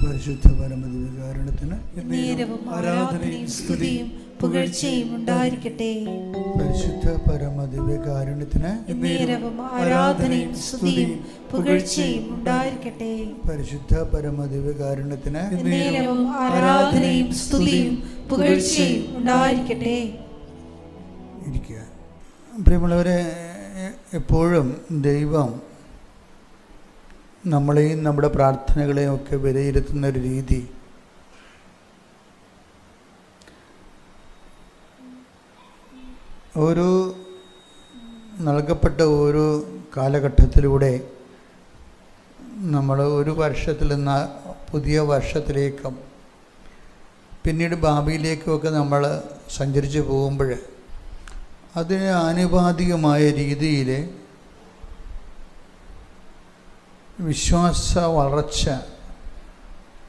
പരിശുദ്ധ പരമദിവ്യകാരുണ്യത്തിന് നേരവും ആരാധനയും സ്തുതിയും പുകഴ്ചയും ഉണ്ടായിരിക്കട്ടെ. പരിശുദ്ധ പരമദിവ്യകാരുണ്യത്തിന് നേരവും ആരാധനയും സ്തുതിയും പുകഴ്ചയും ഉണ്ടായിരിക്കട്ടെ. പരിശുദ്ധ പരമദിവ്യകാരുണ്യത്തിന് നേരവും ആരാധനയും സ്തുതിയും പുകഴ്ചയും ഉണ്ടായിരിക്കട്ടെ. ഇരിക്കുക. പ്രിയമുള്ളവരെ, എപ്പോഴും ദൈവം നമ്മളെയും നമ്മുടെ പ്രാർത്ഥനകളെയും ഒക്കെ വിലയിരുത്തുന്ന ഒരു രീതി ഓരോ നൽകപ്പെട്ട ഓരോ കാലഘട്ടത്തിലൂടെ നമ്മൾ ഒരു വർഷത്തിൽ നിന്ന് പുതിയ വർഷത്തിലേക്കും പിന്നീട് ഭാവിയിലേക്കുമൊക്കെ നമ്മൾ സഞ്ചരിച്ച് പോകുമ്പോൾ അതിന് ആനുപാതികമായ രീതിയിൽ വിശ്വാസ വളർച്ച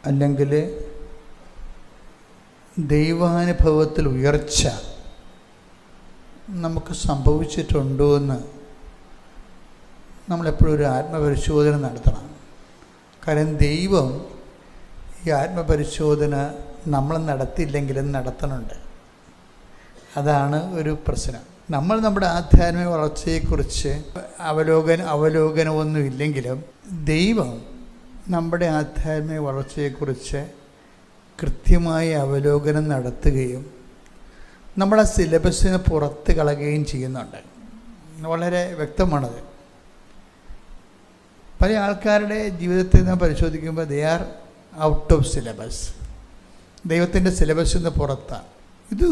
അല്ലെങ്കിൽ ദൈവാനുഭവത്തിൽ ഉയർച്ച നമുക്ക് സംഭവിച്ചിട്ടുണ്ടോ എന്ന് നമ്മളെപ്പോഴും ഒരു ആത്മപരിശോധന നടത്തണം. കാരണം ദൈവം ഈ ആത്മപരിശോധന നമ്മൾ നടത്തിയില്ലെങ്കിലും നടത്തണുണ്ട്. അതാണ് ഒരു പ്രശ്നം. നമ്മൾ നമ്മുടെ ആധ്യാത്മിക വളർച്ചയെക്കുറിച്ച് അവലോകനമൊന്നും ഇല്ലെങ്കിലും ദൈവം നമ്മുടെ ആധ്യാത്മിക വളർച്ചയെക്കുറിച്ച് കൃത്യമായ അവലോകനം നടത്തുകയും നമ്മളെ സിലബസിന് പുറത്ത് കളയുകയും ചെയ്യുന്നുണ്ട്. വളരെ വ്യക്തമാണത്. പല ആൾക്കാരുടെ ജീവിതത്തെ നാം പരിശോധിക്കുമ്പോൾ they are out of syllabus, ദൈവത്തിൻ്റെ സിലബസിൽ നിന്ന് പുറത്താണ്. ഇത്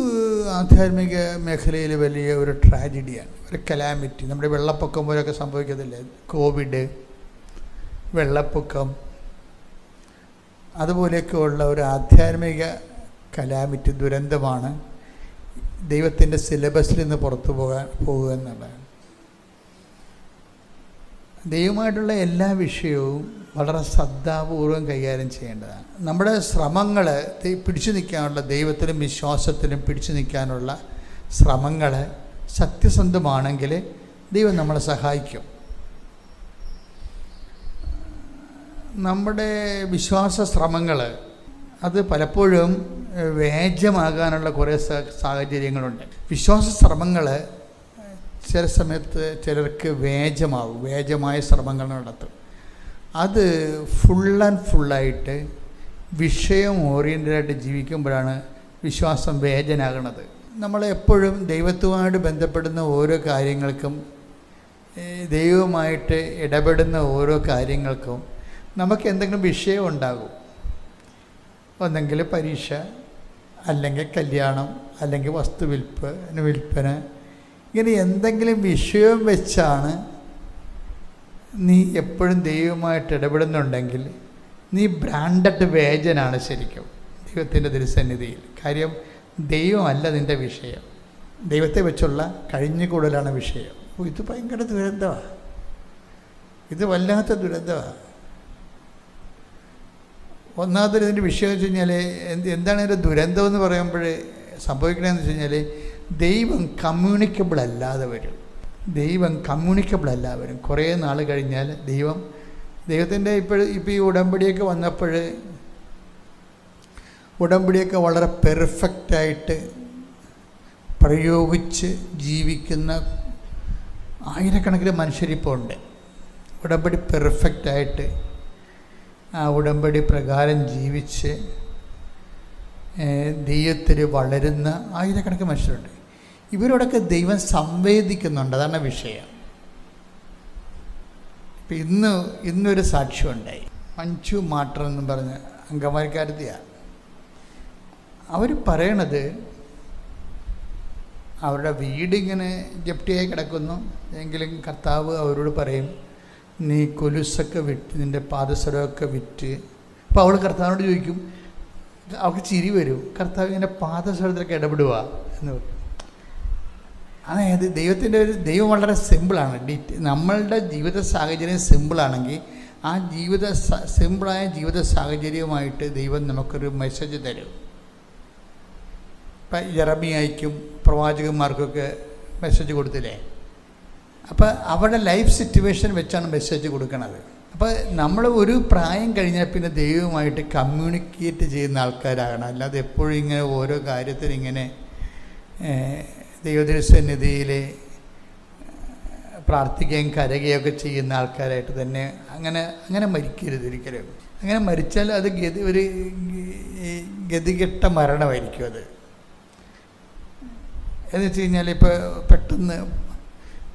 ആധ്യാത്മിക മേഖലയിൽ വലിയ ഒരു ട്രാജഡിയാണ്, ഒരു കലാമിറ്റി. നമ്മുടെ വെള്ളപ്പൊക്കം പോലെയൊക്കെ സംഭവിക്കത്തില്ലേ, കോവിഡ്, വെള്ളപ്പൊക്കം, അതുപോലെയൊക്കെ ഉള്ള ഒരു ആധ്യാത്മിക കലാമിറ്റി, ദുരന്തമാണ് ദൈവത്തിൻ്റെ സിലബസിൽ നിന്ന് പുറത്തു പോകുക എന്നുള്ളതാണ്. ദൈവമായിട്ടുള്ള എല്ലാ വിഷയവും വളരെ ശ്രദ്ധാപൂർവം കൈകാര്യം ചെയ്യേണ്ടതാണ്. നമ്മുടെ ശ്രമങ്ങൾ പിടിച്ചു നിൽക്കാനുള്ള, ദൈവത്തിലും വിശ്വാസത്തിലും പിടിച്ചു നിൽക്കാനുള്ള ശ്രമങ്ങൾ സത്യസന്ധമാണെങ്കിൽ ദൈവം നമ്മളെ സഹായിക്കും. നമ്മുടെ വിശ്വാസ ശ്രമങ്ങൾ അത് പലപ്പോഴും വ്യാജമാകാനുള്ള കുറേ സാഹചര്യങ്ങളുണ്ട്. വിശ്വാസ ശ്രമങ്ങൾ ചില സമയത്ത് ചിലർക്ക് വ്യാജമായ ശ്രമങ്ങൾ നടത്തും. അത് ഫുള്ളായിട്ട് വിഷയം ഓറിയൻറ്റഡായിട്ട് ജീവിക്കുമ്പോഴാണ് വിശ്വാസം വ്യാജനാകുന്നത്. നമ്മളെപ്പോഴും ദൈവത്തുമായിട്ട് ബന്ധപ്പെടുന്ന ഓരോ കാര്യങ്ങൾക്കും, ദൈവവുമായിട്ട് ഇടപെടുന്ന ഓരോ കാര്യങ്ങൾക്കും നമുക്ക് എന്തെങ്കിലും വിഷയം ഉണ്ടാകും. ഒന്നെങ്കിൽ പരീക്ഷ, അല്ലെങ്കിൽ കല്യാണം, അല്ലെങ്കിൽ വിൽപ്പന, ഇങ്ങനെ എന്തെങ്കിലും വിഷയം വെച്ചാണ് നീ എപ്പോഴും ദൈവമായിട്ട് ഇടപെടുന്നുണ്ടെങ്കിൽ നീ ബ്രാൻഡഡ് വേജനാണ് ശരിക്കും ദൈവത്തിൻ്റെ തിരുസന്നിധിയിൽ. കാര്യം ദൈവമല്ല നിൻ്റെ വിഷയം, ദൈവത്തെ വെച്ചുള്ള കഴിഞ്ഞുകൂടലാണ് വിഷയം. ഇത് ഭയങ്കര ദുരന്തമാണ്, ഇത് വല്ലാത്ത ദുരന്തമാണ്. ഒന്നാമതൊരു ഇതിൻ്റെ വിഷയം വെച്ച് കഴിഞ്ഞാൽ എന്താണ് ഇതിൻ്റെ ദുരന്തം എന്ന് പറയുമ്പോൾ സംഭവിക്കണമെന്ന് വെച്ച് കഴിഞ്ഞാൽ ദൈവം കമ്മ്യൂണിക്കബിൾ അല്ലാതെ വരും. കുറേ നാൾ കഴിഞ്ഞാൽ ദൈവത്തിൻ്റെ ഇപ്പോൾ ഈ ഉടമ്പടിയൊക്കെ വന്നപ്പോൾ ഉടമ്പടിയൊക്കെ വളരെ പെർഫെക്റ്റായിട്ട് പ്രയോഗിച്ച് ജീവിക്കുന്ന ആയിരക്കണക്കിന് മനുഷ്യരിപ്പോൾ ഉണ്ട്. ഉടമ്പടി പെർഫെക്റ്റായിട്ട് ആ ഉടമ്പടി പ്രകാരം ജീവിച്ച് ദൈവത്തിൽ വളരുന്ന ആയിരക്കണക്കിന് മനുഷ്യരുണ്ട്. ഇവരോടൊക്കെ ദൈവം സംവേദിക്കുന്നുണ്ട്. അതാണ് വിഷയം. ഇപ്പം ഇന്നൊരു സാക്ഷ്യമുണ്ടായി. മഞ്ജു മാട്ടർ എന്നും പറഞ്ഞ അങ്കമാലിക്കാരത്തിയാണ്. അവർ പറയണത് അവരുടെ വീടിങ്ങനെ ജപ്തിയായി കിടക്കുന്നു എങ്കിലും കർത്താവ് അവരോട് പറയും, നീ കൊലുസൊക്കെ വിറ്റ്, നിൻ്റെ പാദസരമൊക്കെ വിറ്റ്. അപ്പോൾ അവൾ കർത്താവിനോട് ചോദിക്കും, അവൾക്ക് ചിരി വരും, കർത്താവ് ഇങ്ങനെ പാദസരത്തിലൊക്കെ ഇടപെടുക എന്ന് പറയും. അതായത് ദൈവം വളരെ സിമ്പിളാണ്. നമ്മളുടെ ജീവിത സാഹചര്യം സിമ്പിളാണെങ്കിൽ ആ സിമ്പിളായ ജീവിത സാഹചര്യവുമായിട്ട് ദൈവം നമുക്കൊരു മെസ്സേജ് തരും. ഇപ്പം യെരമ്യായ്ക്കും പ്രവാചകന്മാർക്കൊക്കെ മെസ്സേജ് കൊടുത്തില്ലേ? അപ്പോൾ അവരുടെ ലൈഫ് സിറ്റുവേഷൻ വെച്ചാണ് മെസ്സേജ് കൊടുക്കുന്നത്. അപ്പോൾ നമ്മൾ ഒരു പ്രായം കഴിഞ്ഞാൽ പിന്നെ ദൈവവുമായിട്ട് കമ്മ്യൂണിക്കേറ്റ് ചെയ്യുന്ന ആൾക്കാരാകണം. അല്ലാതെ എപ്പോഴും ഇങ്ങനെ ഓരോ കാര്യത്തിനും ഇങ്ങനെ ദൈവദൃസന്നിധിയിൽ പ്രാർത്ഥിക്കുകയും കരയുകയൊക്കെ ചെയ്യുന്ന ആൾക്കാരായിട്ട് തന്നെ അങ്ങനെ മരിക്കരുത് ഒരിക്കലും. അങ്ങനെ മരിച്ചാൽ അത് ഒരു ഗതികെട്ട മരണമായിരിക്കും. അത് എന്ന് വെച്ച് കഴിഞ്ഞാൽ ഇപ്പോൾ പെട്ടെന്ന്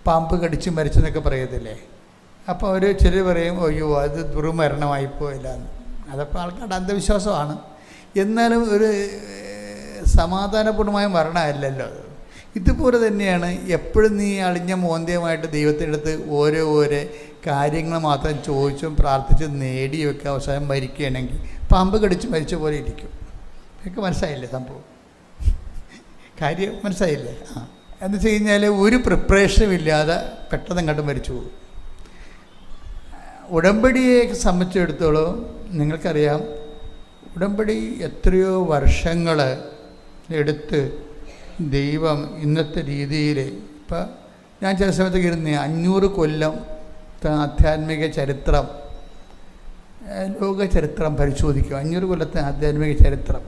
പാമ്പ് കടിച്ച് മരിച്ചെന്നൊക്കെ പറയത്തില്ലേ, അപ്പോൾ അവർ ചിലർ പറയും അയ്യോ അത് ദുർമരണമായിപ്പോയില്ലാന്ന്. അതപ്പോൾ ആൾക്കാരുടെ അന്ധവിശ്വാസമാണ്. എന്നാലും ഒരു സമാധാനപൂർണമായ മരണമല്ലല്ലോ അത്. ഇതുപോലെ തന്നെയാണ് എപ്പോഴും നീ അളിഞ്ഞ മോന്തയുമായിട്ട് ദൈവത്തിൻ്റെ അടുത്ത് ഓരോ കാര്യങ്ങൾ മാത്രം ചോദിച്ചും പ്രാർത്ഥിച്ചും നേടിയൊക്കെ അവസാനം മരിക്കുകയാണെങ്കിൽ പാമ്പ് കടിച്ച് മരിച്ച പോലെ ഇരിക്കും. എനിക്ക് മനസ്സിലായില്ലേ സംഭവം? കാര്യം മനസ്സിലായില്ലേ? എന്ന് വെച്ച് കഴിഞ്ഞാൽ ഒരു പ്രിപ്പറേഷനും ഇല്ലാതെ പെട്ടെന്ന് അങ്ങോട്ട് മരിച്ചു പോകും. ഉടമ്പടിയെ സംബന്ധിച്ചിടത്തോളം നിങ്ങൾക്കറിയാം, ഉടമ്പടി എത്രയോ വർഷങ്ങൾ എടുത്ത് ദൈവം ഇന്നത്തെ രീതിയിൽ, ഇപ്പം ഞാൻ ചില സമയത്തൊക്കെ ഇരുന്ന് 500 കൊല്ലം ആധ്യാത്മിക ചരിത്രം, ലോക ചരിത്രം പരിശോധിക്കും. 500 കൊല്ലത്തെ ആധ്യാത്മിക ചരിത്രം.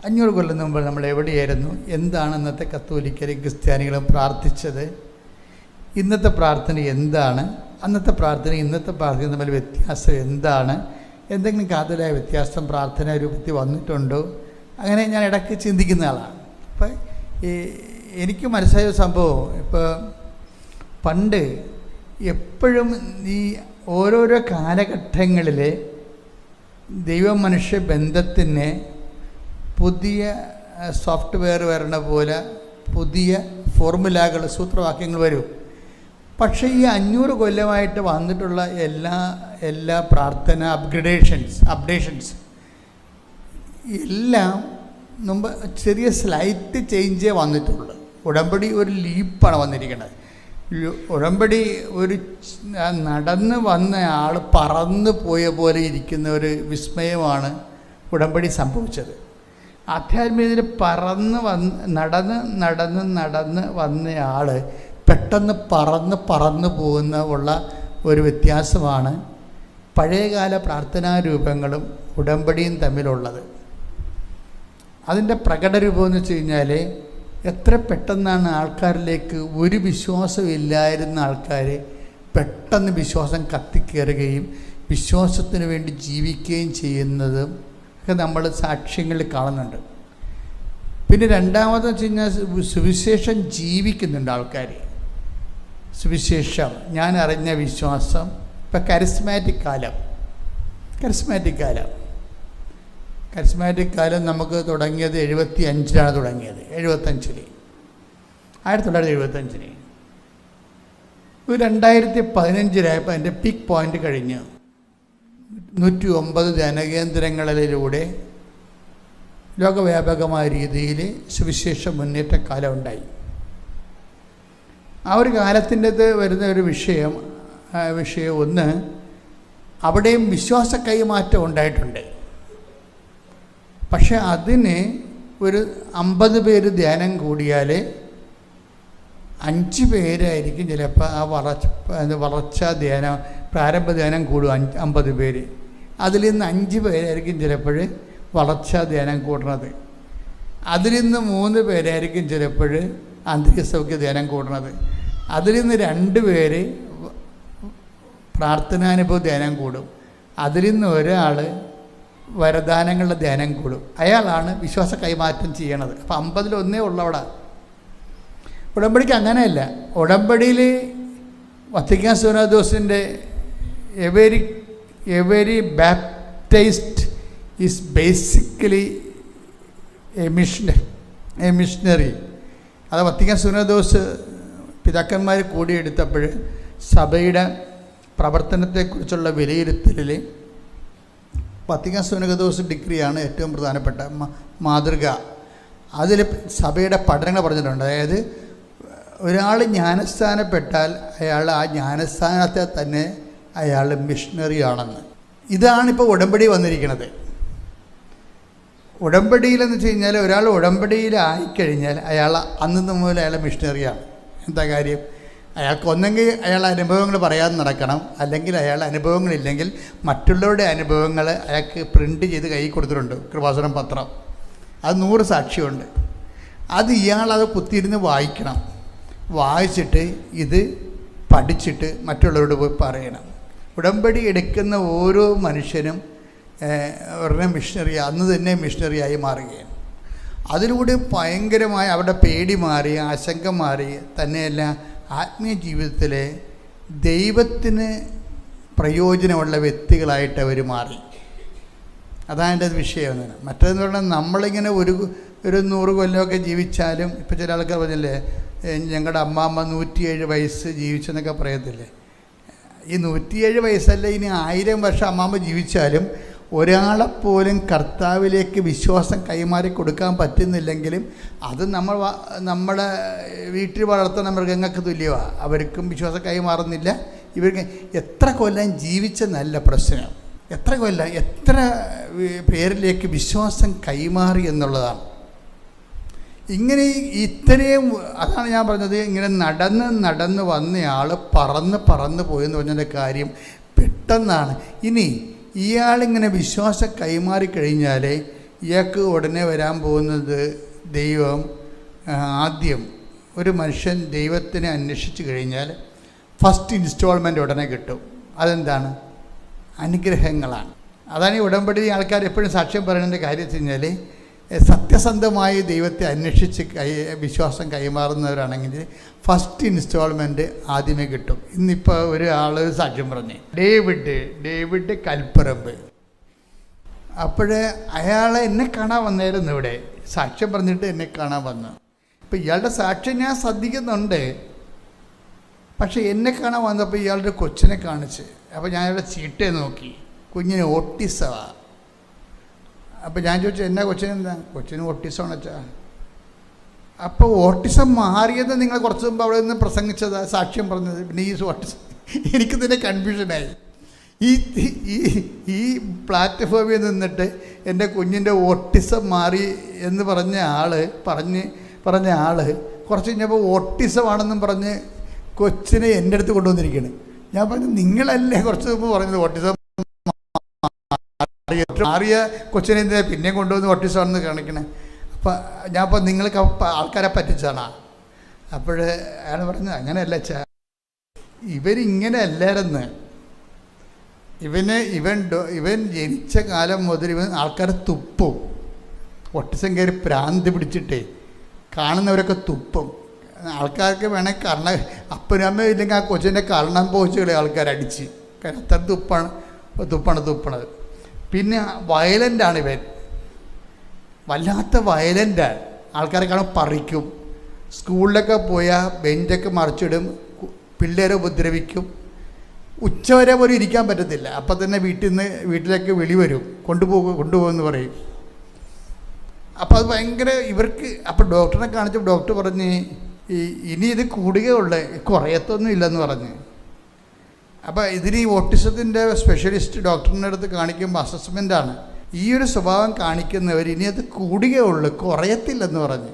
500 കൊല്ലം മുമ്പ് നമ്മൾ എവിടെയായിരുന്നു, എന്താണ് ഇന്നത്തെ കത്തോലിക്കരും ക്രിസ്ത്യാനികളും പ്രാർത്ഥിച്ചത്, ഇന്നത്തെ പ്രാർത്ഥന എന്താണ്, അന്നത്തെ പ്രാർത്ഥന ഇന്നത്തെ പ്രാർത്ഥന തമ്മിൽ വ്യത്യാസം എന്താണ്, എന്തെങ്കിലും കാതലായ വ്യത്യാസം പ്രാർത്ഥനാ രൂപത്തിൽ വന്നിട്ടുണ്ടോ, അങ്ങനെ ഞാൻ ഇടയ്ക്ക് ചിന്തിക്കുന്ന ആളാണ്. അപ്പം എനിക്ക് മനസ്സിലായ സംഭവം, ഇപ്പോൾ പണ്ട് എപ്പോഴും ഈ ഓരോരോ കാലഘട്ടങ്ങളിൽ ദൈവ മനുഷ്യ ബന്ധത്തിന് പുതിയ സോഫ്റ്റ്വെയർ വരണ പോലെ പുതിയ ഫോർമുലകൾ, സൂത്രവാക്യങ്ങൾ വരും. പക്ഷേ ഈ 500 കൊല്ലമായിട്ട് വന്നിട്ടുള്ള എല്ലാ പ്രാർത്ഥന അപ്ഡേഷൻസ് എല്ലാം മുമ്പ് ചെറിയ സ്ലൈറ്റ് ചേഞ്ചേ വന്നിട്ടുള്ളൂ. ഉടമ്പടി ഒരു ലീപ്പാണ് വന്നിരിക്കുന്നത്. ഉടമ്പടി ഒരു നടന്ന് വന്ന ആൾ പറന്ന് പോയ പോലെ ഇരിക്കുന്ന ഒരു വിസ്മയമാണ് ഉടമ്പടി സംഭവിച്ചത്. ആധ്യാത്മികതയിൽ നടന്ന് വന്നയാൾ പെട്ടെന്ന് പറന്ന് പോകുന്ന ഒരു വ്യത്യാസമാണ് പഴയകാല പ്രാർത്ഥനാ രൂപങ്ങളും ഉടമ്പടിയും തമ്മിലുള്ളത്. അതിൻ്റെ പ്രകടരൂപം എന്ന് വെച്ച് കഴിഞ്ഞാൽ എത്ര പെട്ടെന്നാണ് ആൾക്കാരിലേക്ക് ഒരു വിശ്വാസം ഇല്ലായിരുന്ന ആൾക്കാർ പെട്ടെന്ന് വിശ്വാസം കത്തിക്കയറുകയും വിശ്വാസത്തിന് വേണ്ടി ജീവിക്കുകയും ചെയ്യുന്നതും ഒക്കെ നമ്മൾ സാക്ഷ്യങ്ങളിൽ കാണുന്നുണ്ട്. പിന്നെ രണ്ടാമതെന്ന് വെച്ച് കഴിഞ്ഞാൽ സുവിശേഷം ജീവിക്കുന്നുണ്ട് ആൾക്കാർ. സുവിശേഷം, ഞാൻ അറിഞ്ഞ വിശ്വാസം. ഇപ്പം കരിസ്മാറ്റിക് കാലം നമുക്ക് തുടങ്ങിയത് 75 തുടങ്ങിയത്. 1975 ഒരു 2015 അതിൻ്റെ പീക്ക് പോയിൻ്റ് കഴിഞ്ഞ് 109 ധ്യാനകേന്ദ്രങ്ങളിലൂടെ ലോകവ്യാപകമായ രീതിയിൽ സുവിശേഷ മുന്നേറ്റക്കാലം ഉണ്ടായി. ആ ഒരു കാലത്തിൻ്റെത് വരുന്ന ഒരു വിഷയം ഒന്ന്, അവിടെയും വിശ്വാസ കൈമാറ്റം ഉണ്ടായിട്ടുണ്ട്. പക്ഷെ അതിന് ഒരു 50 പേര് ധ്യാനം കൂടിയാൽ 5 പേരായിരിക്കും ചിലപ്പോൾ ആ വളർച്ച ധ്യാനം, പ്രാരംഭ ധ്യാനം കൂടും 50 പേര്. അതിൽ നിന്ന് 5 പേരായിരിക്കും ചിലപ്പോൾ വളർച്ചാ ധ്യാനം കൂടുന്നത്. അതിൽ നിന്ന് 3 പേരായിരിക്കും ചിലപ്പോൾ ആന്തരിക സൗഖ്യ ധ്യാനം കൂടുന്നത്. അതിൽ നിന്ന് 2 പേര് പ്രാർത്ഥനാനുഭവ ധ്യാനം കൂടും. അതിൽ നിന്ന് ഒരാൾ വരദാനങ്ങളുടെ ധ്യാനം കൂടും. അയാളാണ് വിശ്വാസ കൈമാറ്റം ചെയ്യണത്. അപ്പോൾ 50-ൽ 1 ഉള്ളവിടെ. ഉടമ്പടിക്ക് അങ്ങനെയല്ല. ഉടമ്പടിയിൽ വത്തിക്കാൻ സുനോദോസിൻ്റെ every baptised is basically a missionary. അത് വത്തിക്കാൻ സുനോദോസ് പിതാക്കന്മാർ കൂടിയെടുത്തപ്പോൾ സഭയുടെ പ്രവർത്തനത്തെക്കുറിച്ചുള്ള വിലയിരുത്തലിൽ വത്തിക്കാൻ സുനോദോസ് ഡിഗ്രിയാണ് ഏറ്റവും പ്രധാനപ്പെട്ട മാതൃക. അതിൽ സഭയുടെ പഠനങ്ങൾ പറഞ്ഞിട്ടുണ്ട്. അതായത് ഒരാൾ ജ്ഞാനസ്ഥാനപ്പെട്ടാൽ അയാൾ ആ ജ്ഞാനസ്ഥാനത്തെ തന്നെ അയാൾ മിഷണറി ആണെന്ന്. ഇതാണിപ്പോൾ ഉടമ്പടി വന്നിരിക്കുന്നത്. ഉടമ്പടിയിലെന്ന് വെച്ച് കഴിഞ്ഞാൽ ഒരാൾ ഉടമ്പടിയിലായിക്കഴിഞ്ഞാൽ അയാൾ അന്ന് മുതൽ അയാൾ മിഷണറിയാണ്. എന്താ കാര്യം? അയാൾക്ക് ഒന്നെങ്കിൽ അയാൾ അനുഭവങ്ങൾ പറയാതെ നടക്കണം, അല്ലെങ്കിൽ അയാൾ അനുഭവങ്ങളില്ലെങ്കിൽ മറ്റുള്ളവരുടെ അനുഭവങ്ങൾ അയാൾക്ക് പ്രിൻ്റ് ചെയ്ത് കൈ കൊടുത്തിട്ടുണ്ട്, കൃപാസനം പത്രം. അത് 100 സാക്ഷിയുണ്ട്. അത് ഇയാളത് കുത്തിയിരുന്ന് വായിക്കണം. വായിച്ചിട്ട് ഇത് പഠിച്ചിട്ട് മറ്റുള്ളവരോട് പോയി പറയണം. ഉടമ്പടി എടുക്കുന്ന ഓരോ മനുഷ്യനും അവരുടെ മിഷണറി, അന്ന് തന്നെ മിഷണറിയായി മാറുകയാണ്. അതിലൂടെ ഭയങ്കരമായ അവരുടെ പേടി മാറി, ആശങ്ക മാറി, തന്നെയല്ല ആത്മീയ ജീവിതത്തിലെ ദൈവത്തിന് പ്രയോജനമുള്ള വ്യക്തികളായിട്ട് അവർ മാറി. അതാണ് എൻ്റെ വിഷയം. മറ്റേതെന്ന് പറഞ്ഞാൽ നമ്മളിങ്ങനെ ഒരു 100 കൊല്ലമൊക്കെ ജീവിച്ചാലും, ഇപ്പോൾ ചില ആൾക്കാർ പറഞ്ഞില്ലേ ഞങ്ങളുടെ അമ്മാമ്മ 107 വയസ്സ് ജീവിച്ചെന്നൊക്കെ പറയത്തില്ലേ. ഈ 107 വയസ്സല്ല, ഇനി 1000 വർഷം അമ്മാമ്മ ജീവിച്ചാലും ഒരാളെപ്പോലും കർത്താവിലേക്ക് വിശ്വാസം കൈമാറി കൊടുക്കാൻ പറ്റുന്നില്ലെങ്കിലും അത് നമ്മുടെ വീട്ടിൽ വളർത്തുന്ന മൃഗങ്ങൾക്ക് തുല്യമാണ്. അവർക്കും വിശ്വാസം കൈമാറുന്നില്ല. ഇവർക്ക് എത്ര കൊല്ലം ജീവിച്ചെന്നല്ല പ്രശ്നം, എത്ര കൊല്ലം എത്ര പേരിലേക്ക് വിശ്വാസം കൈമാറി എന്നുള്ളതാണ്. ഇങ്ങനെ ഇത്രയും, അതാണ് ഞാൻ പറഞ്ഞത്, ഇങ്ങനെ നടന്ന് വന്നയാൾ പറന്ന് പോയെന്ന് പറഞ്ഞതിൻ്റെ കാര്യം പെട്ടെന്നാണ്. ഇനി ഇയാളിങ്ങനെ വിശ്വാസം കൈമാറിക്കഴിഞ്ഞാൽ ഇയാൾക്ക് ഉടനെ വരാൻ പോകുന്നത്, ദൈവം ആദ്യം ഒരു മനുഷ്യൻ ദൈവത്തിനെ അന്വേഷിച്ച് കഴിഞ്ഞാൽ ഫസ്റ്റ് ഇൻസ്റ്റാൾമെൻ്റ് ഉടനെ കിട്ടും. അതെന്താണ്? അനുഗ്രഹങ്ങളാണ്. അതാണ് ഈ ഉടമ്പടി ആൾക്കാർ എപ്പോഴും സാക്ഷ്യം പറയുന്നതിൻ്റെ കാര്യം വെച്ച് കഴിഞ്ഞാൽ, സത്യസന്ധമായി ദൈവത്തെ അന്വേഷിച്ച് വിശ്വാസം കൈമാറുന്നവരാണെങ്കിൽ ഫസ്റ്റ് ഇൻസ്റ്റാൾമെൻറ്റ് ആദ്യമേ കിട്ടും. ഇന്നിപ്പോൾ ഒരാൾ സാക്ഷ്യം പറഞ്ഞ്, ഡേവിഡ് കൽപ്പറമ്പ്. അപ്പോഴേ അയാളെ എന്നെ കാണാൻ വന്നായിരുന്നു, ഇവിടെ സാക്ഷ്യം പറഞ്ഞിട്ട് എന്നെ കാണാൻ വന്നു. അപ്പോൾ ഇയാളുടെ സാക്ഷ്യം ഞാൻ ശ്രദ്ധിക്കുന്നുണ്ട്. പക്ഷേ എന്നെ കാണാൻ വന്നപ്പോൾ ഇയാളുടെ കൊച്ചിനെ കാണിച്ച്, അപ്പോൾ ഞാൻ അയാളുടെ ചീട്ടയെ നോക്കി, കുഞ്ഞിന് ഓട്ടിസമാണ്. അപ്പോൾ ഞാൻ ചോദിച്ചു, എന്നാ കൊച്ചിനെന്താ? കൊച്ചിന് ഓട്ടിസമാണ് വെച്ചാ. അപ്പോൾ ഓട്ടിസം മാറിയത് നിങ്ങൾ കുറച്ച് മുമ്പ് അവിടെ നിന്ന് പ്രസംഗിച്ചതാ, സാക്ഷ്യം പറഞ്ഞത്. പിന്നെ ഈ ഓട്ടിസം എനിക്ക് തന്നെ കൺഫ്യൂഷനായി. ഈ പ്ലാറ്റ്ഫോമിൽ നിന്നിട്ട് എൻ്റെ കുഞ്ഞിൻ്റെ ഓട്ടിസം മാറി എന്ന് പറഞ്ഞ ആൾ കുറച്ച് കഴിഞ്ഞപ്പോൾ ഓട്ടിസമാണെന്നും പറഞ്ഞ് കൊച്ചിനെ എൻ്റെ അടുത്ത് കൊണ്ടുവന്നിരിക്കുകയാണ്. ഞാൻ പറഞ്ഞു, നിങ്ങളല്ലേ കുറച്ച് മുമ്പ് പറഞ്ഞത് ഓട്ടിസം മാറിയ കൊച്ചിനെ എന്തിനാ പിന്നെ കൊണ്ടുവന്ന് ഓട്ടിസമാണെന്ന് കാണിക്കണേ? അപ്പം ഞാൻ ഇപ്പോൾ നിങ്ങൾക്ക് ആൾക്കാരെ പറ്റിച്ചാണോ? അപ്പോൾ അയാൾ പറഞ്ഞു, അങ്ങനെയല്ല ചാ, ഇവരിങ്ങനെ അല്ലായിരുന്നു. ഇവൻ ജനിച്ച കാലം മുതൽ ഇവൻ ആൾക്കാരെ തുപ്പും. ഒട്ടിസം കയറി പ്രാന്ത് പിടിച്ചിട്ടേ കാണുന്നവരൊക്കെ തുപ്പും. ആൾക്കാർക്ക് വേണമെങ്കിൽ അപ്പനും അമ്മയും ഇല്ലെങ്കിൽ ആ കൊച്ചിൻ്റെ കർണം പോച്ചുകളെ ആൾക്കാരടിച്ച്, അത്ര തുപ്പണത്. പിന്നെ വയലൻ്റാണ് ഇവൻ, വല്ലാത്ത വയലൻ്റാണ്. ആൾക്കാരെ കാണും പറിക്കും. സ്കൂളിലൊക്കെ പോയാൽ ബെഞ്ചൊക്കെ മറിച്ചിടും, പിള്ളേരെ ഉപദ്രവിക്കും. ഉച്ചവരെ പോലും ഇരിക്കാൻ പറ്റത്തില്ല. അപ്പം തന്നെ വീട്ടിലേക്ക് വിളി വരും, കൊണ്ടുപോകുമെന്ന് പറയും. അപ്പോൾ അത് ഭയങ്കര ഇവർക്ക്. അപ്പോൾ ഡോക്ടറെ കാണിച്ചപ്പോൾ ഡോക്ടർ പറഞ്ഞ്, ഇനി ഇത് കൂടുകയുള്ളൂ, കുറയത്തൊന്നും ഇല്ലെന്ന് പറഞ്ഞ്. അപ്പോൾ ഇതിന് ഈ ഓട്ടിസത്തിൻ്റെ സ്പെഷ്യലിസ്റ്റ് ഡോക്ടറിൻ്റെ അടുത്ത് കാണിക്കുമ്പോൾ അസസ്മെൻ്റാണ്, ഈ ഒരു സ്വഭാവം കാണിക്കുന്നവർ ഇനി അത് കൂടുകയുള്ളൂ, കുറയത്തില്ലെന്ന് പറഞ്ഞ്.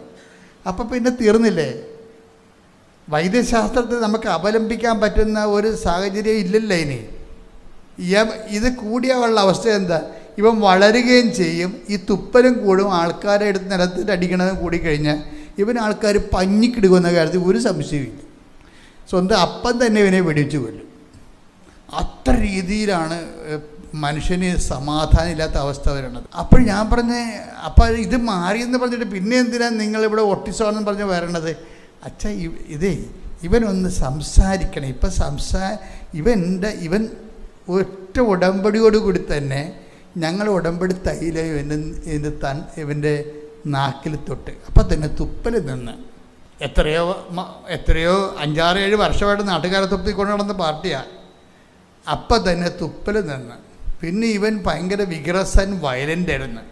അപ്പം പിന്നെ തീർന്നില്ലേ? വൈദ്യശാസ്ത്രത്തിൽ നമുക്ക് അവലംബിക്കാൻ പറ്റുന്ന ഒരു സാഹചര്യം ഇല്ലല്ലോ ഇനി. ഇത് കൂടിയുള്ള അവസ്ഥ എന്താ? ഇവൻ വളരുകയും ചെയ്യും, ഈ തുപ്പലും കൂടും, ആൾക്കാരെ എടുത്ത് നിലത്തിട്ട് അടിക്കണതും കൂടിക്കഴിഞ്ഞാൽ ഇവൻ ആൾക്കാർ പഞ്ഞിക്കിടുകുന്ന കാര്യത്തിൽ ഒരു സംശയമില്ല. സ്വന്തം അപ്പം തന്നെ ഇവനെ വെടിവെച്ച് കൊല്ലും. അത്ര രീതിയിലാണ് മനുഷ്യന് സമാധാനം ഇല്ലാത്ത അവസ്ഥ വരണത്. അപ്പോൾ ഞാൻ പറഞ്ഞേ, അപ്പോൾ ഇത് മാറിയെന്ന് പറഞ്ഞിട്ട് പിന്നെ എന്തിനാണ് നിങ്ങളിവിടെ ഒട്ടിസമാണെന്ന് പറഞ്ഞ് വരണത്? അച്ഛാ, ഇവനൊന്ന് സംസാരിക്കണം. ഇപ്പം ഇവൻ ഒറ്റ ഉടമ്പടിയോടുകൂടി തന്നെ ഞങ്ങൾ ഉടമ്പടി തൈല ഇവൻ്റെ നാക്കിൽ തൊട്ട് അപ്പം തന്നെ തുപ്പൽ നിന്ന് എത്രയോ 5-6-7 വർഷമായിട്ട് നാട്ടുകാരെ തുപ്പിക്കൊണ്ട് നടന്ന പാർട്ടിയാണ്. അപ്പം തന്നെ തുപ്പൽ നിന്ന്. പിന്നെ ഇവൻ ഭയങ്കര വിഗ്രസൻ വയലൻ്റ് ആയിരുന്നു.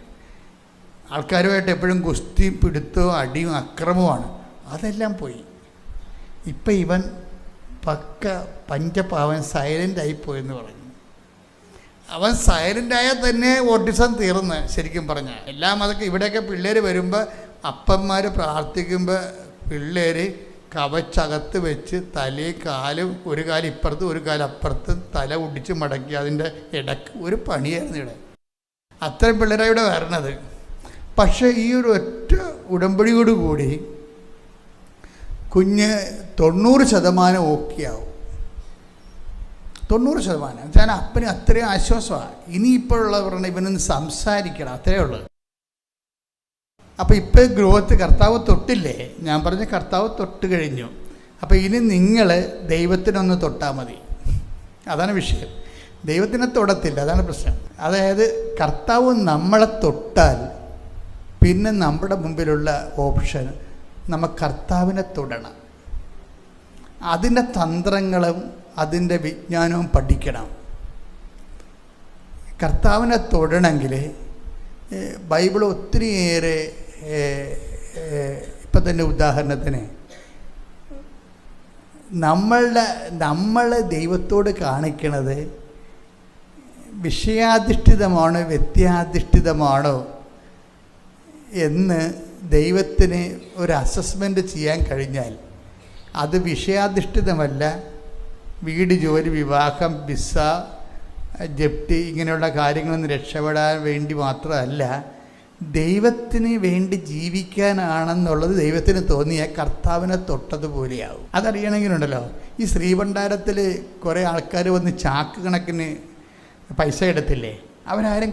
ആൾക്കാരുമായിട്ട് എപ്പോഴും ഗുസ്തിയും പിടുത്തവും അടിയും അക്രമവുമാണ്. അതെല്ലാം പോയി. ഇപ്പം ഇവൻ പക്ക പഞ്ചപാവൻ സൈലൻ്റായിപ്പോയെന്ന് പറഞ്ഞു. അവൻ സൈലൻ്റായാൽ തന്നെ ഓട്ടിസം തീർന്ന്. ശരിക്കും പറഞ്ഞാൽ എല്ലാം അതൊക്കെ ഇവിടെയൊക്കെ പിള്ളേർ വരുമ്പോൾ അപ്പന്മാർ പ്രാർത്ഥിക്കുമ്പോൾ പിള്ളേർ കവച്ചകത്ത് വെച്ച് തലേ കാലും ഒരു കാലം ഇപ്പുറത്ത് ഒരു കാലം അപ്പുറത്ത് തല ഒടിച്ച് മടക്കി അതിൻ്റെ ഇടക്ക് ഒരു പണിയായിരുന്നു ഇവിടെ. അത്രയും പിള്ളേരാണ് ഇവിടെ വരണത്. പക്ഷേ ഈ ഒരു ഒറ്റ ഉടമ്പടിയോടുകൂടി കുഞ്ഞ് 90% ഓക്കെ ആവും. 90%. ഞാൻ അപ്പന് അത്രയും ആശ്വാസമാണ്. ഇനിയിപ്പോഴുള്ള പറഞ്ഞാൽ ഇവനൊന്ന് സംസാരിക്കണം, അത്രയേ ഉള്ളൂ. അപ്പോൾ ഇപ്പോൾ ഗ്രോത്ത് കർത്താവ് തൊട്ടില്ലേ, ഞാൻ പറഞ്ഞ കർത്താവ് തൊട്ട് കഴിഞ്ഞു. അപ്പോൾ ഇനി നിങ്ങൾ ദൈവത്തിനൊന്ന് തൊട്ടാൽ മതി. അതാണ് വിഷയം. ദൈവത്തിനെ തൊടത്തില്ല, അതാണ് പ്രശ്നം. അതായത് കർത്താവ് നമ്മളെ തൊട്ടാൽ പിന്നെ നമ്മുടെ മുമ്പിലുള്ള ഓപ്ഷൻ നമ്മൾ കർത്താവിനെ തൊടണം. അതിൻ്റെ തന്ത്രങ്ങളും അതിൻ്റെ വിജ്ഞാനവും പഠിക്കണം. കർത്താവിനെ തൊടണമെങ്കിൽ ബൈബിൾ ഒത്തിരിയേറെ ഇപ്പം തന്നെ ഉദാഹരണത്തിന് നമ്മൾ ദൈവത്തോട് കാണിക്കണത് വിഷയാധിഷ്ഠിതമാണോ വ്യക്തിയാധിഷ്ഠിതമാണോ എന്ന് ദൈവത്തിന് ഒരു അസസ്മെൻ്റ് ചെയ്യാൻ കഴിഞ്ഞാൽ അത് വിഷയാധിഷ്ഠിതമല്ല. വീട്, ജോലി, വിവാഹം, വിസ, ജപ്തി ഇങ്ങനെയുള്ള കാര്യങ്ങളൊന്നും രക്ഷപ്പെടാൻ വേണ്ടി മാത്രമല്ല, ദൈവത്തിന് വേണ്ടി ജീവിക്കാനാണെന്നുള്ളത് ദൈവത്തിന് തോന്നിയ കർത്താവിനെ തൊട്ടതുപോലെയാവും. അതറിയണമെങ്കിലുണ്ടല്ലോ, ഈ ശ്രീഭണ്ഡാരത്തിൽ കുറേ ആൾക്കാർ വന്ന് ചാക്ക് കണക്കിന് പൈസ എടുത്തില്ലേ, അവരാരും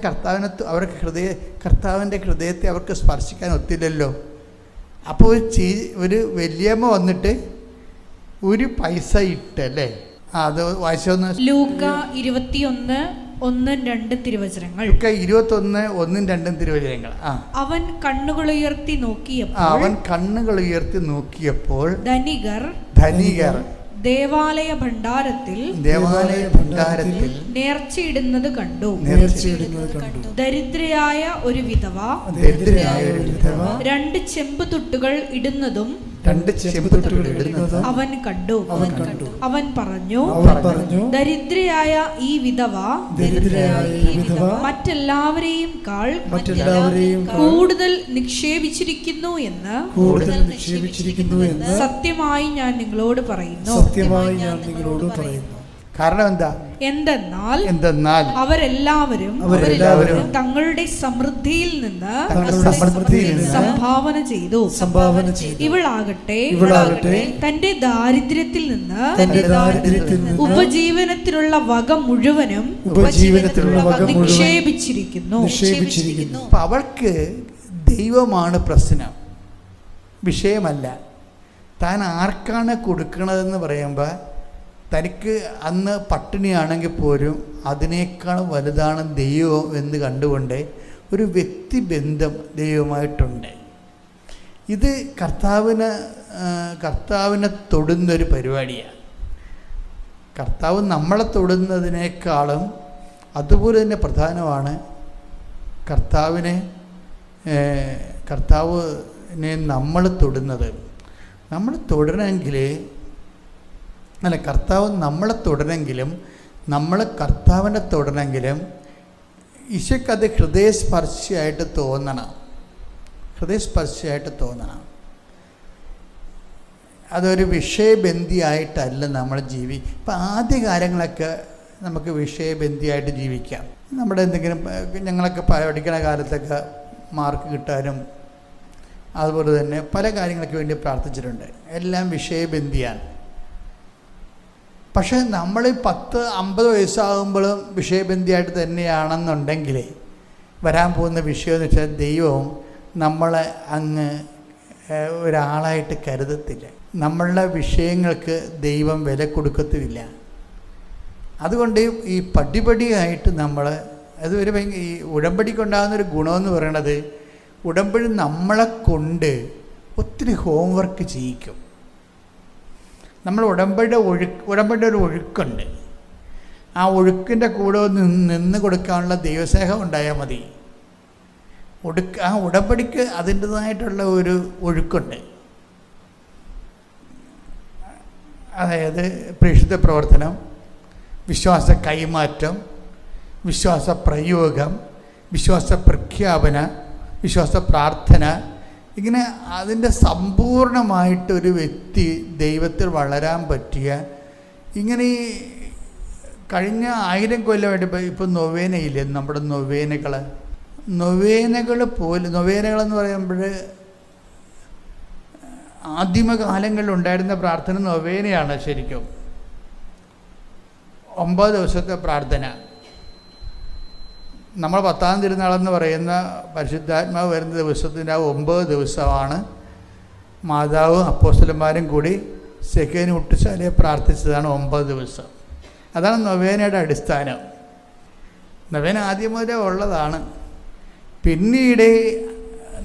അവർക്ക് കർത്താവിൻ്റെ ഹൃദയത്തെ അവർക്ക് സ്പർശിക്കാൻ ഒത്തില്ലല്ലോ. അപ്പോൾ ഒരു വലിയമ്മ വന്നിട്ട് ഒരു പൈസ ഇട്ടല്ലേ. അത് വായിച്ചൊന്ന്. ലൂക്ക 21:1-2 തിരുവചനങ്ങൾ. 21:1-2 തിരുവചനങ്ങൾ. അവൻ കണ്ണുകളുയർത്തി നോക്കിയപ്പോൾ ധനികർ ദേവാലയ ഭണ്ഡാരത്തിൽ നേർച്ചയിടുന്നത് കണ്ടു. ദരിദ്രയായ ഒരു വിധവ 2 ചെമ്പ് തുട്ടുകൾ ഇടുന്നതും അവൻ കണ്ടു. അവൻ പറഞ്ഞു, ദരിദ്രയായ ഈ വിധവ മറ്റെല്ലാവരെയും കൂടുതൽ നിക്ഷേപിച്ചിരിക്കുന്നു എന്ന് സത്യമായി ഞാൻ നിങ്ങളോട് പറയുന്നു. കാരണം എന്തെന്നാൽ അവരെല്ലാവരും തങ്ങളുടെ സമൃദ്ധിയിൽ നിന്ന് സംഭാവന ചെയ്തു. ഇവളാകട്ടെ തന്റെ ദാരിദ്ര്യത്തിൽ നിന്ന് ഉപജീവനത്തിനുള്ള വക മുഴുവനും നിക്ഷേപിച്ചിരിക്കുന്നു. അവൾക്ക് ദൈവമാണ് പ്രശ്നം, വിഷയമല്ല. താൻ ആർക്കാണ് കൊടുക്കണതെന്ന് പറയുമ്പോൾ തനിക്ക് അന്ന് പട്ടിണിയാണെങ്കിൽ പോലും അതിനേക്കാൾ വലുതാണ് ദൈവം എന്ന് കണ്ടുകൊണ്ട് ഒരു വ്യക്തിബന്ധം ദൈവമായിട്ടുണ്ട്. ഇത് കർത്താവിനെ തൊടുന്നൊരു പരിപാടിയാണ്. കർത്താവ് നമ്മളെ തൊടുന്നതിനേക്കാളും അതുപോലെ തന്നെ പ്രധാനമാണ് കർത്താവിനെ നമ്മൾ തൊടുന്നത്. നമ്മൾ തൊടണമെങ്കിൽ കർത്താവ് നമ്മളെ തൊടണമെങ്കിലും നമ്മൾ കർത്താവിനെ തൊടണമെങ്കിലും ഈശോയ്ക്കത് ഹൃദയസ്പർശിയായിട്ട് തോന്നണം. അതൊരു വിഷയബന്ധിയായിട്ടല്ല നമ്മൾ ഇപ്പം ആദ്യ കാര്യങ്ങളൊക്കെ നമുക്ക് വിഷയബന്ധിയായിട്ട് ജീവിക്കാം. നമ്മുടെ എന്തെങ്കിലും ഞങ്ങളൊക്കെ പഠിക്കുന്ന കാലത്തൊക്കെ മാർക്ക് കിട്ടാനും അതുപോലെ തന്നെ പല കാര്യങ്ങൾക്ക് വേണ്ടി പ്രാർത്ഥിച്ചിട്ടുണ്ട്. എല്ലാം വിഷയബന്ധിയാണ്. പക്ഷേ നമ്മൾ 10-50 വയസ്സാകുമ്പോഴും വിഷയബന്ധിയായിട്ട് തന്നെയാണെന്നുണ്ടെങ്കിൽ വരാൻ പോകുന്ന വിഷയമെന്ന് വെച്ചാൽ ദൈവം നമ്മളെ അങ്ങ് ഒരാളായിട്ട് കരുതത്തില്ല. നമ്മളുടെ വിഷയങ്ങൾക്ക് ദൈവം വില കൊടുക്കത്തുമില്ല. അതുകൊണ്ട് ഈ പടിപടിയായിട്ട് അതൊരു ഈ ഉടമ്പടിക്കുണ്ടാകുന്നൊരു ഗുണമെന്ന് പറയണത്, ഉടമ്പടി നമ്മളെ കൊണ്ട് ഒത്തിരി ഹോംവർക്ക് ചെയ്യിക്കും. നമ്മൾ ഉടമ്പടിയുടെ ഒരു ഒഴുക്കുണ്ട്. ആ ഒഴുക്കിൻ്റെ കൂടെ നിന്ന് കൊടുക്കാനുള്ള ദൈവസ്നേഹം ഉണ്ടായാൽ മതി. ആ ഉടമ്പടിക്ക് അതിൻ്റെതായിട്ടുള്ള ഒരു ഒഴുക്കുണ്ട്. അതായത് പ്രേക്ഷിത പ്രവർത്തനം, വിശ്വാസ കൈമാറ്റം, വിശ്വാസ പ്രയോഗം, വിശ്വാസ പ്രഖ്യാപന, വിശ്വാസ പ്രാർത്ഥന, ഇങ്ങനെ അതിൻ്റെ സമ്പൂർണമായിട്ടൊരു വ്യക്തി ദൈവത്തിൽ വളരാൻ പറ്റിയ, ഇങ്ങനെ ഈ കഴിഞ്ഞ 1000 കൊല്ലമായിട്ട് ഇപ്പം നൊവേനയില്ലേ, നമ്മുടെ നൊവേനകൾ പോലും, നൊവേനകളെന്ന് പറയുമ്പോൾ ആദിമകാലങ്ങളിൽ ഉണ്ടായിരുന്ന പ്രാർത്ഥന നൊവേനയാണ്. ശരിക്കും 9 ദിവസത്തെ പ്രാർത്ഥന. നമ്മൾ 10-ാം തിരുനാളെന്ന് പറയുന്ന പരിശുദ്ധാത്മാവ് വരുന്ന ദിവസത്തിൻ്റെ ആ 9 ദിവസമാണ് മാതാവും അപ്പോസ്തലന്മാരും കൂടി സെക്കേന് മുട്ടുശാലയെ പ്രാർത്ഥിച്ചതാണ് 9 ദിവസം. അതാണ് നൊവേനയുടെ അടിസ്ഥാനം. നൊവേന ആദ്യം മുതലേ ഉള്ളതാണ്. പിന്നീട്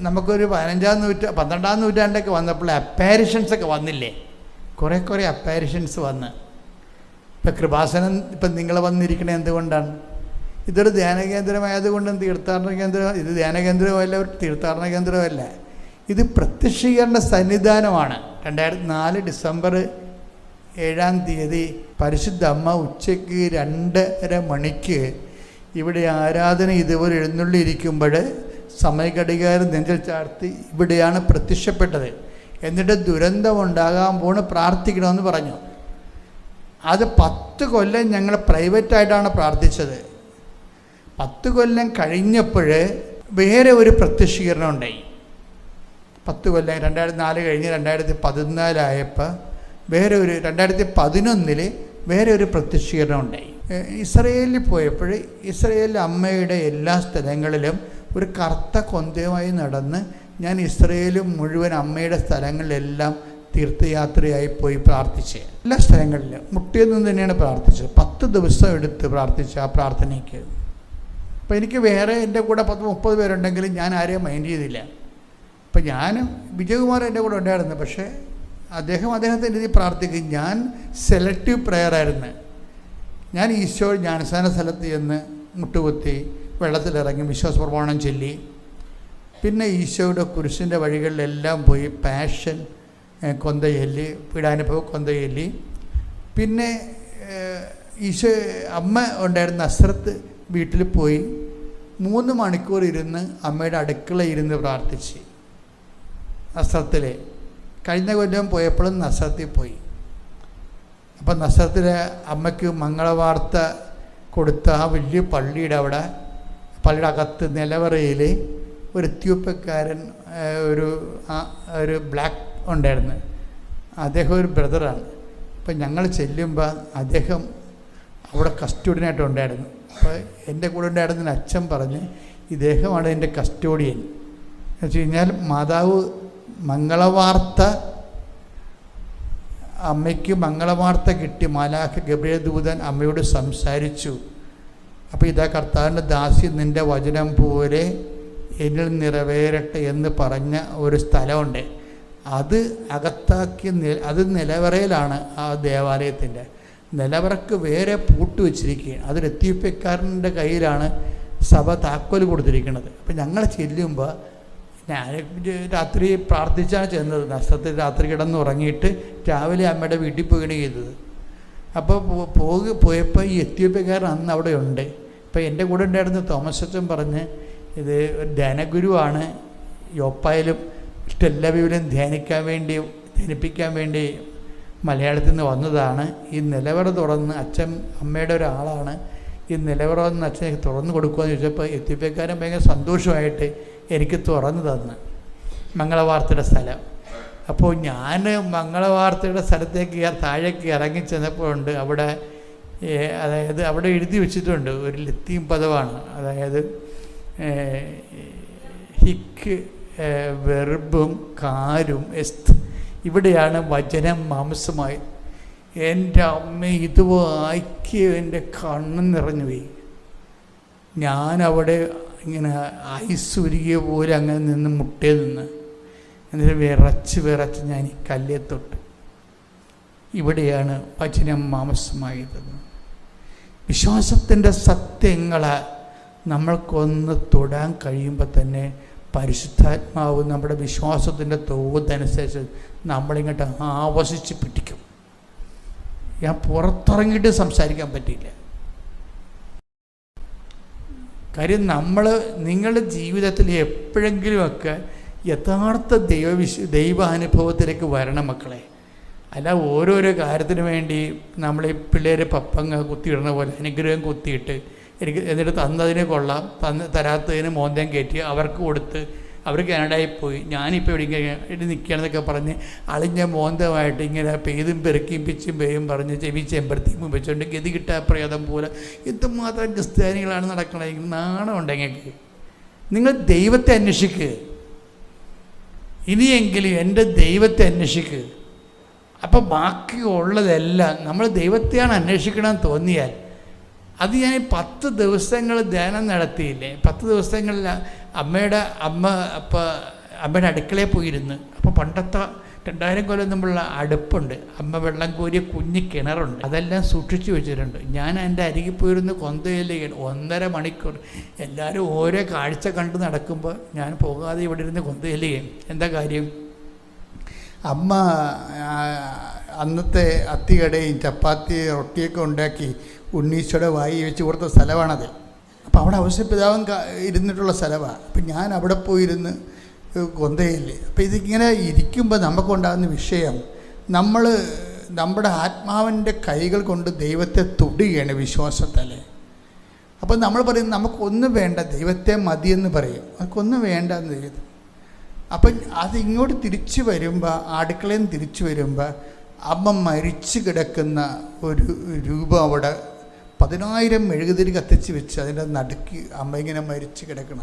നമുക്കൊരു 12-ാം നൂറ്റാണ്ടൊക്കെ വന്നപ്പോൾ അപ്പാരിഷൻസൊക്കെ വന്നില്ലേ, കുറേ അപ്പാരിഷൻസ് വന്ന്. ഇപ്പം കൃപാസനം ഇപ്പം നിങ്ങൾ വന്നിരിക്കണത് എന്തുകൊണ്ടാണ്? ഇതൊരു ധ്യാന കേന്ദ്രമായതുകൊണ്ടും തീർത്ഥാടന കേന്ദ്രം, ഇത് ധ്യാന കേന്ദ്രമല്ല, തീർത്ഥാടന കേന്ദ്രമല്ല, ഇത് പ്രത്യക്ഷീകരണ സന്നിധാനമാണ്. 2004 ഡിസംബർ 7-ാം തീയതി പരിശുദ്ധ അമ്മ ഉച്ചയ്ക്ക് 2:30 മണിക്ക് ഇവിടെ ആരാധന ഇതുപോലെ എഴുന്നള്ളിയിരിക്കുമ്പോൾ സമയഘടികാരം നെഞ്ചിൽ ചാർത്തി ഇവിടെയാണ് പ്രത്യക്ഷപ്പെട്ടത്. എന്നിട്ട് ദുരന്തമുണ്ടാകാൻ പോണ്, പ്രാർത്ഥിക്കണമെന്ന് പറഞ്ഞു. അത് 10 കൊല്ലം ഞങ്ങൾ പ്രൈവറ്റായിട്ടാണ് പ്രാർത്ഥിച്ചത്. 10 കൊല്ലം കഴിഞ്ഞപ്പോൾ വേറെ ഒരു പ്രത്യക്ഷീകരണം ഉണ്ടായി. 10 കൊല്ലം 2004 കഴിഞ്ഞ് 2014 ആയപ്പോൾ വേറെ ഒരു 2011 വേറെ ഒരു പ്രത്യക്ഷീകരണം ഉണ്ടായി. ഇസ്രയേലിൽ പോയപ്പോൾ ഇസ്രയേലിലെ അമ്മയുടെ എല്ലാ സ്ഥലങ്ങളിലും ഒരു കറുത്ത കൊന്തയുമായി നടന്ന് ഞാൻ ഇസ്രയേലും മുഴുവൻ അമ്മയുടെ സ്ഥലങ്ങളിലെല്ലാം തീർത്ഥയാത്രയായി പോയി പ്രാർത്ഥിച്ച്, എല്ലാ സ്ഥലങ്ങളിലും മുട്ടിയിൽ നിന്ന് തന്നെയാണ് പ്രാർത്ഥിച്ചത്. 10 ദിവസം എടുത്ത് പ്രാർത്ഥിച്ച ആ പ്രാർത്ഥനയ്ക്ക്. അപ്പോൾ എനിക്ക് വേറെ എൻ്റെ കൂടെ 10-30 പേരുണ്ടെങ്കിലും ഞാൻ ആരെയും മൈൻഡ് ചെയ്തില്ല. അപ്പം ഞാനും വിജയകുമാർ എൻ്റെ കൂടെ ഉണ്ടായിരുന്നു. പക്ഷേ അദ്ദേഹത്തിൻ്റെ രീതി പ്രാർത്ഥിക്കും. ഞാൻ സെലക്റ്റീവ് പ്രെയറായിരുന്നു. ഞാൻ ഈശോ ജ്ഞാനസ്ഥാന സ്ഥലത്ത് ചെന്ന് മുട്ടുകുത്തി വെള്ളത്തിലിറങ്ങി വിശ്വാസപ്രമാണം ചൊല്ലി, പിന്നെ ഈശോയുടെ കുരിശിൻ്റെ വഴികളിലെല്ലാം പോയി പാഷൻ കൊന്ത ചൊല്ലി, പീഡാനുഭവ കൊന്ത ചൊല്ലി, പിന്നെ ഈശോ അമ്മ ഉണ്ടായിരുന്ന നസ്രത്ത് വീട്ടിൽ പോയി 3 മണിക്കൂർ ഇരുന്ന് അമ്മയുടെ അടുക്കളയിൽ ഇരുന്ന് പ്രാർത്ഥിച്ച്. നസ്രത്തിൽ കഴിഞ്ഞ കൊല്ലം പോയപ്പോഴും നസ്രത്തിൽ പോയി. അപ്പം നസ്രത്തിലെ അമ്മയ്ക്ക് മംഗളവാർത്ത കൊടുത്ത ആ വലിയ പള്ളിയുടെ അകത്ത് നിലവറയിൽ ഒരു എത്യോപ്യക്കാരൻ ഒരു ബ്ലാക്ക് ഉണ്ടായിരുന്നു. അദ്ദേഹം ഒരു ബ്രദറാണ്. അപ്പം ഞങ്ങൾ ചെല്ലുമ്പോൾ അദ്ദേഹം അവിടെ കസ്റ്റോഡിയനായിട്ട് ഉണ്ടായിരുന്നു. അപ്പോൾ എൻ്റെ കൂടെ ഉണ്ടായിരുന്ന അച്ഛൻ പറഞ്ഞ് ഇദ്ദേഹമാണ് എൻ്റെ കസ്റ്റോഡിയൻ. എന്ന് വെച്ച് കഴിഞ്ഞാൽ മാതാവ് മംഗളവാർത്ത, അമ്മയ്ക്ക് മംഗളവാർത്ത കിട്ടി. മാലാഖ ഗബ്രിയേൽ ദൂതൻ അമ്മയോട് സംസാരിച്ചു. അപ്പോൾ ഇതാ കർത്താവിൻ്റെ ദാസി നിൻ്റെ വചനം പോലെ എന്നിൽ നിറവേറട്ടെ എന്ന് പറഞ്ഞ ഒരു സ്ഥലമുണ്ട്. അത് അകത്താക്കി, അത് നിലവറയിലാണ്. ആ ദേവാലയത്തിൻ്റെ നിലവറക്ക് വേറെ പൂട്ട് വെച്ചിരിക്കുകയാണ്. അതൊരു എത്യോപ്യക്കാരൻ്റെ കയ്യിലാണ് സഭ താക്കോൽ കൊടുത്തിരിക്കുന്നത്. അപ്പം ഞങ്ങൾ ചെല്ലുമ്പോൾ ഞാൻ രാത്രി പ്രാർത്ഥിച്ചാണ് ചെന്നത്. നഷ്ടത്തിൽ രാത്രി കിടന്നുറങ്ങിയിട്ട് രാവിലെ അമ്മയുടെ വീട്ടിൽ പോവുകയാണ് ചെയ്തത്. അപ്പോൾ പോയപ്പോൾ ഈ എത്യോപ്യക്കാരൻ അന്ന് അവിടെ ഉണ്ട്. ഇപ്പോൾ എൻ്റെ കൂടെ ഉണ്ടായിരുന്ന തോമസ് അച്ഛൻ പറഞ്ഞ് ഇത് ധ്യാനഗുരുവാണ്, യോപ്പായിലും ടെല്ലവീവിലും ധ്യാനിപ്പിക്കാൻ വേണ്ടി മലയാളത്തിൽ നിന്ന് വന്നതാണ്. ഈ നിലവറ തുറന്ന് അച്ഛൻ അമ്മയുടെ ഒരാളാണ്, ഈ നിലവറ വന്ന് അച്ഛനെ തുറന്നു കൊടുക്കുമെന്ന് ചോദിച്ചപ്പോൾ എത്യോപ്യക്കാരൻ ഭയങ്കര സന്തോഷമായിട്ട് എനിക്ക് തുറന്നു തന്ന് മംഗളവാർത്തയുടെ സ്ഥലം. അപ്പോൾ ഞാൻ മംഗളവാർത്തയുടെ സ്ഥലത്തേക്ക് താഴേക്ക് ഇറങ്ങി ചെന്നപ്പോഴുണ്ട് അവിടെ, അതായത് അവിടെ എഴുതി വെച്ചിട്ടുണ്ട്, ഒരു ലത്തീൻ പദമാണ്, അതായത് ഹിക്ക് വെർബും കാരും എസ്ത്, ഇവിടെയാണ് വചനം മാംസമായി. എൻ്റെ അമ്മ ഇത് വായിക്കുക എൻ്റെ കണ്ണ് നിറഞ്ഞു പോയി. ഞാനവിടെ ഇങ്ങനെ ഐസുരുകിയ പോലെ അങ്ങനെ നിന്ന് മുട്ടേ നിന്ന്, എന്നിട്ട് വിറച്ച് ഞാൻ ഈ കല്ലേ തൊട്ട്. ഇവിടെയാണ് വചനം മാംസമായത്. വിശ്വാസത്തിൻ്റെ സത്യങ്ങളെ നമ്മൾക്കൊന്ന് തൊടാൻ കഴിയുമ്പോൾ തന്നെ പരിശുദ്ധാത്മാവ് നമ്മുടെ വിശ്വാസത്തിൻ്റെ തോതനുസരിച്ച് നമ്മളിങ്ങോട്ട് ആവശിച്ച് പിടിക്കും. ഞാൻ പുറത്തിറങ്ങിയിട്ട് സംസാരിക്കാൻ പറ്റില്ല. കാര്യം നിങ്ങളുടെ ജീവിതത്തിൽ എപ്പോഴെങ്കിലുമൊക്കെ യഥാർത്ഥ ദൈവാനുഭവത്തിലേക്ക് വരണം മക്കളെ. അല്ല ഓരോരോ കാര്യത്തിന് വേണ്ടി നമ്മൾ ഈ പിള്ളേർ പപ്പങ്ങ കുത്തിയിടുന്ന പോലെ അനുഗ്രഹം കുത്തിയിട്ട് എന്നിട്ട് തന്നതിന് കൊള്ളാം, തരാത്തതിന് മോന്തം കയറ്റി അവർക്ക് കൊടുത്ത് അവർ കാനഡയിൽ പോയി, ഞാനിപ്പോൾ ഇവിടെ നിൽക്കുകയാണെന്നൊക്കെ പറഞ്ഞ് അളിഞ്ഞ മോന്തമായിട്ട് ഇങ്ങനെ പെയ്തും പെറുക്കിയും പിച്ചും പേയും പറഞ്ഞ് ചെവി ചെമ്പരത്തിയും വെച്ചുകൊണ്ട് ഗതി കിട്ടാ പ്രേതം പോലെ എന്തുമാത്രം ക്രിസ്ത്യാനികളാണ് നടക്കണമെങ്കിൽ നാണം ഉണ്ടെങ്കിൽ നിങ്ങൾ ദൈവത്തെ അന്വേഷിക്കുക. ഇനിയെങ്കിലും എൻ്റെ ദൈവത്തെ അന്വേഷിക്കുക. അപ്പോൾ ബാക്കിയുള്ളതെല്ലാം നമ്മൾ ദൈവത്തെയാണ് അന്വേഷിക്കണമെന്ന് തോന്നിയാൽ അത് ഞാൻ 10 ദിവസങ്ങൾ ധ്യാനം നടത്തിയില്ലേ, 10 ദിവസങ്ങളിൽ അമ്മയുടെ അടുക്കളയിൽ പോയിരുന്നു. അപ്പോൾ പണ്ടത്തെ 2000 കൊല്ലം മുമ്പുള്ള അടുപ്പുണ്ട്, അമ്മ വെള്ളം കോരിയ കുഞ്ഞ് കിണറുണ്ട്, അതെല്ലാം സൂക്ഷിച്ചു വെച്ചിട്ടുണ്ട്. ഞാൻ എൻ്റെ അരികിൽ പോയിരുന്ന് കൊന്തയില്ലേ 1.5 മണിക്കൂർ എല്ലാവരും ഓരോ കാഴ്ച കണ്ട് നടക്കുമ്പോൾ ഞാൻ പോകാതെ ഇവിടെ ഇരുന്ന് കൊന്തയില്ലേ. എന്താ കാര്യം? അമ്മ അന്നത്തെ അത്തികടയും ചപ്പാത്തി റൊട്ടിയൊക്കെ ഉണ്ടാക്കി ഉണ്ണീശോയുടെ വായി വെച്ച് കൊടുത്ത സ്ഥലമാണത്. അപ്പോൾ അവിടെ ഔസേപ്പിതാവും ഇരുന്നിട്ടുള്ള സ്ഥലമാണ്. അപ്പം ഞാൻ അവിടെ പോയിരുന്ന് കൊന്തയില്ലേ. അപ്പോൾ ഇതിങ്ങനെ ഇരിക്കുമ്പോൾ നമുക്കുണ്ടാകുന്ന വിഷയം, നമ്മൾ നമ്മുടെ ആത്മാവിൻ്റെ കൈകൾ കൊണ്ട് ദൈവത്തെ തൊടുകയാണ് വിശ്വാസത്തല്ലേ. അപ്പോൾ നമ്മൾ പറയും നമുക്കൊന്നും വേണ്ട, ദൈവത്തെ മതിയെന്ന് പറയും. നമുക്കൊന്നും വേണ്ട എന്ന് ചെയ്തു. അപ്പം അതിങ്ങോട്ട് തിരിച്ചു വരുമ്പോൾ, അടുക്കളയിൽ നിന്ന് തിരിച്ചു വരുമ്പോൾ അമ്മ മരിച്ചു കിടക്കുന്ന ഒരു രൂപം അവിടെ 10,000 മെഴുകുതിരി കത്തിച്ച് വെച്ച് അതിൻ്റെ നടുക്ക് അമ്മ ഇങ്ങനെ മരിച്ചു കിടക്കണ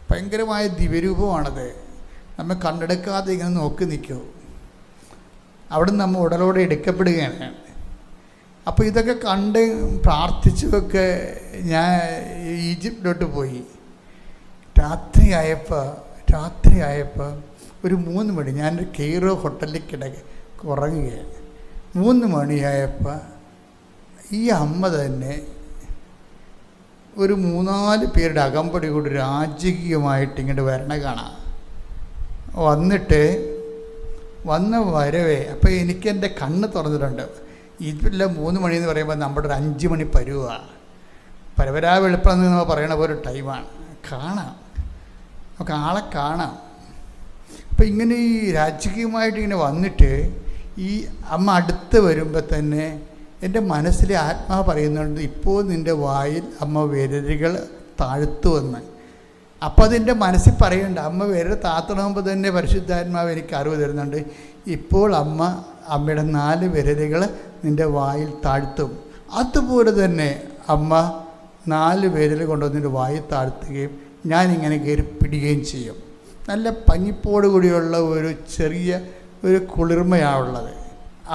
ഭയങ്കരമായ ദിവ്യരൂപമാണത്. നമ്മൾ കണ്ടെടുക്കാതെ ഇങ്ങനെ നോക്കി നിൽക്കുമോ, അവിടെ നിന്ന് നമ്മൾ ഉടലോടെ എടുക്കപ്പെടുകയാണ്. അപ്പോൾ ഇതൊക്കെ കണ്ട് പ്രാർത്ഥിച്ചൊക്കെ ഞാൻ ഈജിപ്തിലോട്ട് പോയി. രാത്രിയായപ്പോൾ ഒരു 3 മണി, ഞാനൊരു കെയ്റോ ഹോട്ടലിൽ ഉറങ്ങുകയാണ്. 3 മണിയായപ്പോൾ ഈ അമ്മ തന്നെ ഒരു 3-4 പേരുടെ അകമ്പടി കൂടി രാജകീയമായിട്ട് ഇങ്ങോട്ട് വരണ കാണാം. വന്ന വരവേ അപ്പോൾ എനിക്കെൻ്റെ കണ്ണ് തുറന്നിട്ടുണ്ട്. ഇതില്ല 3 മണിയെന്ന് പറയുമ്പോൾ നമ്മുടെ ഒരു 5 മണി പരുവാണ്. പരവരാ വെളുപ്പം എന്ന് നമ്മൾ പറയണ പോലെ ഒരു ടൈമാണ്. നമുക്ക് ആളെ കാണാം. അപ്പോൾ ഇങ്ങനെ ഈ രാജകീയമായിട്ട് ഇങ്ങനെ വന്നിട്ട് ഈ അമ്മ അടുത്ത് വരുമ്പോൾ തന്നെ എൻ്റെ മനസ്സിലെ ആത്മാവ് പറയുന്നുണ്ട്, ഇപ്പോൾ നിൻ്റെ വായിൽ അമ്മ വിരലുകൾ താഴ്ത്തുവെന്ന്. അപ്പോൾ അതിൻ്റെ മനസ്സിൽ പറയുന്നുണ്ട്, അമ്മ വിരൽ താത്തണമുമ്പോൾ തന്നെ പരിശുദ്ധാത്മാവ് എനിക്ക് അറിവ് തരുന്നുണ്ട്, ഇപ്പോൾ അമ്മയുടെ 4 വിരലുകൾ നിൻ്റെ വായിൽ താഴ്ത്തും. അതുപോലെ തന്നെ അമ്മ 4 വിരൽ കൊണ്ടുവന്നിൻ്റെ വായിൽ താഴ്ത്തുകയും ഞാനിങ്ങനെ കയറി പിടിക്കുകയും ചെയ്യും. നല്ല പഞ്ഞിപ്പോട് കൂടിയുള്ള ഒരു ചെറിയ ഒരു കുളിർമയാണുള്ളത്.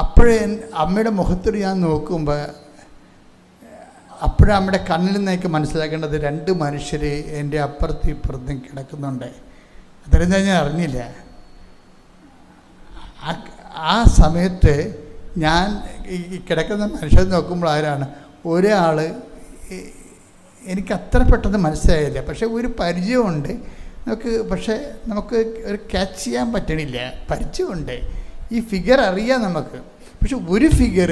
അപ്പോഴേ അമ്മയുടെ മുഖത്തോട് ഞാൻ നോക്കുമ്പോൾ അമ്മയുടെ കണ്ണിൽ നിന്നേക്ക് മനസ്സിലാക്കേണ്ടത് 2 മനുഷ്യർ എൻ്റെ അപ്പുറത്തും ഇപ്പുറത്തും കിടക്കുന്നുണ്ട്. അത്രയും ഞാൻ അറിഞ്ഞില്ല. ആ സമയത്ത് ഞാൻ ഈ കിടക്കുന്ന മനുഷ്യരെ നോക്കുമ്പോൾ ആരാണ്, ഒരാൾ എനിക്ക് അത്ര പെട്ടെന്ന് മനസ്സിലായില്ല. പക്ഷേ ഒരു പരിചയമുണ്ട് നമുക്ക് ഒരു ക്യാച്ച് ചെയ്യാൻ പറ്റണില്ല. പരിചയമുണ്ട്, ഈ ഫിഗർ അറിയാം നമുക്ക്. പക്ഷെ ഒരു ഫിഗർ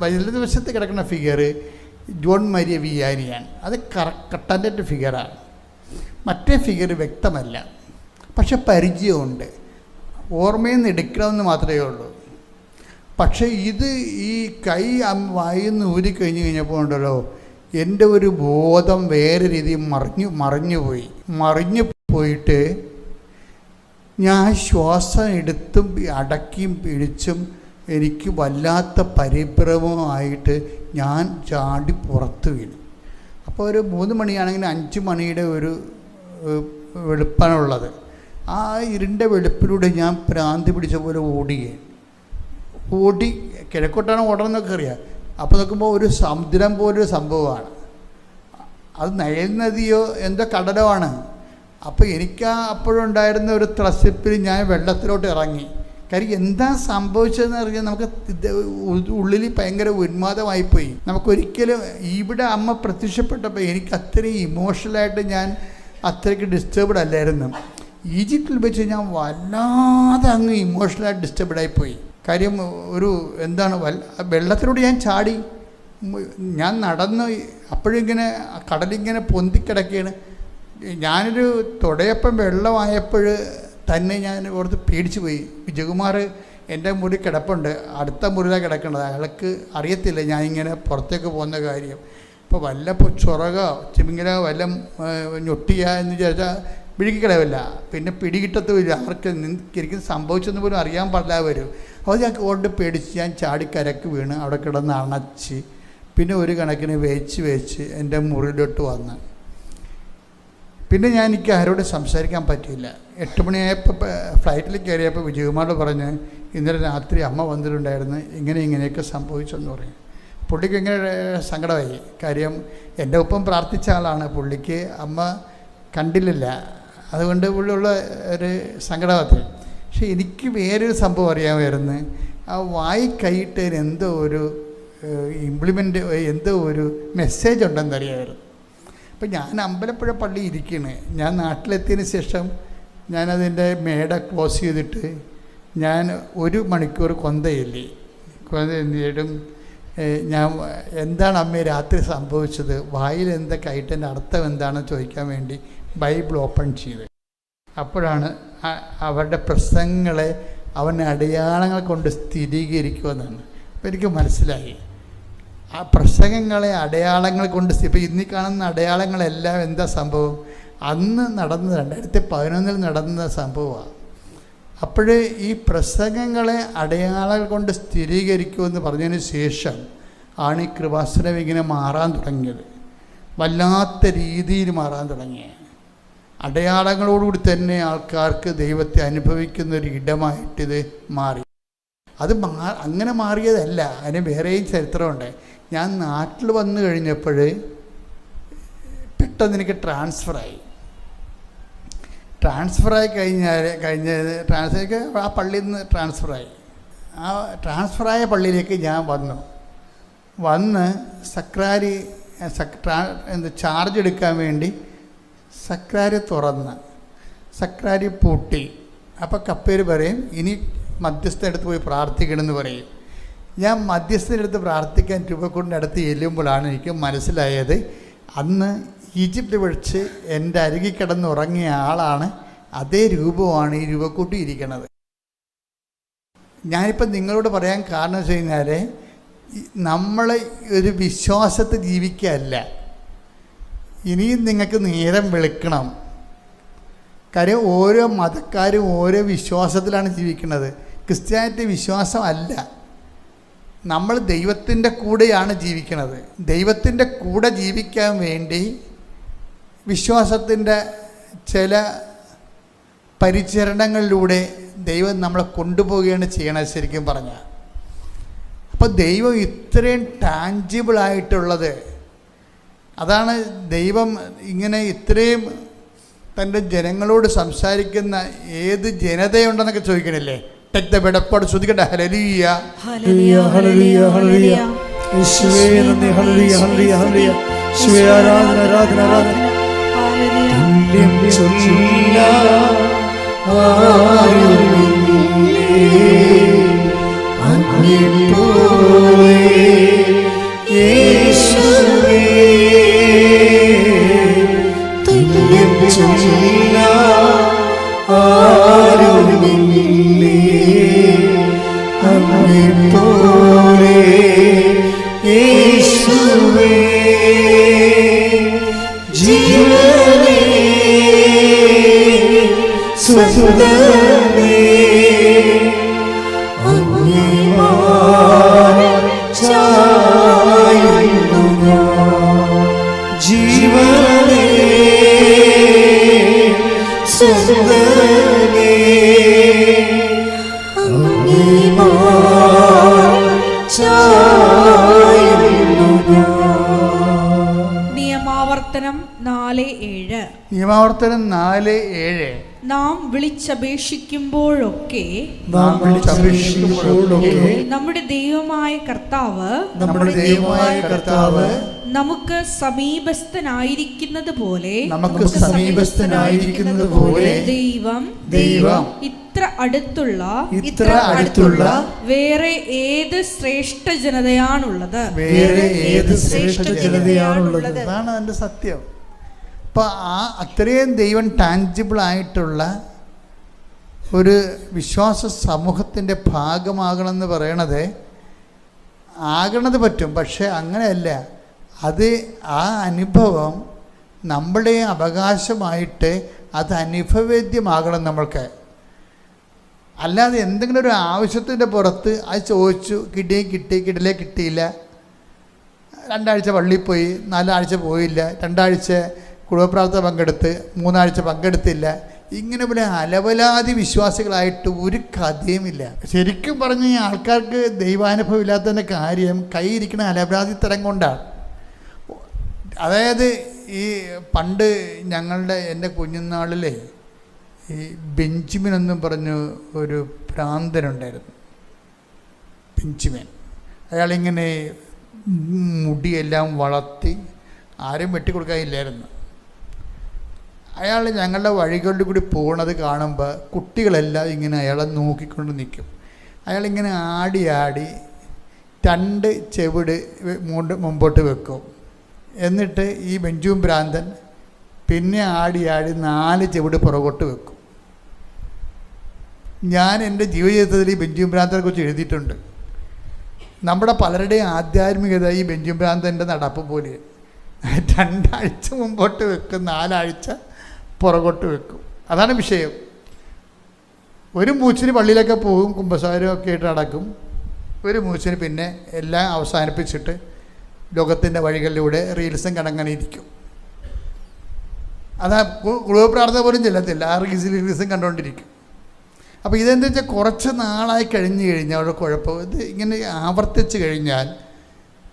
വലതുവശത്ത് കിടക്കുന്ന ഫിഗർ ജോൺ മരിയ വിയാനിയാണ്. അത് കട്ടൻ്റെ ഫിഗറാണ്. മറ്റേ ഫിഗർ വ്യക്തമല്ല, പക്ഷെ പരിചയമുണ്ട്. ഓർമ്മയിൽ നിന്ന് എടുക്കണമെന്ന് മാത്രമേ ഉള്ളൂ. പക്ഷേ ഈ കൈ വായിന്ന് ഊരിക്കഴിഞ്ഞ് കഴിഞ്ഞപ്പോൾ ഉണ്ടല്ലോ, എൻ്റെ ഒരു ബോധം വേറെ രീതിയിൽ മറിഞ്ഞു പോയിട്ട് ഞാൻ ശ്വാസം എടുത്തും അടക്കിയും പിടിച്ചും എനിക്ക് വല്ലാത്ത പരിഭ്രമമായിട്ട് ഞാൻ ചാടി പുറത്ത് വീണു. അപ്പോൾ ഒരു 3 മണിയാണെങ്കിൽ 5 മണിയുടെ ഒരു വെളുപ്പാണുള്ളത്. ആ ഇരുണ്ട വെളുപ്പിലൂടെ ഞാൻ ഭ്രാന്തി പിടിച്ച പോലെ ഓടി കിഴക്കോട്ടാണ് ഓടണമെന്നൊക്കെ അറിയാം. അപ്പോൾ നോക്കുമ്പോൾ ഒരു സമുദ്രം പോലൊരു സംഭവമാണ്. അത് നൈൽ നദിയോ എന്തോ കടലോ ആണ്. അപ്പോൾ എനിക്ക് അപ്പോഴുണ്ടായിരുന്ന ഒരു ത്രസിപ്പിൽ ഞാൻ വെള്ളത്തിലോട്ട് ഇറങ്ങി. കാര്യം എന്താ സംഭവിച്ചതെന്ന് അറിയാൻ നമുക്ക് ഉള്ളിൽ ഭയങ്കര ഉന്മാദമായിപ്പോയി. നമുക്കൊരിക്കലും ഇവിടെ അമ്മ പ്രത്യക്ഷപ്പെട്ടപ്പോൾ എനിക്ക് അത്രയും ഇമോഷണലായിട്ട് ഞാൻ അത്രയ്ക്ക് ഡിസ്റ്റർബ്ഡ് അല്ലായിരുന്നു. ഈജിപ്തിൽ വെച്ച് ഞാൻ വല്ലാതെ അങ്ങ് ഇമോഷണലായിട്ട് ഡിസ്റ്റർബ്ഡായിപ്പോയി. കാര്യം വെള്ളത്തിലൂടെ ഞാൻ ചാടി, ഞാൻ നടന്നു. അപ്പോഴിങ്ങനെ കടലിങ്ങനെ പൊന്തിക്കിടക്കുകയാണ്. ഞാനൊരു തുടയപ്പം വെള്ളമായപ്പോൾ തന്നെ ഞാൻ ഓർത്ത് പേടിച്ചു പോയി. വിജയകുമാർ എൻ്റെ മുറി കിടപ്പുണ്ട്, അടുത്ത മുറിയിലാണ് കിടക്കേണ്ടത്. അയാൾക്ക് അറിയത്തില്ല ഞാനിങ്ങനെ പുറത്തേക്ക് പോകുന്ന കാര്യം. ഇപ്പോൾ വല്ല ചൊറകോ ചിമിങ്ങലോ വല്ല ഞൊട്ടിയ എന്ന് ചോദിച്ചാൽ പിടിക്കിടവില്ല, പിന്നെ പിടികിട്ടത്തുമില്ല. ആർക്ക് ശരിക്കും സംഭവിച്ചെന്ന് പോലും അറിയാൻ പാടില്ല വരും. അപ്പോൾ ഞാൻ കൊണ്ട് പേടിച്ച് ഞാൻ ചാടിക്കരക്ക് വീണ് അവിടെ കിടന്ന് അണച്ച് പിന്നെ ഒരു കണക്കിന് വേച്ച് എൻ്റെ മുറിയിലോട്ട് വന്ന്. പിന്നെ എനിക്ക് ആരോട് സംസാരിക്കാൻ പറ്റിയില്ല. 8 മണിയായപ്പോൾ ഫ്ലൈറ്റിൽ കയറിയപ്പോൾ വിജയകുമാർ പറഞ്ഞ് ഇന്നലെ രാത്രി അമ്മ വന്നിട്ടുണ്ടായിരുന്നു, ഇങ്ങനെയൊക്കെ സംഭവിച്ചെന്ന് പറയും. പുള്ളിക്ക് ഇങ്ങനെ സങ്കടമായി. കാര്യം എൻ്റെ ഒപ്പം പ്രാർത്ഥിച്ച ആളാണ്, പുള്ളിക്ക് അമ്മ കണ്ടില്ല, അതുകൊണ്ട് പുള്ളിയുള്ള ഒരു സങ്കടത്തിൽ. പക്ഷെ എനിക്ക് വേറൊരു സംഭവം അറിയാമായിരുന്നു. ആ വായി കൈയിട്ടതിന് എന്തോ ഒരു ഇംപ്ലിമെൻ്റ്, എന്തോ ഒരു മെസ്സേജ് ഉണ്ടെന്നറിയാമായിരുന്നു. അപ്പം ഞാൻ അമ്പലപ്പുഴ പള്ളി ഇരിക്കുകയാണ്. ഞാൻ നാട്ടിലെത്തിയതിന് ശേഷം ഞാനതിൻ്റെ മേട ക്ലോസ് ചെയ്തിട്ട് ഞാൻ 1 മണിക്കൂർ കൊന്തയില്ലേ. കൊന്ത എന്തിട്ടും ഞാൻ എന്താണ് അമ്മേ രാത്രി സംഭവിച്ചത്, വായിൽ എന്തൊക്കെ ആയിട്ടെൻ്റെ അർത്ഥം എന്താണെന്ന് ചോദിക്കാൻ വേണ്ടി ബൈബിൾ ഓപ്പൺ ചെയ്ത്. അപ്പോഴാണ് അവരുടെ പ്രസംഗങ്ങളെ അവൻ അടയാളങ്ങൾ കൊണ്ട് സ്ഥിരീകരിക്കുമെന്നാണ്. അപ്പോൾ എനിക്ക് മനസ്സിലായി ആ പ്രസംഗങ്ങളെ അടയാളങ്ങൾ കൊണ്ട്. ഇപ്പോൾ ഇന്നീ കാണുന്ന അടയാളങ്ങളെല്ലാം എന്താ സംഭവം, അന്ന് നടന്നത് 2011 നടന്ന സംഭവമാണ്. അപ്പോഴേ ഈ പ്രസംഗങ്ങളെ അടയാളങ്ങൾ കൊണ്ട് സ്ഥിരീകരിക്കുമെന്ന് പറഞ്ഞതിന് ശേഷം ആണ് ഈ കൃപാസനം ഇങ്ങനെ മാറാൻ തുടങ്ങിയത്. വല്ലാത്ത രീതിയിൽ മാറാൻ തുടങ്ങിയത്. അടയാളങ്ങളോടുകൂടി തന്നെ ആൾക്കാർക്ക് ദൈവത്തെ അനുഭവിക്കുന്ന ഒരു ഇടമായിട്ടിത് മാറി. അത് അങ്ങനെ മാറിയതല്ല, അതിന് വേറെയും ചരിത്രമുണ്ട്. ഞാൻ നാട്ടിൽ വന്നു കഴിഞ്ഞപ്പോൾ പെട്ടെന്ന് എനിക്ക് ട്രാൻസ്ഫറായി ആ പള്ളിയിൽ നിന്ന് ട്രാൻസ്ഫറായി. ആ ട്രാൻസ്ഫറായ പള്ളിയിലേക്ക് ഞാൻ വന്ന് സക്രാരി ചാർജ് എടുക്കാൻ വേണ്ടി സക്രാരി തുറന്ന് സക്രാരി പൂട്ടി. അപ്പോൾ കപ്പേര് പറയും ഇനി മധ്യസ്ഥടുത്ത് പോയി പ്രാർത്ഥിക്കണമെന്ന് പറയും. ഞാൻ മധ്യസ്ഥനടുത്ത് പ്രാർത്ഥിക്കാൻ രൂപക്കൂടിൻ്റെ അടുത്ത് ചെല്ലുമ്പോഴാണ് എനിക്ക് മനസ്സിലായത് അന്ന് ഈജിപ്ത് വെച്ച് എൻ്റെ അരികിൽ കിടന്നുറങ്ങിയ ആളാണ്, അതേ രൂപമാണ് ഈ രൂപക്കൂട്ടി ഇരിക്കുന്നത്. ഞാനിപ്പം നിങ്ങളോട് പറയാൻ കാരണം വെച്ച് കഴിഞ്ഞാൽ നമ്മൾ ഒരു വിശ്വാസത്തിൽ ജീവിക്കുകയല്ല. ഇനിയും നിങ്ങൾക്ക് നേരം വെളുക്കണം. കാര്യം ഓരോ മതക്കാരും ഓരോ വിശ്വാസത്തിലാണ് ജീവിക്കുന്നത്. ക്രിസ്ത്യാനിറ്റി വിശ്വാസം അല്ല. നമ്മൾ ദൈവത്തിൻ്റെ കൂടെയാണ് ജീവിക്കുന്നത്. ദൈവത്തിൻ്റെ കൂടെ ജീവിക്കാൻ വേണ്ടി വിശ്വാസത്തിൻ്റെ ചില പരിചരണങ്ങളിലൂടെ ദൈവം നമ്മളെ കൊണ്ടുപോവുകയാണ് ചെയ്യണത് ശരിക്കും പറഞ്ഞാൽ. അപ്പോൾ ദൈവം ഇത്രയും ടാഞ്ചിബിളായിട്ടുള്ളത്, അതാണ് ദൈവം ഇങ്ങനെ ഇത്രയും തൻ്റെ ജനങ്ങളോട് സംസാരിക്കുന്ന ഏത് ജനതയുണ്ടെന്നൊക്കെ ചോദിക്കണില്ലേ. ടെക് ദ ബെഡപ്പാട് ശ്രദ്ധിക്കട്ടെ. ഹല്ലേലൂയ ഹല്ലേലൂയ ഹല്ലേലൂയ ഹല്ലേലൂയ യേശുവേ നന്ദി. ഹല്ലേലൂയ ഹല്ലേലൂയ ഹല്ലേലൂയ യേശുവേ ആരാധന ആരാധന ആരാധന. തുല്യം ചൊല്ലാൻ ആരുമില്ലേ അങ്ങേപ്പോലെ യേശുവേ. തുല്യം ചൊല്ലാൻ ആരുമില്ലേ അങ്ങേപ്പോലെ യേശുവേ. ജീവനേ സുന്ദരനേ അങ്ങേ മാറിൽ ചായുന്നു ഞാൻ. ജീവനേ സുന്ദരനേ അങ്ങേ മാറിൽ ചായുന്നു ഞാൻ. നിയമാവർത്തനം 4:7. നിയമാവർത്തനം 4:7. നാം വിളിച്ചപേക്ഷിക്കുമ്പോഴൊക്കെ നമ്മുടെ ദൈവമായ കർത്താവ് നമുക്ക് സമീപസ്ഥനായിരിക്കുന്നത് പോലെ ദൈവം ഇത്ര അടുത്തുള്ള വേറെ ഏത് ശ്രേഷ്ഠ ജനതയാണുള്ളത്? അതാണ് അതിൻ്റെ സത്യം. അപ്പോൾ അത്രയും ദൈവം ടാഞ്ചിബിളായിട്ടുള്ള ഒരു വിശ്വാസ സമൂഹത്തിൻ്റെ ഭാഗമാകണമെന്ന് പറയണത് ആകണത് പറ്റും, പക്ഷെ അങ്ങനെയല്ല. അത് ആ അനുഭവം നമ്മുടെ അവകാശമായിട്ട് അത് അനുഭവവേദ്യമാകണം നമ്മൾക്ക്. അല്ലാതെ എന്തെങ്കിലും ഒരു ആവശ്യത്തിൻ്റെ പുറത്ത് അത് ചോദിച്ചു, കിട്ടിയില്ലേ കിട്ടിയില്ല, 2 ആഴ്ച പള്ളിയിൽ പോയി, 4 ആഴ്ച പോയില്ല, 2 ആഴ്ച കുടുംബപ്രാർത്ഥന പങ്കെടുത്ത്, 3 ആഴ്ച പങ്കെടുത്തില്ല, ഇങ്ങനെ പോലെ അലവലാതി വിശ്വാസികളായിട്ട് ഒരു കഥയുമില്ല. ശരിക്കും പറഞ്ഞ ഈ ആൾക്കാർക്ക് ദൈവാനുഭവം ഇല്ലാത്തതിൻ്റെ കാര്യം കൈയിരിക്കുന്ന അലവലാതി തരം കൊണ്ടാണ്. അതായത് ഈ പണ്ട് എൻ്റെ കുഞ്ഞുനാളിലെ ഈ ബെഞ്ചമിൻ എന്നും പറഞ്ഞു ഒരു ഭ്രാന്തനുണ്ടായിരുന്നു. ബെഞ്ചമിൻ അയാളിങ്ങനെ മുടിയെല്ലാം വളർത്തി, ആരും വെട്ടിക്കൊടുക്കാനില്ലായിരുന്നു. അയാൾ ഞങ്ങളുടെ വഴികളിൽ കൂടി പോണത് കാണുമ്പോൾ കുട്ടികളെല്ലാം ഇങ്ങനെ അയാളെ നോക്കിക്കൊണ്ട് നിൽക്കും. അയാളിങ്ങനെ ആടി 2 ചെവിട് മുമ്പോട്ട് വെക്കും. എന്നിട്ട് ഈ ബെഞ്ചും ഭ്രാന്തൻ പിന്നെ ആടി 4 ചെവിട് പുറകോട്ട് വെക്കും. ഞാൻ എൻ്റെ ജീവിതത്തിൽ ഈ ബെഞ്ചും ഭ്രാന്തനെ കുറിച്ച് എഴുതിയിട്ടുണ്ട്. നമ്മുടെ പലരുടെയും ആധ്യാത്മികത ഈ ബെഞ്ചും ഭ്രാന്തൻ്റെ നടപ്പ് പോലെ 2 ആഴ്ച മുമ്പോട്ട് വെക്കും, 4 ആഴ്ച പുറകോട്ട് വെക്കും. അതാണ് വിഷയം. ഒരു മൂച്ചിന് പള്ളിയിലൊക്കെ പോകും, കുമ്പസാരമൊക്കെ ആയിട്ട് നടക്കും. ഒരു മൂച്ചിന് പിന്നെ എല്ലാം അവസാനിപ്പിച്ചിട്ട് ലോകത്തിൻ്റെ വഴികളിലൂടെ റീൽസും കണങ്ങനെ ഇരിക്കും. അതാ കുടുംബ പ്രാർത്ഥന പോലും ചെല്ലത്തില്ല, ആ റീൽസും കണ്ടുകൊണ്ടിരിക്കും. അപ്പോൾ ഇതെന്താ വെച്ചാൽ കുറച്ച് നാളായി കഴിഞ്ഞാൽ അവിടെ കുഴപ്പം. ഇത് ഇങ്ങനെ ആവർത്തിച്ച് കഴിഞ്ഞാൽ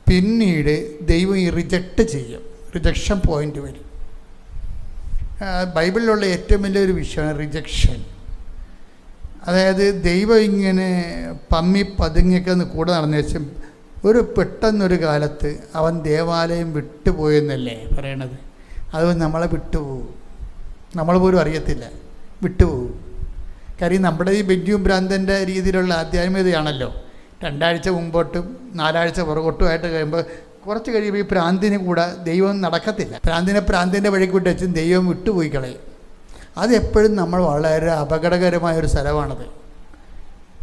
പിന്നീട് ദൈവം ഈ റിജക്റ്റ് ചെയ്യും, റിജക്ഷൻ പോയിൻ്റ് വരും. ബൈബിളിലുള്ള ഏറ്റവും വലിയൊരു വിഷയമാണ് റിജക്ഷൻ. അതായത് ദൈവം ഇങ്ങനെ പതുങ്ങിയൊക്കെ ഒന്ന് കൂടെ നടന്നു വെച്ചും പെട്ടെന്നൊരു കാലത്ത് അവൻ ദേവാലയം വിട്ടുപോയെന്നല്ലേ പറയണത്. അത് നമ്മളെ വിട്ടുപോകും, നമ്മൾ പോലും അറിയത്തില്ല, വിട്ടുപോകും. കാര്യം നമ്മുടെ ഈ ബെഞ്ചും ഭ്രാന്തൻ്റെ രീതിയിലുള്ള ആധ്യാത്മികതയാണല്ലോ. 2 ആഴ്ച മുമ്പോട്ടും 4 ആഴ്ച പുറകോട്ടുമായിട്ട് കഴിയുമ്പോൾ കുറച്ച് കഴിയുമ്പോൾ ഈ ഭ്രാന്തിന് കൂടെ ദൈവം നടക്കത്തില്ല. ഭ്രാന്തിൻ്റെ വഴിക്ക് വിട്ട് വെച്ചും ദൈവം വിട്ടുപോയി കളയും. അതെപ്പോഴും നമ്മൾ വളരെ അപകടകരമായൊരു സ്ഥലമാണത്.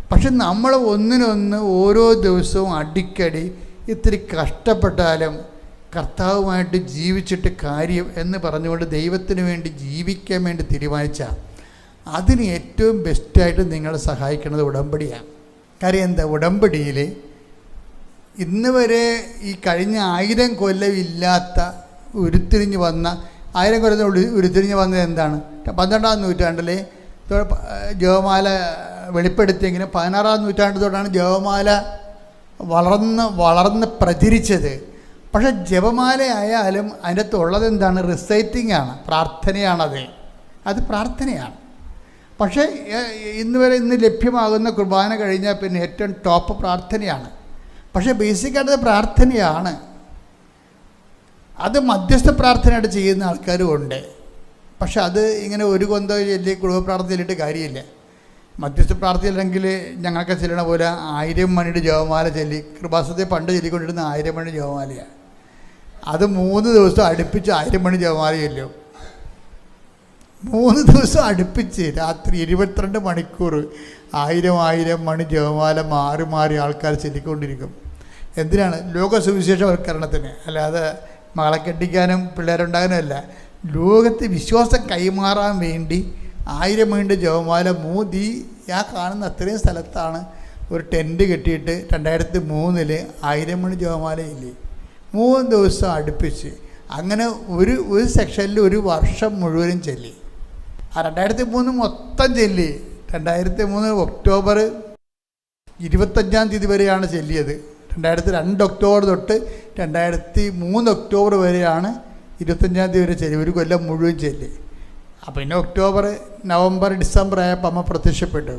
പക്ഷെ നമ്മൾ ഒന്നിനൊന്ന് ഓരോ ദിവസവും അടിക്കടി ഇത്തിരി കഷ്ടപ്പെട്ടാലും കർത്താവുമായിട്ട് ജീവിച്ചിട്ട് കാര്യം എന്ന് പറഞ്ഞുകൊണ്ട് ദൈവത്തിന് വേണ്ടി ജീവിക്കാൻ വേണ്ടി തീരുമാനിച്ചാൽ അതിന് ഏറ്റവും ബെസ്റ്റായിട്ട് നിങ്ങളെ സഹായിക്കുന്നത് ഉടമ്പടിയാണ്. കാര്യം എന്താ, ഉടമ്പടിയിൽ ഇന്ന് വരെ ഈ കഴിഞ്ഞ 1000 കൊല്ലം ഇല്ലാത്ത ഉരുത്തിരിഞ്ഞ് വന്ന 1000 കൊല്ലത്തിൽ ഉരുത്തിരിഞ്ഞ് വന്നത് എന്താണ്? 12-ാം നൂറ്റാണ്ടിൽ ജപമാല വെളിപ്പെടുത്തിയെങ്കിലും 16-ാം നൂറ്റാണ്ട് തൊട്ടാണ് ജപമാല വളർന്ന് പ്രചരിച്ചത്. പക്ഷെ ജപമാല ആയാലും അതിൻ്റെ അകത്തുള്ളത് എന്താണ്? റിസൈറ്റിംഗ് ആണ്, പ്രാർത്ഥനയാണത്. അത് പ്രാർത്ഥനയാണ്. പക്ഷേ ഇന്ന് ലഭ്യമാകുന്ന കുർബാന കഴിഞ്ഞാൽ പിന്നെ ഏറ്റവും ടോപ്പ് പ്രാർത്ഥനയാണ്. പക്ഷേ ബേസിക്കായിട്ട് പ്രാർത്ഥനയാണ്. അത് മധ്യസ്ഥ പ്രാർത്ഥനയായിട്ട് ചെയ്യുന്ന ആൾക്കാരും ഉണ്ട്. പക്ഷെ അത് ഇങ്ങനെ ഒരു കൊന്തോ ചൊല്ലി കുടുംബ പ്രാർത്ഥന ചൊല്ലിയിട്ട് കാര്യമില്ല. മധ്യസ്ഥ പ്രാർത്ഥനയില്ലെങ്കിൽ ഞങ്ങൾക്ക് ചെല്ലണ പോലെ 1000 മണിയുടെ ജപമാല ചൊല്ലി, കൃപാസനത്തെ പണ്ട് ചൊല്ലിക്കൊണ്ടിരുന്ന 1000 മണി ജപമാലയാണ്. അത് 3 ദിവസം അടുപ്പിച്ച് 1000 മണി ജപമാല ചൊല്ലും. 3 ദിവസം അടുപ്പിച്ച് രാത്രി 22 മണിക്കൂർ 1000 മണി ജപമാല മാറി ആൾക്കാർ ചൊല്ലിക്കൊണ്ടിരിക്കും. എന്തിനാണ്? ലോക സുവിശേഷവൽക്കരണത്തിന്, അല്ലാതെ മകളെ കെട്ടിക്കാനും പിള്ളേരുണ്ടാകാനും അല്ല. ലോകത്തെ വിശ്വാസം കൈമാറാൻ വേണ്ടി 1000 മണിയുടെ ജപമാല ആ കാണുന്ന അത്രയും സ്ഥലത്താണ് ഒരു ടെൻറ്റ് കെട്ടിയിട്ട് 2003 1000 മണി ജപമാലയില്ലേ, 3 ദിവസം അടുപ്പിച്ച്. അങ്ങനെ ഒരു സെക്ഷനിൽ 1 വർഷം മുഴുവനും ചൊല്ലി. ആ 2003 മൊത്തം ചൊല്ലി. 2003 ഒക്ടോബർ 25-ാം തീയതി വരെയാണ് ചൊല്ലിയത്. 2002 ഒക്ടോബർ തൊട്ട് 2003 ഒക്ടോബർ വരെയാണ് 25-ാം തീയതി വരെ ചൊല്ലി. 1 കൊല്ലം മുഴുവൻ ചൊല്ലി. അപ്പം പിന്നെ ഒക്ടോബർ, നവംബർ, ഡിസംബർ ആയപ്പോൾ അമ്മ പ്രത്യക്ഷപ്പെട്ടു.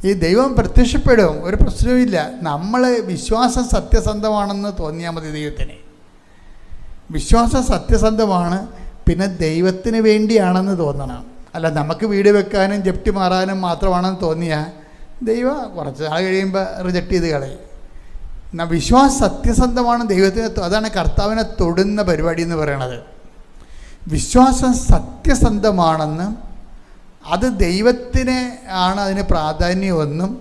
ഈ ദൈവം പ്രത്യക്ഷപ്പെടും, ഒരു പ്രശ്നവുമില്ല. നമ്മൾ വിശ്വാസം സത്യസന്ധമാണെന്ന് തോന്നിയാൽ മതി. ദൈവത്തിന് വിശ്വാസം സത്യസന്ധമാണ്, പിന്നെ ദൈവത്തിന് വേണ്ടിയാണെന്ന് തോന്നണം. അല്ല നമുക്ക് വീട് വെക്കാനും ജപ്തി മാറാനും മാത്രമാണെന്ന് തോന്നിയാൽ ദൈവം കുറച്ച് നാൾ കഴിയുമ്പോൾ റിജക്റ്റ് ചെയ്ത് കളയും. വിശ്വാസം സത്യസന്ധമാണ്, ദൈവത്തിന് അതാണ് കർത്താവിനെ തൊടുന്ന പരിപാടി എന്ന് പറയണത്. വിശ്വാസം സത്യസന്ധമാണെന്ന് അത് ദൈവത്തിന് ആണ് അതിന് പ്രാധാന്യമൊന്നും,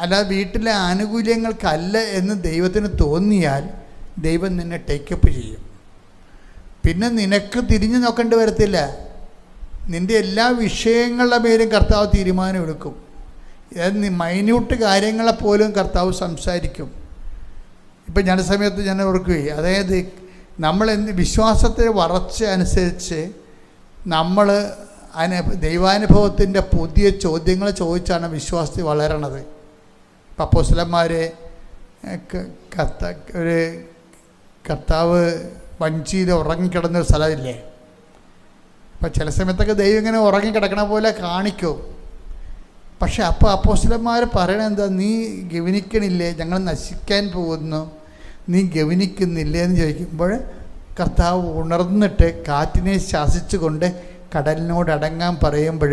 അല്ലാതെ വീട്ടിലെ ആനുകൂല്യങ്ങൾക്കല്ല എന്ന് ദൈവത്തിന് തോന്നിയാൽ ദൈവം നിന്നെ ടേക്കപ്പ് ചെയ്യും. പിന്നെ നിനക്ക് തിരിഞ്ഞു നോക്കേണ്ടി വരത്തില്ല. നിൻ്റെ എല്ലാ വിഷയങ്ങളുടെ പേരും കർത്താവ് തീരുമാനമെടുക്കും. മൈന്യൂട്ട് കാര്യങ്ങളെപ്പോലും കർത്താവ് സംസാരിക്കും. ഇപ്പം ഞാൻ സമയത്ത് ഞാൻ ഓർക്കുകയും, അതായത് നമ്മൾ വിശ്വാസത്തെ വളർച്ച അനുസരിച്ച് നമ്മൾ ദൈവാനുഭവത്തിൻ്റെ പുതിയ ചോദ്യങ്ങൾ ചോദിച്ചാണ് വിശ്വാസത്തിൽ വളരണത്. ഇപ്പം അപ്പോസ്തലന്മാർ ഒരു കർത്താവ് വഞ്ചിയിൽ ഉറങ്ങിക്കിടന്നൊരു സ്ഥലമില്ലേ, അപ്പം ചില സമയത്തൊക്കെ ദൈവം ഇങ്ങനെ ഉറങ്ങിക്കിടക്കണ പോലെ കാണിക്കും. പക്ഷെ അപ്പോൾ അപ്പോസ്തലന്മാർ പറയണത് എന്താ, നീ ഗവനിക്കണില്ലേ, ഞങ്ങൾ നശിക്കാൻ പോകുന്നു, നീ ഗവനിക്കുന്നില്ലേ എന്ന് ചോദിക്കുമ്പോൾ കർത്താവ് ഉണർന്നിട്ട് കാറ്റിനെ ശാസിച്ചുകൊണ്ട് കടലിനോട് അടങ്ങാൻ പറയുമ്പോൾ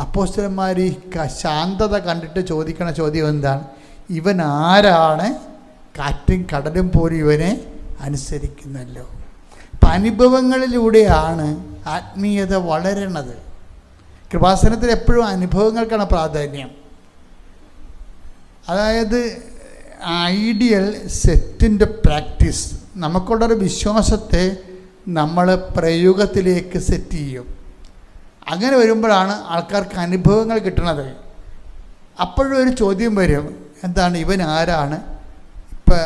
അപ്പോസ്തലന്മാർ ഈ ശാന്തത കണ്ടിട്ട് ചോദിക്കണ ചോദ്യം എന്താണ്, ഇവൻ ആരാണ് കാറ്റും കടലും പോലും ഇവനെ അനുസരിക്കുന്നല്ലോ. അപ്പം അനുഭവങ്ങളിലൂടെയാണ് ആത്മീയത വളരണത്. കൃപാസനത്തിൽ എപ്പോഴും അനുഭവങ്ങൾക്കാണ് പ്രാധാന്യം. അതായത് ഐഡിയൽ സെറ്റിൻ്റെ പ്രാക്ടീസ്, നമുക്കുള്ളൊരു വിശ്വാസത്തെ നമ്മൾ പ്രയോഗത്തിലേക്ക് സെറ്റ് ചെയ്യും. അങ്ങനെ വരുമ്പോഴാണ് ആൾക്കാർക്ക് അനുഭവങ്ങൾ കിട്ടണത്. അപ്പോഴും ഒരു ചോദ്യം വരും, എന്താണ് ഇവൻ ആരാണ്? ഇപ്പം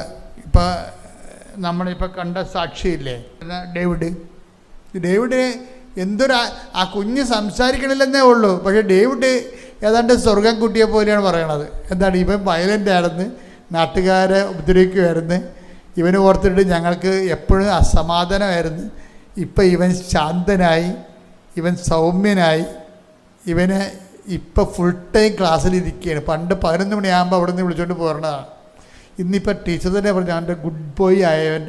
നമ്മളിപ്പോൾ കണ്ട സാക്ഷിയില്ലേ ഡേവിഡ് എന്തൊരു ആ കുഞ്ഞ് സംസാരിക്കണില്ലെന്നേ ഉള്ളൂ, പക്ഷേ ഡേവിഡ് ഏതാണ്ട് സ്വർഗം കുട്ടിയെ പോലെയാണ് പറയണത്. എന്താണ് ഇവൻ വയലൻ്റ് ആണെന്ന്, നാട്ടുകാരെ ഉപദ്രവിക്കുമായിരുന്നു, ഇവന് ഓർത്തിട്ട് ഞങ്ങൾക്ക് എപ്പോഴും അസമാധാനമായിരുന്നു. ഇപ്പം ഇവൻ ശാന്തനായി, ഇവൻ സൗമ്യനായി, ഇവന് ഇപ്പം ഫുൾ ടൈം ക്ലാസ്സിലിരിക്കുകയാണ്. പണ്ട് 11 മണിയാകുമ്പോൾ അവിടെ നിന്ന് വിളിച്ചുകൊണ്ട് പോരണതാണ്. ഇന്നിപ്പോൾ ടീച്ചർ തന്നെ പറഞ്ഞു അവൻ്റെ ഗുഡ് ബോയ് ആയവൻ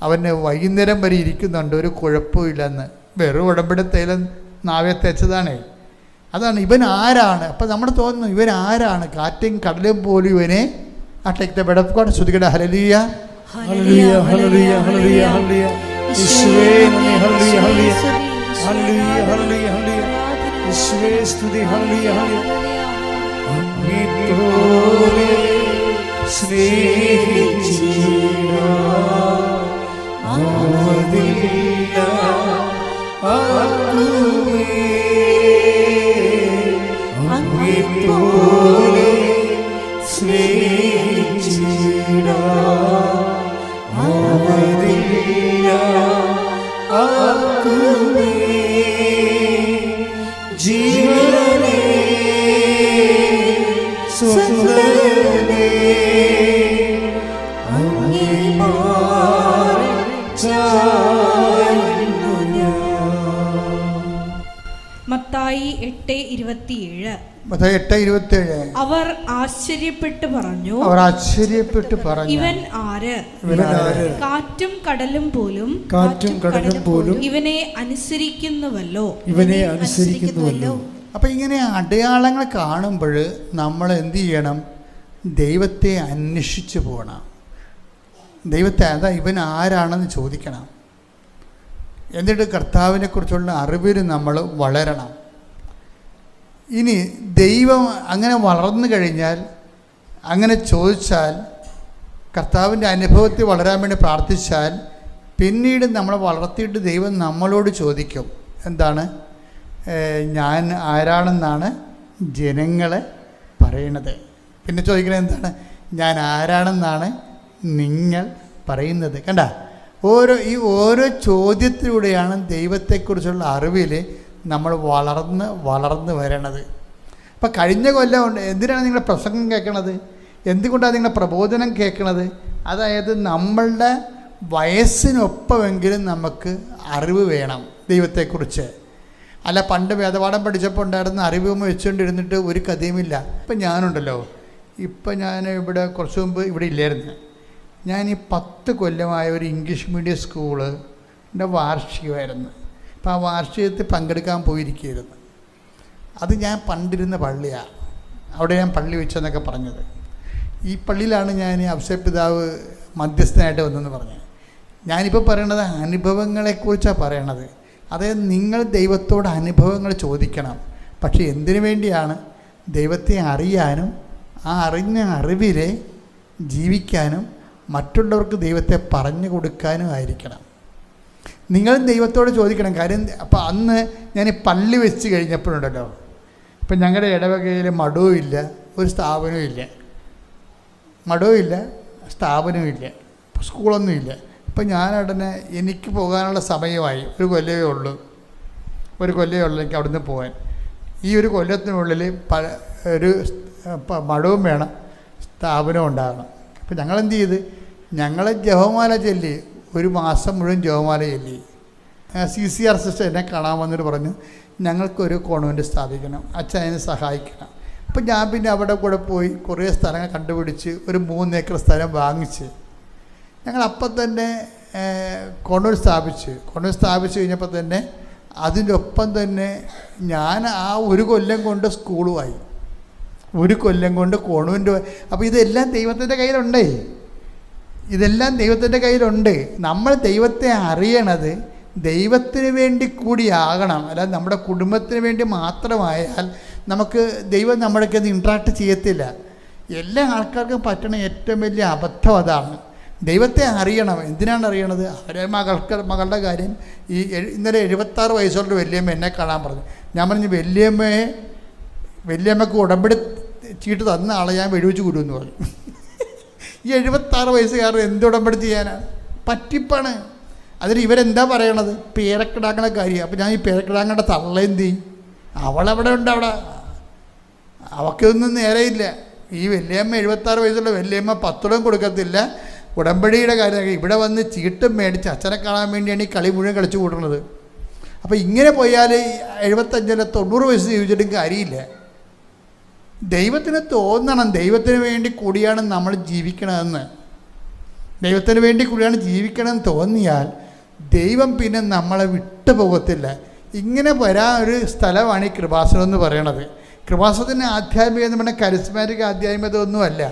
അവന് വൈകുന്നേരം വരെ ഇരിക്കുന്നുണ്ട്, ഒരു കുഴപ്പമില്ലെന്ന്. വെറും ഉടമ്പടിത്തൈലം നാവെ തെച്ചതാണേ. അതാണ് ഇവൻ ആരാണ്. അപ്പം നമ്മൾ തോന്നുന്നു ഇവൻ ആരാണ്, കാറ്റും കടലും പോലും ഇവനെ ആ take the word of God. ശ്രുതികട hallelujah hallelujah hallelujah hallelujah hallelujah യേശുവേ നന്ദി, hallelujah hallelujah hallelujah hallelujah hallelujah യേശുവേ സ്തുതി, ഹല്ലേലൂയ ഹല്ലേലൂയ. അങ്ങേപ്പോലെ സ്നേഹിച്ചിടാൻ ആവതില്ല ആർക്കുമേ, അങ്ങേപ്പോലെ സ്നേഹിച്ചിടാൻ ആവതില്ല ആർക്കുമേ. ജീവനേ സ്വന്തമേ അങ്ങേ മത്തായി 8:27. മത്തായി 8:27. അവർ ആശ്ചര്യപ്പെട്ട് പറഞ്ഞു, ഇവൻ ആര്? കാറ്റും കടലും പോലും ഇവനെ അനുസരിക്കുന്നുവല്ലോ. അപ്പം ഇങ്ങനെ അടയാളങ്ങൾ കാണുമ്പോൾ നമ്മൾ എന്ത് ചെയ്യണം? ദൈവത്തെ അന്വേഷിച്ച് പോകണം. ദൈവത്തെ ഇവൻ ആരാണെന്ന് ചോദിക്കണം. എന്നിട്ട് കർത്താവിനെക്കുറിച്ചുള്ള അറിവിൽ നമ്മൾ വളരണം. ഇനി ദൈവം അങ്ങനെ വളർന്നു കഴിഞ്ഞാൽ, അങ്ങനെ ചോദിച്ചാൽ, കർത്താവിൻ്റെ അനുഭവത്തിൽ വളരാൻ വേണ്ടി പ്രാർത്ഥിച്ചാൽ, പിന്നീട് നമ്മളെ വളർത്തിയിട്ട് ദൈവം നമ്മളോട് ചോദിക്കും, എന്താണ്? ഞാൻ ആരാണെന്നാണ് ജനങ്ങളെ പറയണത്. പിന്നെ ചോദിക്കണത് എന്താണ്? ഞാൻ ആരാണെന്നാണ് നിങ്ങൾ പറയുന്നത്. കണ്ട, ഓരോ ചോദ്യത്തിലൂടെയാണ് ദൈവത്തെക്കുറിച്ചുള്ള അറിവിൽ നമ്മൾ വളർന്ന് വരണത്. ഇപ്പം കഴിഞ്ഞ കൊല്ലം ഉണ്ട് എന്തിനാണ് നിങ്ങളുടെ പ്രസംഗം കേൾക്കണത്? എന്തുകൊണ്ടാണ് നിങ്ങളുടെ പ്രബോധനം കേൾക്കണത്? അതായത് നമ്മളുടെ വയസ്സിനൊപ്പമെങ്കിലും നമുക്ക് അറിവ് വേണം ദൈവത്തെക്കുറിച്ച്. അല്ല, പണ്ട് വേദപാഠം പഠിച്ചപ്പോൾ ഉണ്ടായിരുന്ന അറിവ് വെച്ചുകൊണ്ടിരുന്നിട്ട് ഒരു കഥയുമില്ല. ഇപ്പം ഞാനുണ്ടല്ലോ, ഇപ്പം ഞാൻ ഇവിടെ കുറച്ച് മുമ്പ് ഇവിടെ ഇല്ലായിരുന്നു. ഞാൻ ഈ 10 കൊല്ലമായ ഒരു ഇംഗ്ലീഷ് മീഡിയം സ്കൂളിൻ്റെ വാർഷികമായിരുന്നു. അപ്പോൾ ആ വാർഷികത്തിൽ പങ്കെടുക്കാൻ പോയിരിക്കുകയായിരുന്നു. അത് ഞാൻ പണ്ടിരുന്ന പള്ളിയാണ്. അവിടെ ഞാൻ പള്ളി വെച്ചെന്നൊക്കെ പറഞ്ഞത്. ഈ പള്ളിയിലാണ് ഞാൻ ഔസേപ്പിതാവ് മധ്യസ്ഥനായിട്ട് വന്നെന്ന് പറഞ്ഞത്. ഞാനിപ്പോൾ പറയണത് അനുഭവങ്ങളെക്കുറിച്ചാണ് പറയണത്. അതായത് നിങ്ങൾ ദൈവത്തോട് അനുഭവങ്ങൾ ചോദിക്കണം. പക്ഷെ എന്തിനു വേണ്ടിയാണ്? ദൈവത്തെ അറിയാനും ആ അറിഞ്ഞ അറിവിലെ ജീവിക്കാനും മറ്റുള്ളവർക്ക് ദൈവത്തെ പറഞ്ഞു കൊടുക്കാനും ആയിരിക്കണം. നിങ്ങളും ദൈവത്തോട് ചോദിക്കണം. കാര്യം അപ്പോൾ അന്ന് ഞാൻ ഈ പള്ളി വെച്ച് കഴിഞ്ഞപ്പോഴുണ്ടല്ലോ, ഇപ്പം ഞങ്ങളുടെ ഇടവകയിൽ മഠവുമില്ല, ഒരു സ്ഥാപനവും ഇല്ല, മഠവുമില്ല, സ്ഥാപനവുമില്ല, സ്കൂളൊന്നുമില്ല. ഇപ്പം ഞാനുടനെ എനിക്ക് പോകാനുള്ള സമയമായി. ഒരു കൊല്ലമേ ഉള്ളൂ എനിക്ക് അവിടുന്ന് പോകാൻ. ഈ ഒരു കൊല്ലത്തിനുള്ളിൽ ഒരു മഠവും വേണം, സ്ഥാപനവും ഉണ്ടാകണം. അപ്പം ഞങ്ങളെന്ത് ചെയ്ത്, ഞങ്ങൾ ജപമാല ചൊല്ലി, ഒരു മാസം മുഴുവൻ ജപമാല ചൊല്ലി. CCR സിസ്റ്റർ എന്നെ കാണാൻ വന്നിട്ട് പറഞ്ഞു, ഞങ്ങൾക്കൊരു കോൺവെൻറ്റ് സ്ഥാപിക്കണം, അച്ഛൻ അതിനെ സഹായിക്കണം. അപ്പം ഞാൻ പിന്നെ അവിടെ കൂടെ പോയി കുറേ സ്ഥലങ്ങൾ കണ്ടുപിടിച്ച് ഒരു 3 ഏക്കർ സ്ഥലം വാങ്ങിച്ച് ഞങ്ങളപ്പം തന്നെ കോൺവെൻറ്റ് സ്ഥാപിച്ച് കഴിഞ്ഞപ്പോൾ തന്നെ അതിൻ്റെ ഒപ്പം തന്നെ ഞാൻ ആ ഒരു കൊല്ലം കൊണ്ട് സ്കൂളുമായി, ഒരു കൊല്ലം കൊണ്ട് കോൺവെൻറ്റ്. അപ്പോൾ ഇതെല്ലാം ദൈവത്തിൻ്റെ കയ്യിലുണ്ടേ, ഇതെല്ലാം ദൈവത്തിൻ്റെ കയ്യിലുണ്ട്. നമ്മൾ ദൈവത്തെ അറിയണത് ദൈവത്തിന് വേണ്ടി കൂടിയാകണം. അല്ലാതെ നമ്മുടെ കുടുംബത്തിന് വേണ്ടി മാത്രമായാൽ നമുക്ക് ദൈവം നമ്മുടെയൊക്കെ ഇൻട്രാക്ട് ചെയ്യത്തില്ല. എല്ലാ ആൾക്കാർക്കും പറ്റണ ഏറ്റവും വലിയ അബദ്ധം അതാണ്. ദൈവത്തെ അറിയണം. എന്തിനാണ് അറിയണത്? അവരെ മകളുടെ കാര്യം. ഇന്നലെ 76 വയസ്സുള്ള വല്യമ്മ എന്നെ കാണാൻ പറഞ്ഞു. ഞാൻ പറഞ്ഞു, വല്യമ്മക്ക് ഉടമ്പടി ചീട്ട് തന്ന ആളെ ഞാൻ വെടിവെച്ച് കൊടുക്കുമെന്ന് പറഞ്ഞു. ഈ 76 വയസ്സുകാരൻ എന്ത് ഉടമ്പടി ചെയ്യാനാണ്? പറ്റിപ്പാണ്. അതിന് ഇവരെന്താ പറയണത്? പേരക്കിടാങ്ങണ കാര്യം. അപ്പോൾ ഞാൻ ഈ പേരക്കിടാങ്ങയുടെ തള്ളേന്തി, അവളവിടെ ഉണ്ട്, അവൾക്കൊന്നും നേരെയില്ല. ഈ വല്യമ്മ 76 വയസ്സുള്ള വല്യമ്മ 10 രൂപ കൊടുക്കത്തില്ല. ഉടമ്പടിയുടെ കാര്യം ഇവിടെ വന്ന് ചീട്ടും മേടിച്ച് അച്ഛനെ കാണാൻ വേണ്ടിയാണ് ഈ കളി മുഴുവൻ കളിച്ചു കൂട്ടുന്നത്. അപ്പോൾ ഇങ്ങനെ പോയാൽ 75 90 വയസ്സ് ജീവിച്ചിട്ടും കാര്യമില്ല. ദൈവത്തിന് തോന്നണം, ദൈവത്തിന് വേണ്ടി കൂടിയാണ് നമ്മൾ ജീവിക്കണമെന്ന്. ദൈവത്തിന് വേണ്ടി കൂടിയാണ് ജീവിക്കണമെന്ന് തോന്നിയാൽ ദൈവം പിന്നെ നമ്മളെ വിട്ടു പോകത്തില്ല. ഇങ്ങനെ വരാൻ ഒരു സ്ഥലമാണ് ഈ കൃപാസനം എന്ന് പറയണത്. കൃപാസനത്തിൻ്റെ ആധ്യാത്മികത എന്ന് പറഞ്ഞാൽ കരിസ്മാറ്റിക് ആധ്യാത്മികത ഒന്നുമല്ല.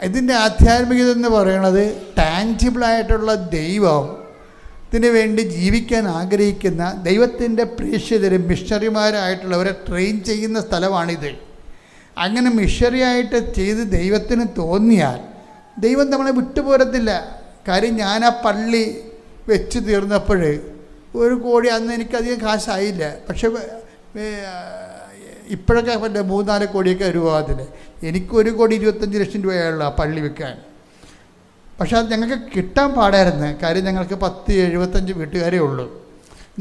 ഇതിൻ്റെ ആധ്യാത്മികത എന്ന് പറയുന്നത് ടാൻജിബിളായിട്ടുള്ള ദൈവത്തിന് വേണ്ടി ജീവിക്കാൻ ആഗ്രഹിക്കുന്ന ദൈവത്തിൻ്റെ പ്രേക്ഷിതരും മിഷണറിമാരായിട്ടുള്ളവരെ ട്രെയിൻ ചെയ്യുന്ന സ്ഥലമാണിത്. അങ്ങനെ മിഷണറിയായിട്ട് ചെയ്ത് ദൈവത്തിന് തോന്നിയാൽ ദൈവം നമ്മളെ വിട്ടുപോരത്തില്ല. കാര്യം ഞാൻ ആ പള്ളി വെച്ച് തീർന്നപ്പോൾ 1 കോടി, അന്ന് എനിക്കധികം കാശായില്ല, പക്ഷേ ഇപ്പോഴൊക്കെ 3-4 കോടിയൊക്കെ രൂപത്തിൽ എനിക്ക് 1,25,00,000 രൂപയുള്ള ആ പള്ളി വിൽക്കാൻ. പക്ഷെ അത് ഞങ്ങൾക്ക് കിട്ടാൻ പാടായിരുന്നു. കാര്യം ഞങ്ങൾക്ക് 10-75 വീട്ടുകാരേ ഉള്ളൂ,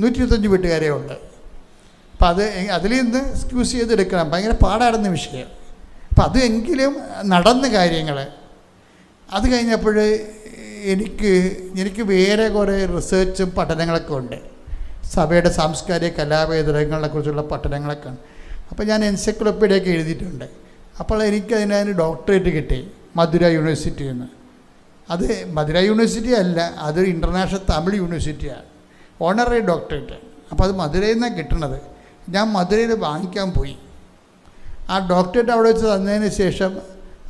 125 വീട്ടുകാരേ ഉള്ളൂ. അപ്പം അതിൽ നിന്ന് എക്സ്ക്യൂസ് ചെയ്തെടുക്കണം, ഭയങ്കര പാടായിരുന്ന വിഷയം. അപ്പം അതെങ്കിലും നടന്ന കാര്യങ്ങൾ. അത് കഴിഞ്ഞപ്പോൾ എനിക്ക് വേറെ കുറേ റിസേർച്ചും പഠനങ്ങളൊക്കെ ഉണ്ട്. സഭയുടെ സാംസ്കാരിക കലാപേതരങ്ങളെക്കുറിച്ചുള്ള പഠനങ്ങളൊക്കെ ഉണ്ട്. അപ്പോൾ ഞാൻ എൻസൈക്ലോപ്പീഡിയൊക്കെ എഴുതിയിട്ടുണ്ട്. അപ്പോൾ എനിക്കതിന് ഡോക്ടറേറ്റ് കിട്ടി മധുര യൂണിവേഴ്സിറ്റിയിൽ നിന്ന്. അത് മധുര യൂണിവേഴ്സിറ്റി അല്ല, അതൊരു ഇൻ്റർനാഷണൽ തമിഴ് യൂണിവേഴ്സിറ്റിയാണ്, ഓണററി ഡോക്ടറേറ്റ്. അപ്പോൾ അത് മധുരയിൽ നിന്നാണ് കിട്ടണത്. ഞാൻ മധുരയിൽ വാങ്ങിക്കാൻ പോയി. ആ ഡോക്ടറേറ്റ് അവിടെ വെച്ച് തന്നതിന് ശേഷം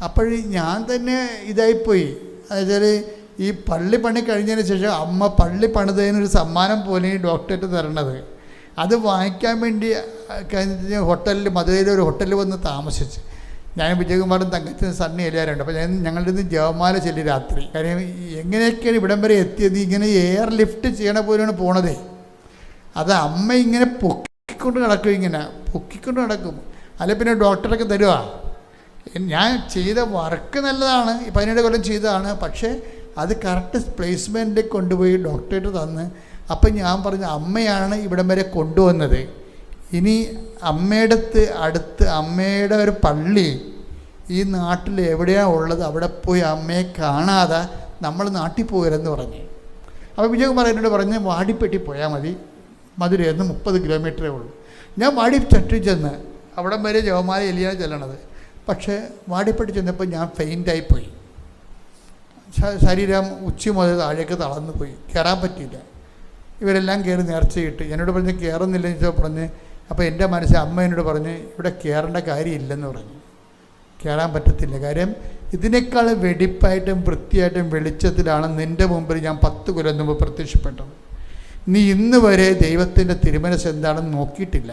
അപ്പോൾ ഞാൻ തന്നെ ഇതായിപ്പോയി. അതായത് ഈ പള്ളി പണി കഴിഞ്ഞതിന് ശേഷം അമ്മ പള്ളി പണിതതിനൊരു സമ്മാനം പോലെ ഈ ഡോക്ടറേറ്റ് തരണത്. അത് വാങ്ങിക്കാൻ വേണ്ടി ഹോട്ടലിൽ, മധുരയിലൊരു ഹോട്ടലിൽ വന്ന് താമസിച്ച് ഞാൻ വിജയകുമാറും തങ്കച്ചനും സണ്ണി എല്ലാവരുണ്ട്. അപ്പോൾ ഞങ്ങളുടെ നിന്ന് ജപമാല ചൊല്ലി രാത്രി. കാര്യം എങ്ങനെയൊക്കെയാണ് ഇവിടം വരെ എത്തിയത്? ഇങ്ങനെ എയർ ലിഫ്റ്റ് ചെയ്യണ പോലെയാണ് പോണതേ. അത് അമ്മ ഇങ്ങനെ പൊക്കിക്കൊണ്ട് നടക്കും, ഇങ്ങനെ പൊക്കിക്കൊണ്ട് നടക്കും. അല്ലെ പിന്നെ ഡോക്ടറൊക്കെ തരുക. ഞാൻ ചെയ്ത വർക്ക് നല്ലതാണ്, 17 കൊല്ലം ചെയ്തതാണ്, പക്ഷേ അത് കറക്റ്റ് പ്ലേസ്മെൻറ്റിൽ കൊണ്ടുപോയി ഡോക്ടറേറ്റ് തന്ന്. അപ്പം ഞാൻ പറഞ്ഞു, അമ്മയാണ് ഇവിടം വരെ കൊണ്ടുവന്നത്. ഇനി അടുത്ത് അമ്മയുടെ ഒരു പള്ളി ഈ നാട്ടിൽ എവിടെയാണ് ഉള്ളത്, അവിടെ പോയി അമ്മയെ കാണാതെ നമ്മൾ നാട്ടിൽ പോകരുതെന്ന് പറഞ്ഞു. അപ്പോൾ വിജയകുമാർ എന്നോട് പറഞ്ഞ് വാടിപ്പെട്ടി പോയാൽ മതി, മധുരയിൽ നിന്ന് 30 കിലോമീറ്ററേ ഉള്ളൂ. ഞാൻ വാടിപ്പെട്ടി ചെന്ന് അവിടം വരെ ജപമാല എലിയാണ് ചെല്ലണത്. പക്ഷേ വാടിപ്പെട്ടി ചെന്നപ്പോൾ ഞാൻ ഫെയിൻ്റായിപ്പോയി. ശരീരം ഉച്ച മുതൽ താഴേക്ക് തളർന്നു പോയി, കയറാൻ പറ്റിയില്ല. ഇവരെല്ലാം കയറി നേർച്ചയിട്ട് എന്നോട് പറഞ്ഞ് കയറുന്നില്ലെന്ന് വെച്ചാൽ പറഞ്ഞ്. അപ്പോൾ എൻ്റെ മനസ്സിൽ അമ്മ എന്നോട് പറഞ്ഞ് ഇവിടെ കയറേണ്ട കാര്യമില്ലെന്ന് പറഞ്ഞു. കയറാൻ പറ്റത്തില്ല, കാര്യം ഇതിനേക്കാൾ വെടിപ്പായിട്ടും വൃത്തിയായിട്ടും വെളിച്ചത്തിലാണ് നിൻ്റെ മുമ്പിൽ ഞാൻ 10 കൊല്ലം മുമ്പ് പ്രത്യക്ഷപ്പെട്ടത്. നീ ഇന്ന് വരെ ദൈവത്തിൻ്റെ തിരുമനസ് എന്താണെന്ന് നോക്കിയിട്ടില്ല.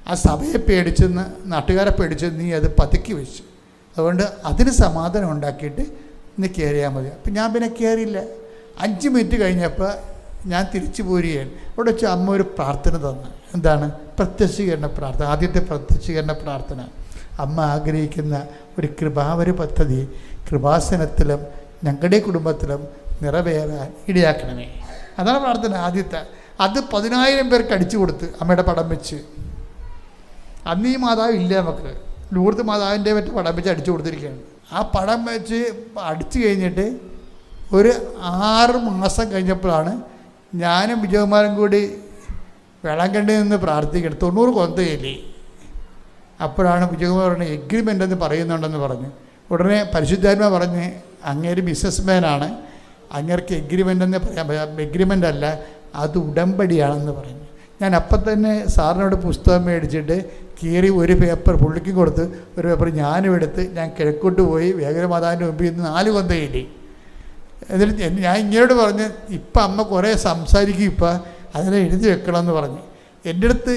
ആ സഭയെ പേടിച്ചെന്ന്, നാട്ടുകാരെ പേടിച്ചെന്ന് നീ അത് പതുക്കി വെച്ചു. അതുകൊണ്ട് അതിന് സമാധാനം ഉണ്ടാക്കിയിട്ട് നീ കയറിയാൽ മതി. അപ്പം ഞാൻ പിന്നെ കയറിയില്ല. 5 മിനിറ്റ് കഴിഞ്ഞപ്പോൾ ഞാൻ തിരിച്ചു പോരുകയാണ്. അവിടെ വെച്ച് അമ്മ ഒരു പ്രാർത്ഥന തന്നു. എന്താണ്? പ്രത്യക്ഷീകരണ പ്രാർത്ഥന. ആദ്യത്തെ പ്രത്യക്ഷീകരണ പ്രാർത്ഥന. അമ്മ ആഗ്രഹിക്കുന്ന ഒരു കൃപാവര പദ്ധതി കൃപാസനത്തിലും ഞങ്ങളുടെ കുടുംബത്തിലും നിറവേറാൻ ഇടയാക്കണമേ. അതാണ് പ്രാർത്ഥന ആദ്യത്തെ. അത് 10,000 പേർക്ക് അടിച്ചു കൊടുത്ത് അമ്മയുടെ പടം വെച്ച്. അന്ന് ഈ മാതാവ് ഇല്ല, നമുക്ക് ലൂർദ് മാതാവിൻ്റെ മറ്റു പടം വെച്ച് അടിച്ചു കൊടുത്തിരിക്കുകയാണ്. ആ പടം വെച്ച് അടിച്ചു കഴിഞ്ഞിട്ട് ഒരു 6 മാസം കഴിഞ്ഞപ്പോഴാണ് ഞാനും വിജയകുമാരും കൂടി വേളാങ്കണ്ണി നിന്ന് പ്രാർത്ഥിക്കണം. 90 കൊന്തയില്ലേ. അപ്പോഴാണ് വിജയകുമാർ പറഞ്ഞ എഗ്രിമെൻ്റ് എന്ന് പറയുന്നുണ്ടെന്ന് പറഞ്ഞു. ഉടനെ പരിശുദ്ധാത്മ പറഞ്ഞ് അങ്ങേര് ബിസിനസ്മാനാണ്, അങ്ങേർക്ക് എഗ്രിമെൻ്റ് എന്ന് പറയാൻ പറ്റില്ല, എഗ്രിമെൻ്റ് അല്ല, അത് ഉടമ്പടിയാണെന്ന് പറഞ്ഞു. ഞാൻ അപ്പം തന്നെ സാറിനോട് പുസ്തകം മേടിച്ചിട്ട് കീറി ഒരു പേപ്പർ പുള്ളിക്ക് കൊടുത്ത് ഒരു പേപ്പർ ഞാനും എടുത്ത് ഞാൻ കിഴക്കോട്ട് പോയി വേഗമാതാവിൻ്റെ മുമ്പിൽ നിന്ന് 4 കൊന്തയില്ലേ. എന്നിട്ട് ഞാൻ ഇങ്ങോട്ട് പറഞ്ഞ് ഇപ്പം അമ്മ കുറേ സംസാരിക്കും, ഇപ്പം അതെല്ലാം എഴുതി വെക്കണമെന്ന് പറഞ്ഞ് എൻ്റെ അടുത്ത്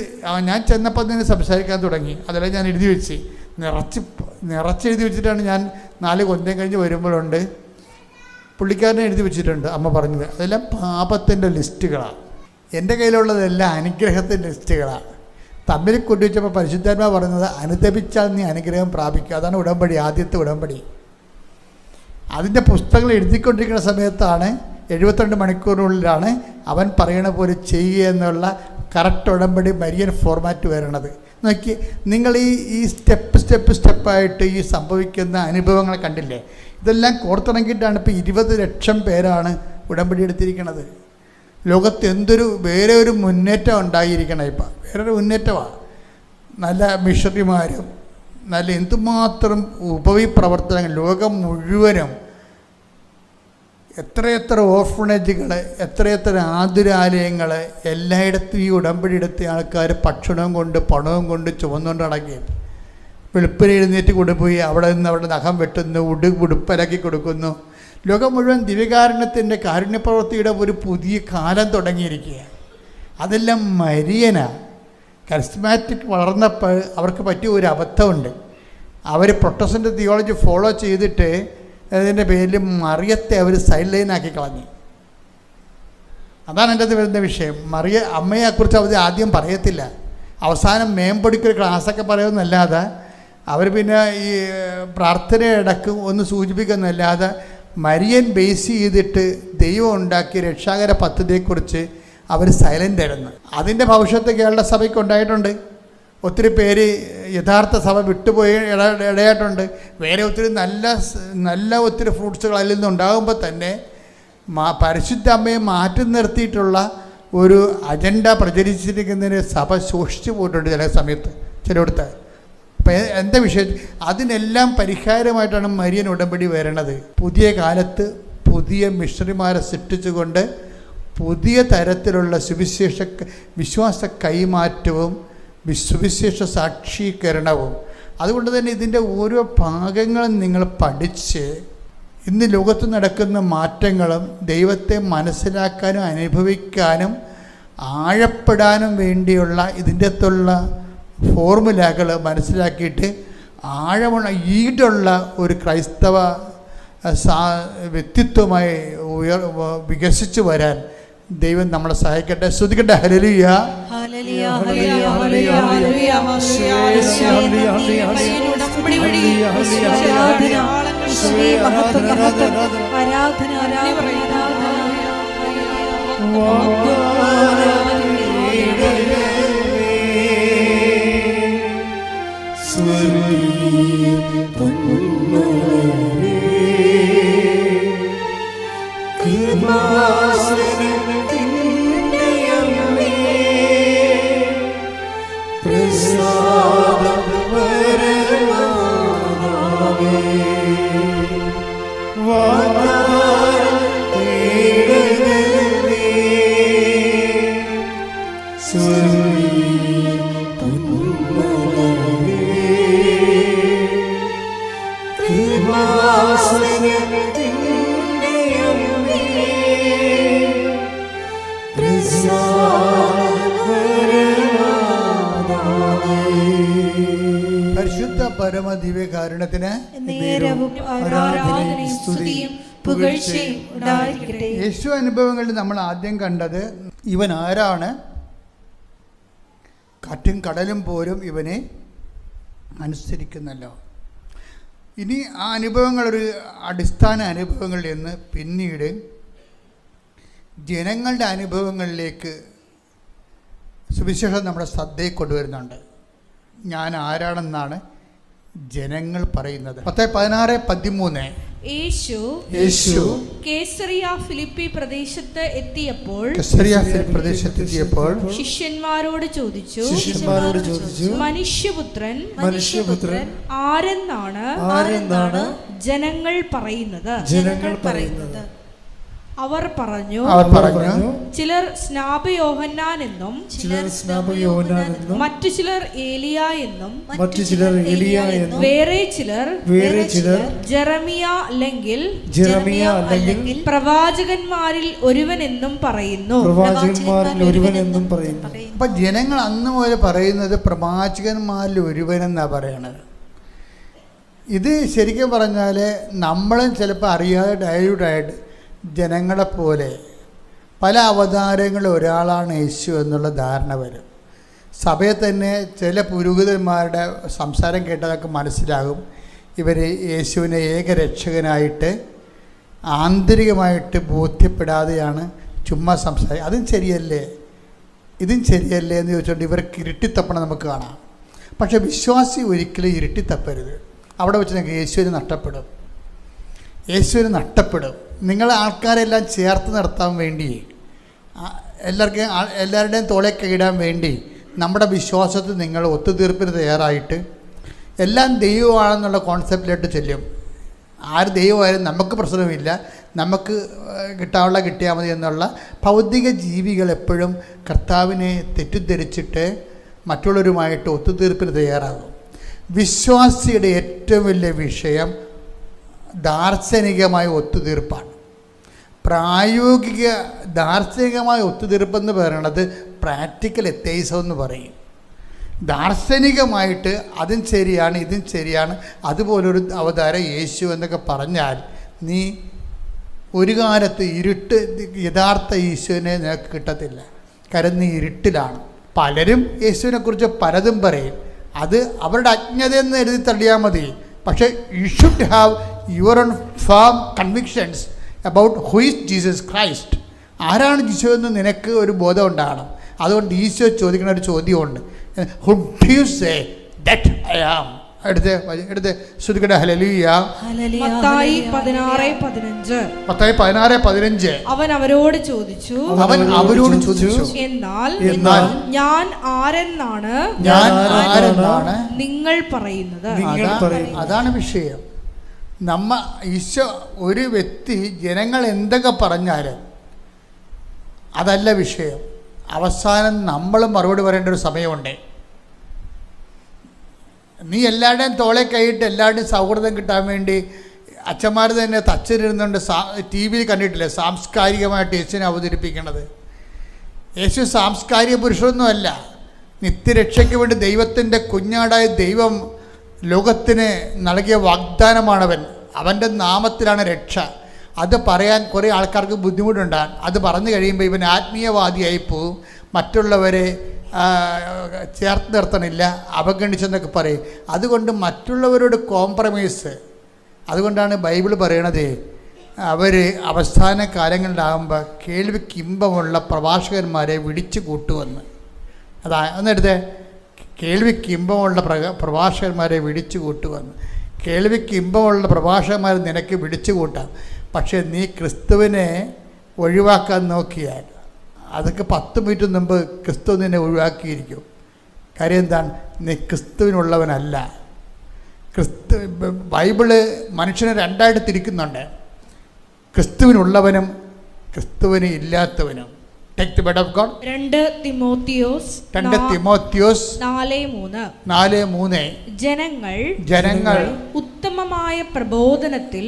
ഞാൻ ചെന്നപ്പോൾ തന്നെ സംസാരിക്കാൻ തുടങ്ങി. അതെല്ലാം ഞാൻ എഴുതി വെച്ച് നിറച്ചെഴുതി വെച്ചിട്ടാണ് ഞാൻ 4 കൊന്തയും കഴിഞ്ഞ് വരുമ്പോഴുണ്ട് പുള്ളിക്കാരനെ എഴുതി വെച്ചിട്ടുണ്ട് അമ്മ പറഞ്ഞത്. അതെല്ലാം പാപത്തിൻ്റെ ലിസ്റ്റുകളാണ്. എൻ്റെ കയ്യിലുള്ളതെല്ലാം അനുഗ്രഹത്തിൻ്റെ ലിസ്റ്റുകളാണ്. തമ്മിൽ കൊണ്ടുവച്ചപ്പോൾ പരിശുദ്ധാത്മാ പറഞ്ഞത് അനുദപിച്ചാൽ നീ അനുഗ്രഹം പ്രാപിക്കുക. അതാണ് ഉടമ്പടി, ആദ്യത്തെ ഉടമ്പടി. അതിൻ്റെ പുസ്തകങ്ങൾ എഴുതിക്കൊണ്ടിരിക്കുന്ന സമയത്താണ് 72 മണിക്കൂറിനുള്ളിലാണ് അവൻ പറയണ പോലെ ചെയ്യുക എന്നുള്ള കറക്റ്റ് ഉടമ്പടി മരിയൻ ഫോർമാറ്റ് വരണത്. നോക്കി നിങ്ങൾ ഈ സ്റ്റെപ്പായിട്ട് ഈ സംഭവിക്കുന്ന അനുഭവങ്ങൾ കണ്ടില്ലേ? ഇതെല്ലാം കോർത്തിണങ്ങിയിട്ടാണ് ഇപ്പോൾ 20 ലക്ഷം പേരാണ് ഉടമ്പടി എടുത്തിരിക്കുന്നത്. ലോകത്ത് വേറെ ഒരു മുന്നേറ്റം ഉണ്ടായിരിക്കണം. ഇപ്പം വേറൊരു മുന്നേറ്റമാണ്. നല്ല മിഷണറിമാരും നല്ല എന്തുമാത്രം ഉപവിപ്രവർത്തനങ്ങൾ ലോകം മുഴുവനും, എത്രയെത്ര ഓർഫണേജുകൾ, എത്രയെത്ര ആതുരാലയങ്ങൾ, എല്ലായിടത്തും ഈ ഉടമ്പടി എടുത്ത ആൾക്കാർ ഭക്ഷണവും കൊണ്ട് പണവും കൊണ്ട് ചുവന്നുകൊണ്ട് നടക്കുകയും വെളുപ്പിന് എഴുന്നേറ്റ് കൊണ്ടുപോയി അവിടെ നിന്ന് അവിടെ നഖം വെട്ടുന്നു, ഉടുപ്പലാക്കി കൊടുക്കുന്നു. ലോകം മുഴുവൻ ദിവ്യകാരുണ്യത്തിൻ്റെ കാരുണ്യപ്രവൃത്തിയുടെ ഒരു പുതിയ കാലം തുടങ്ങിയിരിക്കുക. അതെല്ലാം മരിയനാണ്. കരിസ്മാറ്റിക് വളർന്നപ്പോൾ അവർക്ക് പറ്റിയ ഒരു അബദ്ധമുണ്ട്. അവർ പ്രൊട്ടസ്റ്റൻ്റ് തിയോളജി ഫോളോ ചെയ്തിട്ട് അതിൻ്റെ പേരിൽ മറിയത്തെ അവർ സൈഡ് ലൈനാക്കി കളഞ്ഞു. അതാണ് എൻ്റെ അത് വരുന്ന വിഷയം. അമ്മയെക്കുറിച്ച് അവർ ആദ്യം പറയത്തില്ല, അവസാനം മേമ്പൊടിക്കൊരു ക്ലാസ്സൊക്കെ പറയുമെന്നല്ലാതെ അവർ പിന്നെ ഈ പ്രാർത്ഥനയിടക്ക് ഒന്ന് സൂചിപ്പിക്കുന്നല്ലാതെ മരിയൻ ബേസ് ചെയ്തിട്ട് ദൈവം ഉണ്ടാക്കിയ രക്ഷാകര പദ്ധതിയെക്കുറിച്ച് അവർ സൈലൻ്റ് ആയിരുന്നു. അതിൻ്റെ ഭവിഷ്യത്ത് കേരള സഭയ്ക്ക് ഉണ്ടായിട്ടുണ്ട്. ഒത്തിരി പേര് യഥാർത്ഥ സഭ വിട്ടുപോയി ഇടയായിട്ടുണ്ട്. വേറെ ഒത്തിരി നല്ല ഒത്തിരി ഫ്രൂട്ട്സുകൾ അതിൽ നിന്നുണ്ടാകുമ്പോൾ തന്നെ പരിശുദ്ധ അമ്മയെ മാറ്റി നിർത്തിയിട്ടുള്ള ഒരു അജണ്ട പ്രചരിച്ചിരിക്കുന്നതിന് സഭ സൂക്ഷിച്ചു പോയിട്ടുണ്ട് ചില സമയത്ത് ചിലയിടത്ത്. അപ്പം എന്താ വിഷയം? അതിനെല്ലാം പരിഹാരമായിട്ടാണ് മരിയൻ ഉടമ്പടി വരണത്. പുതിയ കാലത്ത് പുതിയ മിഷണറിമാരെ സൃഷ്ടിച്ചുകൊണ്ട് പുതിയ തരത്തിലുള്ള വിശ്വാസ കൈമാറ്റവും സുവിശേഷ സാക്ഷീകരണവും. അതുകൊണ്ട് തന്നെ ഇതിൻ്റെ ഓരോ ഭാഗങ്ങളും നിങ്ങൾ പഠിച്ച് ഇന്ന് ലോകത്ത് നടക്കുന്ന മാറ്റങ്ങളും ദൈവത്തെ മനസ്സിലാക്കാനും അനുഭവിക്കാനും ആഴപ്പെടാനും വേണ്ടിയുള്ള ഇതിൻ്റെ അകത്തുള്ള ഫോർമുലകൾ മനസ്സിലാക്കിയിട്ട് ആഴമുള്ള ഈടുള്ള ഒരു ക്രൈസ്തവ വ്യക്തിത്വമായി വികസിച്ചു വരാൻ ദൈവം നമ്മളെ സഹായിക്കട്ടെ. ശ്രുതിക്കട്ടെ. Hallelujah, hallelujah, hallelujah, hallelujah, hallelujah, Sweet പരമദിവ്യകാരുണ്യത്തിന് നേരവും ആരാധനയും സ്തുതിയും പുകഴ്ചയും ഉണ്ടായിരിക്കട്ടെ. യേശു അനുഭവങ്ങളിൽ നമ്മൾ ആദ്യം കണ്ടത് ഇവൻ ആരാണ്, കാറ്റും കടലും പോലും ഇവനെ അനുസരിക്കുന്നല്ലോ. ഇനി ആ അനുഭവങ്ങളൊരു അടിസ്ഥാന അനുഭവങ്ങളിൽ നിന്ന് പിന്നീട് ജനങ്ങളുടെ അനുഭവങ്ങളിലേക്ക് സുവിശേഷം നമ്മുടെ ശ്രദ്ധയിൽ കൊണ്ടുവരുന്നുണ്ട്. ഞാൻ ആരാണെന്നാണ് ജനങ്ങൾ പറയുന്നത്. 10:16-13 യേശു കേസറിയ ഫിലിപ്പി പ്രദേശത്ത് എത്തിയപ്പോൾ ശിഷ്യന്മാരോട് ചോദിച്ചു, മനുഷ്യപുത്രൻ ആരെന്നാണ് ജനങ്ങൾ പറയുന്നത്? അവർ പറഞ്ഞു, ചിലർ സ്നാപയോഹന്നാൻ എന്നും മറ്റു ചിലർ ഏലിയ എന്നും വേറെ ചിലർ ജെറമിയ അല്ലെങ്കിൽ പ്രവാചകന്മാരിൽ ഒരുവൻ എന്നും പറയുന്നു. അപ്പൊ ജനങ്ങൾ അന്ന് മുതൽ പറയുന്നത് പ്രവാചകന്മാരിൽ ഒരുവനെന്നാ പറയണത്. ഇത് ശരിക്കും പറഞ്ഞാൽ നമ്മളും ചിലപ്പോൾ അറിയാതെ ഡയലൂട്ടായിട്ട് ജനങ്ങളെപ്പോലെ പല അവതാരങ്ങളിൽ ഒരാളാണ് യേശു എന്നുള്ള ധാരണ വരും. സഭയിൽ തന്നെ ചില പുരോഹിതന്മാരുടെ സംസാരം കേട്ടതൊക്കെ മനസ്സിലാകും ഇവർ യേശുവിനെ ഏകരക്ഷകനായിട്ട് ആന്തരികമായിട്ട് ബോധ്യപ്പെടാതെയാണ് ചുമ്മാ സംസാരിക്കുക. അതും ശരിയല്ലേ എന്ന് ചോദിച്ചുകൊണ്ട് ഇവർക്ക് ഇരുട്ടിത്തപ്പണം നമുക്ക് കാണാം. പക്ഷേ വിശ്വാസി ഒരിക്കലും ഇരുട്ടിത്തപ്പരുത്. അവിടെ വെച്ച് നിങ്ങൾക്ക് യേശുവിന് നഷ്ടപ്പെടും. നിങ്ങൾ ആൾക്കാരെല്ലാം ചേർത്ത് നിർത്താൻ വേണ്ടി, എല്ലാവരുടെയും തോളേക്ക് ഇടാൻ വേണ്ടി നമ്മുടെ വിശ്വാസത്തിൽ നിങ്ങൾ ഒത്തുതീർപ്പിന് തയ്യാറായിട്ട് എല്ലാം ദൈവമാണെന്നുള്ള കോൺസെപ്റ്റിലോട്ട് ചെല്ലും. ആര് ദൈവമായാലും നമുക്ക് പ്രശ്നമില്ല, നമുക്ക് കിട്ടിയാൽ മതി എന്നുള്ള ഭൗതിക ജീവികൾ എപ്പോഴും കർത്താവിനെ തെറ്റിദ്ധരിച്ചിട്ട് മറ്റുള്ളവരുമായിട്ട് ഒത്തുതീർപ്പിന് തയ്യാറാകും. വിശ്വാസിയുടെ ഏറ്റവും വലിയ വിഷയം ദാർശനികമായ ഒത്തുതീർപ്പാണ്. പ്രായോഗിക ദാർശനികമായ ഒത്തുതീർപ്പെന്ന് പറയുന്നത് പ്രാക്ടിക്കൽ എത്തൈസം എന്ന് പറയും. ദാർശനികമായിട്ട് അതും ശരിയാണ് ഇതും ശരിയാണ് അതുപോലൊരു അവതാരം യേശു എന്നൊക്കെ പറഞ്ഞാൽ നീ ഒരു കാലത്ത് യഥാർത്ഥ യേശുവിനെ നിനക്ക് കിട്ടത്തില്ല. കാരണം നീ ഇരുട്ടിലാണ്. പലരും യേശുവിനെക്കുറിച്ച് പലതും പറയും. അത് അവരുടെ അജ്ഞതയെന്ന് എഴുതി തള്ളിയാൽ മതി. പക്ഷേ you should have your own firm convictions about who is Jesus Christ. ആരാണ് ഈശോ എന്ന് നിനക്ക് ഒരു ബോധം ഉണ്ടാകണം. അതുകൊണ്ട് ഈശോ ചോദിക്കുന്ന ഒരു ചോദ്യമുണ്ട്, who do you say that I am? എടുത്ത് ശ്രുതിക്കട്ടെ. ഹല്ലേലൂയ. മത്തായി 16:15 അവൻ അവരോട് ചോദിച്ചു, എന്നാൽ ഞാൻ ആരെന്നാണ് നിങ്ങൾ പറയുന്നത്? അതാണ് വിഷയം. ഈശോ ഒരു വ്യക്തി ജനങ്ങൾ എന്തൊക്കെ പറഞ്ഞാലും അതല്ല വിഷയം. അവസാനം നമ്മൾ മറുപടി പറയേണ്ട ഒരു സമയമുണ്ട്. നീ എല്ലാവരുടെയും തോളെ കൈയിട്ട് എല്ലാവരുടെയും സൗഹൃദം കിട്ടാൻ വേണ്ടി അച്ഛന്മാർ തന്നെ തച്ചിരുന്നുണ്ട്. ടി വിയിൽ കണ്ടിട്ടില്ലേ സാംസ്കാരികമായിട്ട് യേശുവിനെ അവതരിപ്പിക്കണത്? യേശു സാംസ്കാരിക പുരുഷനൊന്നുമല്ല. നിത്യരക്ഷയ്ക്ക് വേണ്ടി ദൈവത്തിൻ്റെ കുഞ്ഞാടായ ദൈവം ലോകത്തിന് നൽകിയ വാഗ്ദാനമാണവൻ. അവൻ്റെ നാമത്തിലാണ് രക്ഷ. അത് പറയാൻ കുറേ ആൾക്കാർക്ക് ബുദ്ധിമുട്ടുണ്ടാകും. അത് പറഞ്ഞു കഴിയുമ്പോൾ ഇവൻ ആത്മീയവാദിയായി പോവും, മറ്റുള്ളവരെ ചേർത്ത് നിർത്തണില്ല, അവഗണിച്ചെന്നൊക്കെ പറയും. അതുകൊണ്ട് മറ്റുള്ളവരോട് കോംപ്രമൈസ്. അതുകൊണ്ടാണ് ബൈബിൾ പറയണത് അവർ അവസാന കാലങ്ങളിലാകുമ്പോൾ കേൾവിക്ക് ഇമ്പമുള്ള പ്രഭാഷകന്മാരെ വിളിച്ചു കൂട്ടുമെന്ന്. ഒന്നെടുത്ത് കേൾവിക്ക് ഇമ്പമുള്ള പ്രഭാഷകന്മാരെ വിളിച്ചു കൂട്ടുമെന്ന്. കേൾവിക്ക് ഇമ്പമുള്ള പ്രഭാഷകന്മാർ നിനക്ക് വിളിച്ചു കൂട്ടാം. പക്ഷേ നീ ക്രിസ്തുവിനെ ഒഴിവാക്കാൻ നോക്കിയാൽ അതൊക്കെ 10 മിനിറ്റ് മുമ്പ് ക്രിസ്തു നിന്നെ ഒഴിവാക്കിയിരിക്കും. കാര്യം എന്താണ്? നീ ക്രിസ്തുവിനുള്ളവനല്ല. ബൈബിള് മനുഷ്യനെ രണ്ടായിട്ട് തിരിക്കുന്നുണ്ട്. ക്രിസ്തുവിനുള്ളവനും ക്രിസ്തുവിന് ഇല്ലാത്തവനും. Take the word of God. 2 Timotheos 2 Timotheos 4:3. 4:3. ജനങ്ങൾ ഉത്തമമായ പ്രബോധനത്തിൽ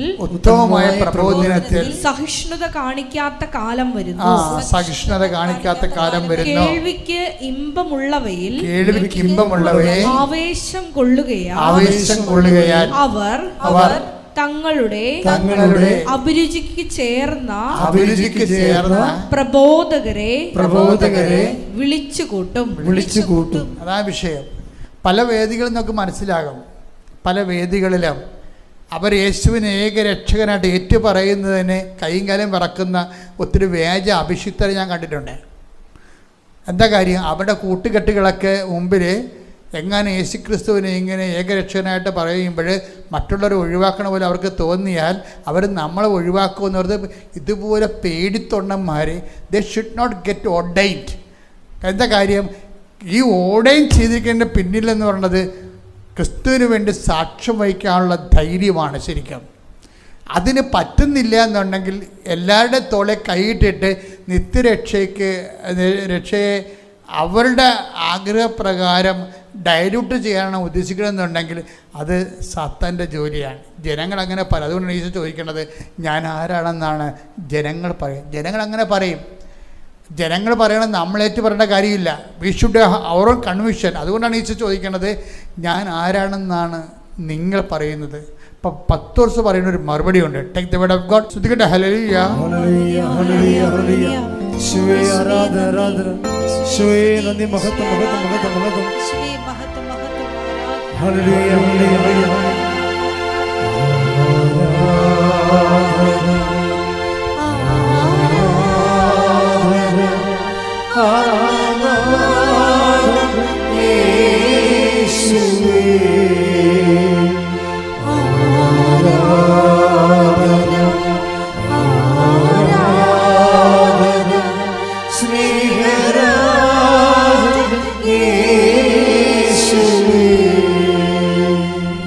സഹിഷ്ണുത കാണിക്കാത്ത കാലം വരുന്നു. കേൾവിക്ക് ഇമ്പമുള്ളവയെ ആവേശം കൊള്ളുകയാൽ അവർ തങ്ങളുടെ അഭിരുചിക്ക് ചേർന്ന പ്രബോധകരെ വിളിച്ചുകൂട്ടും. അതാണ് വിഷയം. പല വേദികളിൽ നമുക്ക് മനസ്സിലാകും, പല വേദികളിലും അവർ യേശുവിനെ ഏക രക്ഷകനായിട്ട് ഏറ്റുപറയുന്നതിന് കൈയും കാലം വിറക്കുന്ന ഒത്തിരി വ്യാജ അഭിഷിക്തരെ ഞാൻ കണ്ടിട്ടുണ്ട്. എന്താ കാര്യം? അവരുടെ കൂട്ടുകെട്ടുകളൊക്കെ മുമ്പിൽ എങ്ങനെ യേശുക്രിസ്തുവിനെ ഇങ്ങനെ ഏകരക്ഷകനായിട്ട് പറയുമ്പോൾ മറ്റുള്ളവരെ ഒഴിവാക്കണ പോലെ അവർക്ക് തോന്നിയാൽ അവർ നമ്മളെ ഒഴിവാക്കുമെന്ന് പറഞ്ഞത് ഇതുപോലെ പേടിത്തൊണ്ണന്മാർ they should not get ordained. എന്താ കാര്യം? ഈ ഓർഡൈൻ ചെയ്തിരിക്കുന്നതിൻ്റെ പിന്നിലെന്ന് പറയുന്നത് ക്രിസ്തുവിന് വേണ്ടി സാക്ഷ്യം വഹിക്കാനുള്ള ധൈര്യമാണ്. ശരിക്കും അതിന് പറ്റുന്നില്ല എന്നുണ്ടെങ്കിൽ എല്ലാവരുടെ തോളെ കൈയിട്ടിട്ട് രക്ഷയെ അവരുടെ ആഗ്രഹപ്രകാരം ഡയലൂട്ട് ചെയ്യാനാണ് ഉദ്ദേശിക്കണമെന്നുണ്ടെങ്കിൽ അത് സാത്താൻ്റെ ജോലിയാണ്. ജനങ്ങളങ്ങനെ പറയും. അതുകൊണ്ടാണ് ഈശോ ചോദിക്കേണ്ടത്, ഞാൻ ആരാണെന്നാണ് ജനങ്ങൾ പറയും. ജനങ്ങൾ അങ്ങനെ പറയും. ജനങ്ങൾ പറയണത് നമ്മളേറ്റ് പറയേണ്ട കാര്യമില്ല. We should our own conviction. അതുകൊണ്ടാണ് ഈശോ ചോദിക്കേണ്ടത്, ഞാൻ ആരാണെന്നാണ് നിങ്ങൾ പറയുന്നത്. ഇപ്പം 10 വർഷം പറയുന്ന ഒരു മറുപടി ഉണ്ട്. Take the word of God. ശ്രദ്ധിക്കട്ടെ. Hallelujah, hallelujah, hallelujah, hallelujah. യേശുവേ ആരാധന, ആരാധന. യേശുവേ നന്ദി, മഹത്വം, മഹത്വം, മഹത്വം, മഹത്വം. Hallelujah, hallelujah, hallelujah.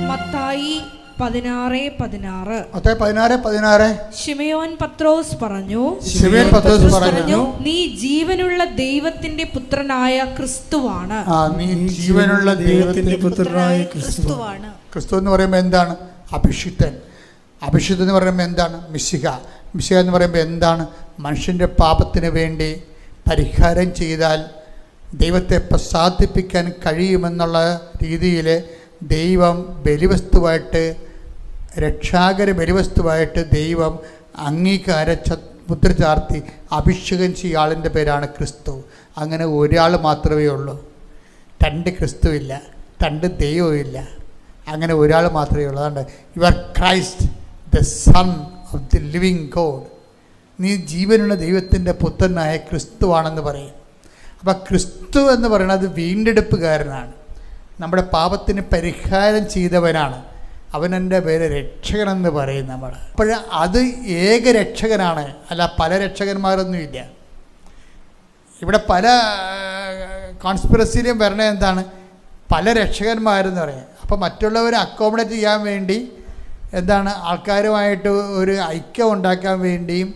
മത്തായി 16:16 ശിമയോൻ പത്രോസ് പറഞ്ഞു, നീ ജീവനുള്ള ദൈവത്തിന്റെ പുത്രനായ ക്രിസ്തുവാണ്. നീ ജീവനുള്ള ദൈവത്തിന്റെ പുത്രനായ ക്രിസ്തുവാണ്. ക്രിസ്തു എന്ന് പറയുമ്പോൾ എന്താണ്? അഭിഷിക്തൻ. അഭിഷിക്തൻ എന്ന് പറയുമ്പോൾ എന്താണ്? മിശിഹ. മിശിഹ എന്ന് പറയുമ്പോൾ എന്താണ്? മനുഷ്യൻ്റെ പാപത്തിന് വേണ്ടി പരിഹാരം ചെയ്താൽ ദൈവത്തെ പ്രസാദിപ്പിക്കാൻ കഴിയുമെന്നുള്ള രീതിയിൽ ദൈവം ബലിവസ്തുവായിട്ട്, രക്ഷാകര ബലിവസ്തുവായിട്ട് ദൈവം അംഗീകാര മുദ്ര ചാർത്തി അഭിഷേകം ചെയ്യുന്ന ആളിൻ്റെ പേരാണ് ക്രിസ്തു. അങ്ങനെ ഒരാൾ മാത്രമേ ഉള്ളൂ. 2 ക്രിസ്തുവില്ല, 2 ദൈവമില്ല. അങ്ങനെ ഒരാൾ മാത്രമേ ഉള്ളൂ. അതുകൊണ്ട് you are Christ the son of the living God. നീ ജീവനുള്ള ദൈവത്തിൻ്റെ പുത്രനായ ക്രിസ്തുവാണെന്ന് പറയും. അപ്പോൾ ക്രിസ്തു എന്ന് പറയുന്നത് വീണ്ടെടുപ്പുകാരനാണ്, നമ്മുടെ പാപത്തിന് പരിഹാരം ചെയ്തവനാണ്. അവനെൻ്റെ പേര് രക്ഷകനെന്ന് പറയും നമ്മൾ. അപ്പോൾ അത് ഏക രക്ഷകനാണ്, അല്ല പല രക്ഷകന്മാരൊന്നുമില്ല. ഇവിടെ പല കോൺസ്പിറസിയിലും വരണത് എന്താണ്? പല രക്ഷകന്മാരെന്ന് പറയും. അപ്പോൾ മറ്റുള്ളവരെ അക്കോമഡേറ്റ് ചെയ്യാൻ വേണ്ടി എന്താണ്, ആൾക്കാരുമായിട്ട് ഒരു ഐക്യം ഉണ്ടാക്കാൻ വേണ്ടിയും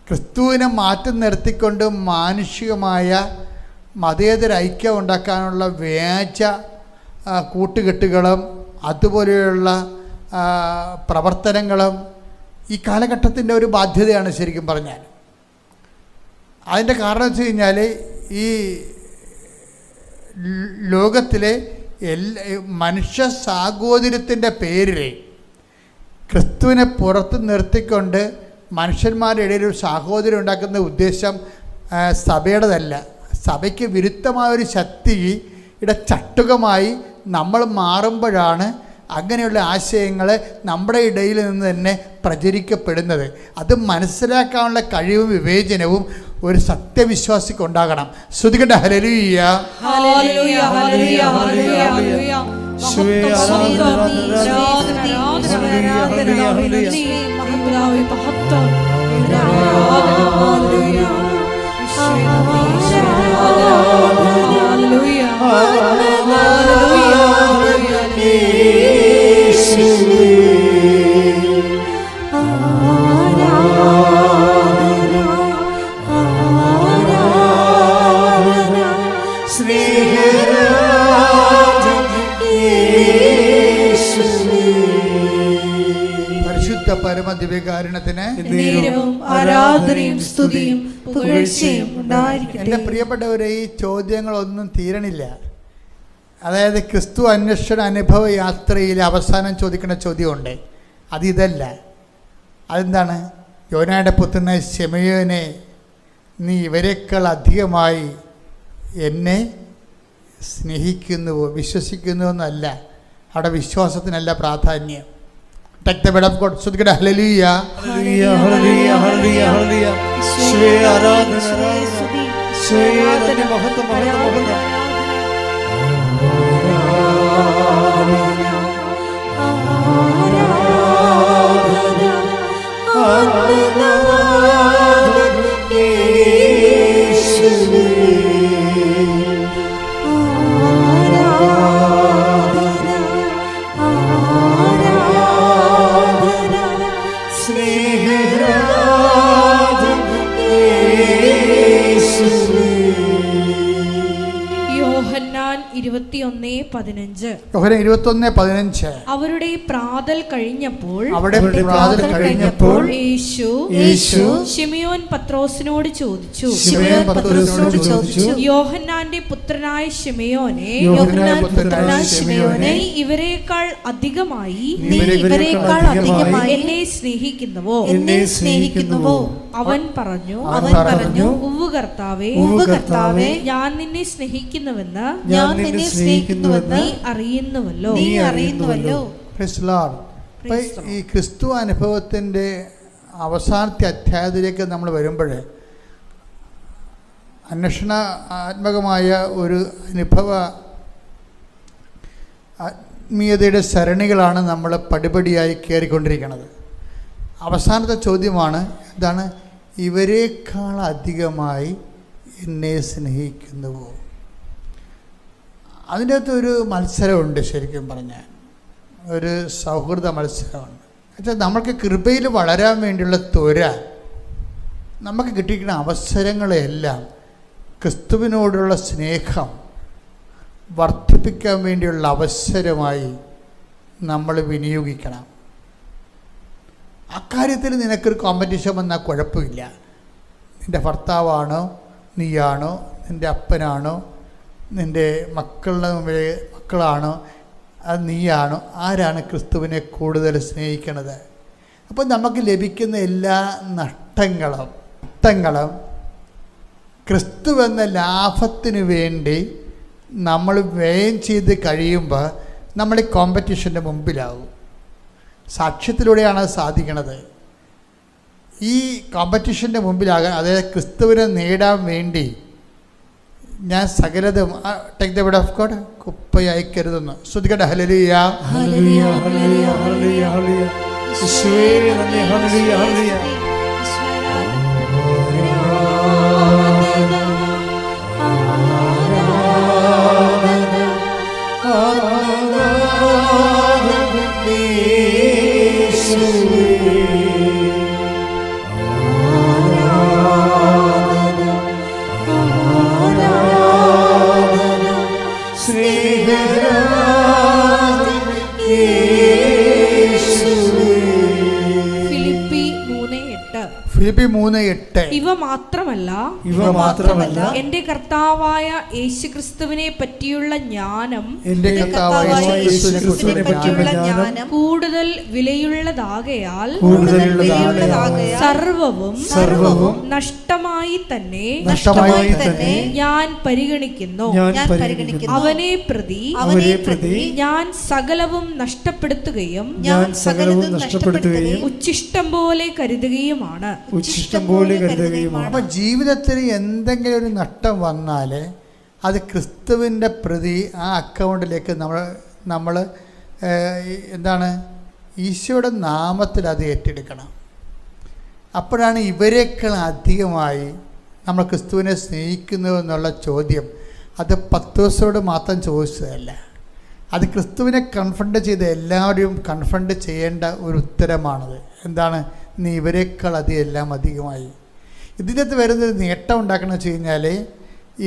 ക്രിസ്തുവിനെ മാറ്റി നിർത്തിക്കൊണ്ട് മാനുഷികമായ മതേതര ഐക്യം ഉണ്ടാക്കാനുള്ള വ്യാജ കൂട്ടുകെട്ടുകളും അതുപോലെയുള്ള പ്രവർത്തനങ്ങളും ഈ കാലഘട്ടത്തിൻ്റെ ഒരു ബാധ്യതയാണ് ശരിക്കും പറഞ്ഞാൽ. അതിൻ്റെ കാരണം വെച്ച് കഴിഞ്ഞാൽ ഈ ലോകത്തിലെ മനുഷ്യ സാഹോദര്യത്തിൻ്റെ പേരിൽ ക്രിസ്തുവിനെ പുറത്ത് നിർത്തിക്കൊണ്ട് മനുഷ്യന്മാരുടെ ഇടയിൽ ഒരു സാഹോദര്യം ഉണ്ടാക്കുന്ന ഉദ്ദേശം സഭയുടേതല്ല. സഭയ്ക്ക് വിരുദ്ധമായൊരു ശക്തിയുടെ ചട്ടുകമായി നമ്മൾ മാറുമ്പോഴാണ് അങ്ങനെയുള്ള ആശയങ്ങൾ നമ്മുടെ ഇടയിൽ നിന്ന് തന്നെ പ്രചരിക്കപ്പെടുന്നത്. അത് മനസ്സിലാക്കാനുള്ള കഴിവും വിവേചനവും ഒരു സത്യവിശ്വാസിക്ക് ഉണ്ടാകണം. ശ്രുതികട്ടെ. Hallelujah, hallelujah, hallelujah, hallelujah, hallelujah. ദിവ്യകാരുണ്യത്തിന് നേരവും ആരാധനയും സ്തുതിയും പുകഴ്ചയും ഉണ്ടായിരിക്കട്ടെ. എൻ്റെ പ്രിയപ്പെട്ടവരെ, ഈ ചോദ്യങ്ങളൊന്നും തീരണില്ല. അതായത് ക്രിസ്തു അന്വേഷണ അനുഭവ യാത്രയിൽ അവസാനം ചോദിക്കുന്ന ചോദ്യമുണ്ട്. അതിതല്ല. അതെന്താണ്? യോനായുടെ പുത്രനായ ശിമയോനെ, നീ ഇവരെക്കാൾ അധികമായി എന്നെ സ്നേഹിക്കുന്നുവോ, വിശ്വസിക്കുന്നുവോ എന്നല്ല. അവിടെ വിശ്വാസത്തിനല്ല പ്രാധാന്യം. Take the word of God. ശ്രുതിക്കട്ടെ, hallelujah, hallelujah, hallelujah, hallelujah, hallelujah. യേശുവേ ആരാധന, ആരാധന. യേശുവേ മഹത്വം, മഹത്വം, മഹത്വം. യോഹന്നാൻ 21:15. യോഹന്നാൻ 21:15. അവരുടെ പ്രാതൽ കഴിഞ്ഞപ്പോൾ യേശു ശിമയോൻ പത്രോസിനോട് ചോദിച്ചു, യോഹന്നാന്റെ പുത്രനായ ശിമയോനെ, നീ ഇവരെക്കാൾ അധികമായി എന്നെ സ്നേഹിക്കുന്നുവോ? അവൻ പറഞ്ഞു, ഉവ്വ് കർത്താവേ, ഞാൻ നിന്നെ സ്നേഹിക്കുന്നുവെന്ന് നീ അറിയുന്നുവല്ലോ. ഈ ക്രിസ്തു അനുഭവത്തിൻ്റെ അവസാനത്തെ അധ്യായത്തിലേക്ക് നമ്മൾ വരുമ്പോൾ അന്വേഷണാത്മകമായ ഒരു അനുഭവ ആത്മീയതയുടെ സരണികളാണ് നമ്മൾ പടിപടിയായി കയറിക്കൊണ്ടിരിക്കുന്നത്. അവസാനത്തെ ചോദ്യമാണ് എന്താണ്? ഇവരെക്കാൾ അധികമായി എന്നെ സ്നേഹിക്കുന്നുവോ? അതിൻ്റെ അകത്തൊരു മത്സരമുണ്ട്. ശരിക്കും പറഞ്ഞാൽ ഒരു സൗഹൃദ മത്സരമാണ്. എന്നുവെച്ചാൽ നമ്മൾക്ക് കൃപയിൽ വളരാൻ വേണ്ടിയുള്ള ത്വര, നമുക്ക് കിട്ടിയിരിക്കുന്ന അവസരങ്ങളെല്ലാം ക്രിസ്തുവിനോടുള്ള സ്നേഹം വർദ്ധിപ്പിക്കാൻ വേണ്ടിയുള്ള അവസരമായി നമ്മൾ വിനിയോഗിക്കണം. അക്കാര്യത്തിൽ നിനക്കൊരു കോമ്പറ്റീഷൻ വന്നാൽ കുഴപ്പമില്ല. നിൻ്റെ ഭർത്താവാണോ, നീയാണോ, നിൻ്റെ അപ്പനാണോ, നിൻ്റെ മക്കളാണോ, അത് നീയാണോ, ആരാണ് ക്രിസ്തുവിനെ കൂടുതൽ സ്നേഹിക്കുന്നത്? അപ്പോൾ നമുക്ക് ലഭിക്കുന്ന എല്ലാ നഷ്ടങ്ങളും ക്രിസ്തുവെന്ന ലാഭത്തിന് വേണ്ടി നമ്മൾ വ്യയം ചെയ്ത് കഴിയുമ്പോൾ നമ്മൾ ഈ കോമ്പറ്റീഷൻ്റെ മുമ്പിലാവും. സാക്ഷ്യത്തിലൂടെയാണ് അത് സാധിക്കുന്നത്. ഈ കോമ്പറ്റീഷൻ്റെ മുമ്പിലാകാൻ, അതായത് ക്രിസ്തുവിനെ നേടാൻ വേണ്ടി ഞാൻ സകലതും take the word of God കുപ്പയായി കരുതുന്നു. ശ്രുതിക്കട്ടെ, hallelujah, hallelujah, hallelujah, hallelujah, hallelujah. യേശുവേ നന്ദി, ഹല്ലേലൂയ, ഹല്ലേലൂയ. ഫിലിപ്പി 3:8. ഇവ മാത്രമല്ല എന്റെ കർത്താവായ യേശുക്രിസ്തുവിനെ പറ്റിയുള്ള ജ്ഞാനം കൂടുതൽ വിലയുള്ളതാകയാൽ സർവവും നഷ്ടമായി തന്നെ ഞാൻ പരിഗണിക്കുന്നു. അവനെ പ്രതി ഞാൻ സകലവും നഷ്ടപ്പെടുത്തുകയും ഉച്ഛിഷ്ടം പോലെ കരുതുകയുമാണ്. അപ്പൊ ജീവിതത്തിൽ എന്തെങ്കിലും ഒരു നഷ്ടം വന്നാൽ അത് ക്രിസ്തുവിൻ്റെ പ്രതി ആ അക്കൗണ്ടിലേക്ക് നമ്മൾ എന്താണ്, ഈശോയുടെ നാമത്തിൽ അത് ഏറ്റെടുക്കണം. അപ്പോഴാണ് ഇവരെക്കാൾ അധികമായി നമ്മൾ ക്രിസ്തുവിനെ സ്നേഹിക്കുന്നു എന്നുള്ള ചോദ്യം അത് പത്രോസോട് മാത്രം ചോദിച്ചതല്ല. അത് ക്രിസ്തുവിനെ കൺഫ്രണ്ട് ചെയ്ത് എല്ലാവരെയും കൺഫ്രണ്ട് ചെയ്യേണ്ട ഒരു ഉത്തരമാണത്. എന്താണ്? നീ ഇവരെക്കാൾ എല്ലാം അധികമായി. ഇതിനകത്ത് വരുന്നൊരു നേട്ടം ഉണ്ടാക്കണമെന്ന് വെച്ച് കഴിഞ്ഞാൽ,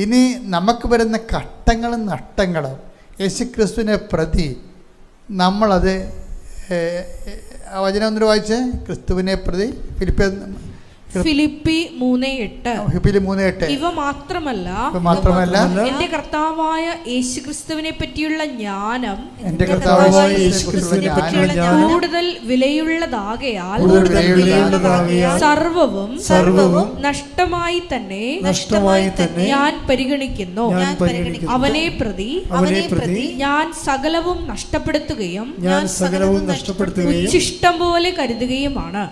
ഇനി നമുക്ക് വരുന്ന കഷ്ടങ്ങളും നഷ്ടങ്ങളും യേശുക്രിസ്തുവിനെ പ്രതി നമ്മളത് ആ വചനം ഒന്നിട്ട് വായിച്ചേ. ക്രിസ്തുവിനെ പ്രതി ഫിലിപ്പി 3:8. ഇവ മാത്രമല്ല എന്റെ കർത്താവായ യേശുക്രിസ്തുവിനെ പറ്റിയുള്ള ജ്ഞാനം കൂടുതൽ വിലയുള്ളതാകയാൽ സർവവും നഷ്ടമായി തന്നെ ഞാൻ പരിഗണിക്കുന്നു. അവനെ പ്രതി ഞാൻ സകലവും നഷ്ടപ്പെടുത്തുകയും ഉച്ഛിഷ്ടം പോലെ കരുതുകയുമാണ്.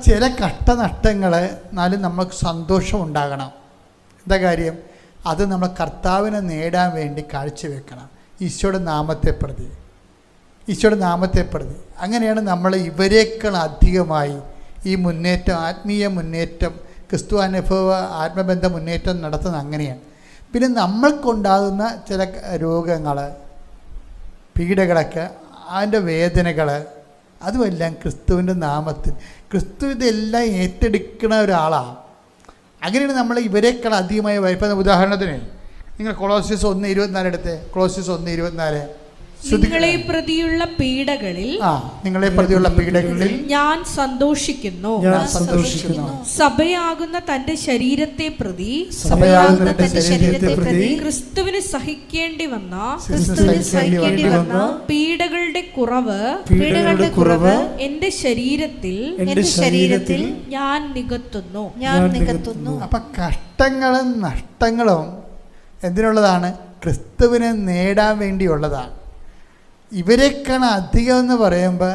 ചില കഷ്ടനഷ്ടങ്ങൾ എന്നാലും നമുക്ക് സന്തോഷം ഉണ്ടാകണം. എന്താ കാര്യം? അത് നമ്മൾ കർത്താവിനെ നേടാൻ വേണ്ടി കാഴ്ചവെക്കണം. ഈശോയുടെ നാമത്തെ പ്രതി അങ്ങനെയാണ് നമ്മൾ ഇവരേക്കാൾ അധികമായി ഈ മുന്നേറ്റം, ആത്മീയ മുന്നേറ്റം, ക്രിസ്തു അനുഭവ ആത്മബന്ധ മുന്നേറ്റം നടത്തുന്നത് അങ്ങനെയാണ്. പിന്നെ നമ്മൾക്കുണ്ടാകുന്ന ചില രോഗങ്ങൾ, പീഡകളൊക്കെ, അതിൻ്റെ വേദനകൾ, അതുമെല്ലാം ക്രിസ്തുവിൻ്റെ നാമത്തിൽ ക്രിസ്തു ഇതെല്ലാം ഏറ്റെടുക്കുന്ന ഒരാളാണ്. അങ്ങനെയാണ് നമ്മൾ ഇവരെക്കാൾ അധികമായി വായിപ്പം. ഉദാഹരണത്തിന് നിങ്ങൾ കൊളോസ്യസ് 1:24 എടുത്ത്. കൊളോസ്യസ് 1:24. നിങ്ങളെ പ്രതിയുള്ള പീഡകളിൽ ഞാൻ സന്തോഷിക്കുന്നു. സഭയാകുന്ന തന്റെ ശരീരത്തെ പ്രതി ക്രിസ്തുവിന് സഹിക്കേണ്ടി വന്ന പീഡകളുടെ കുറവ് എന്റെ ശരീരത്തിൽ ഞാൻ നികത്തുന്നു. അപ്പൊ കഷ്ടങ്ങളും നഷ്ടങ്ങളും എന്തിനുള്ളതാണ്? ക്രിസ്തുവിനെ നേടാൻ വേണ്ടിയുള്ളതാണ്. ഇവരെക്കാണ് അധികം എന്ന് പറയുമ്പോൾ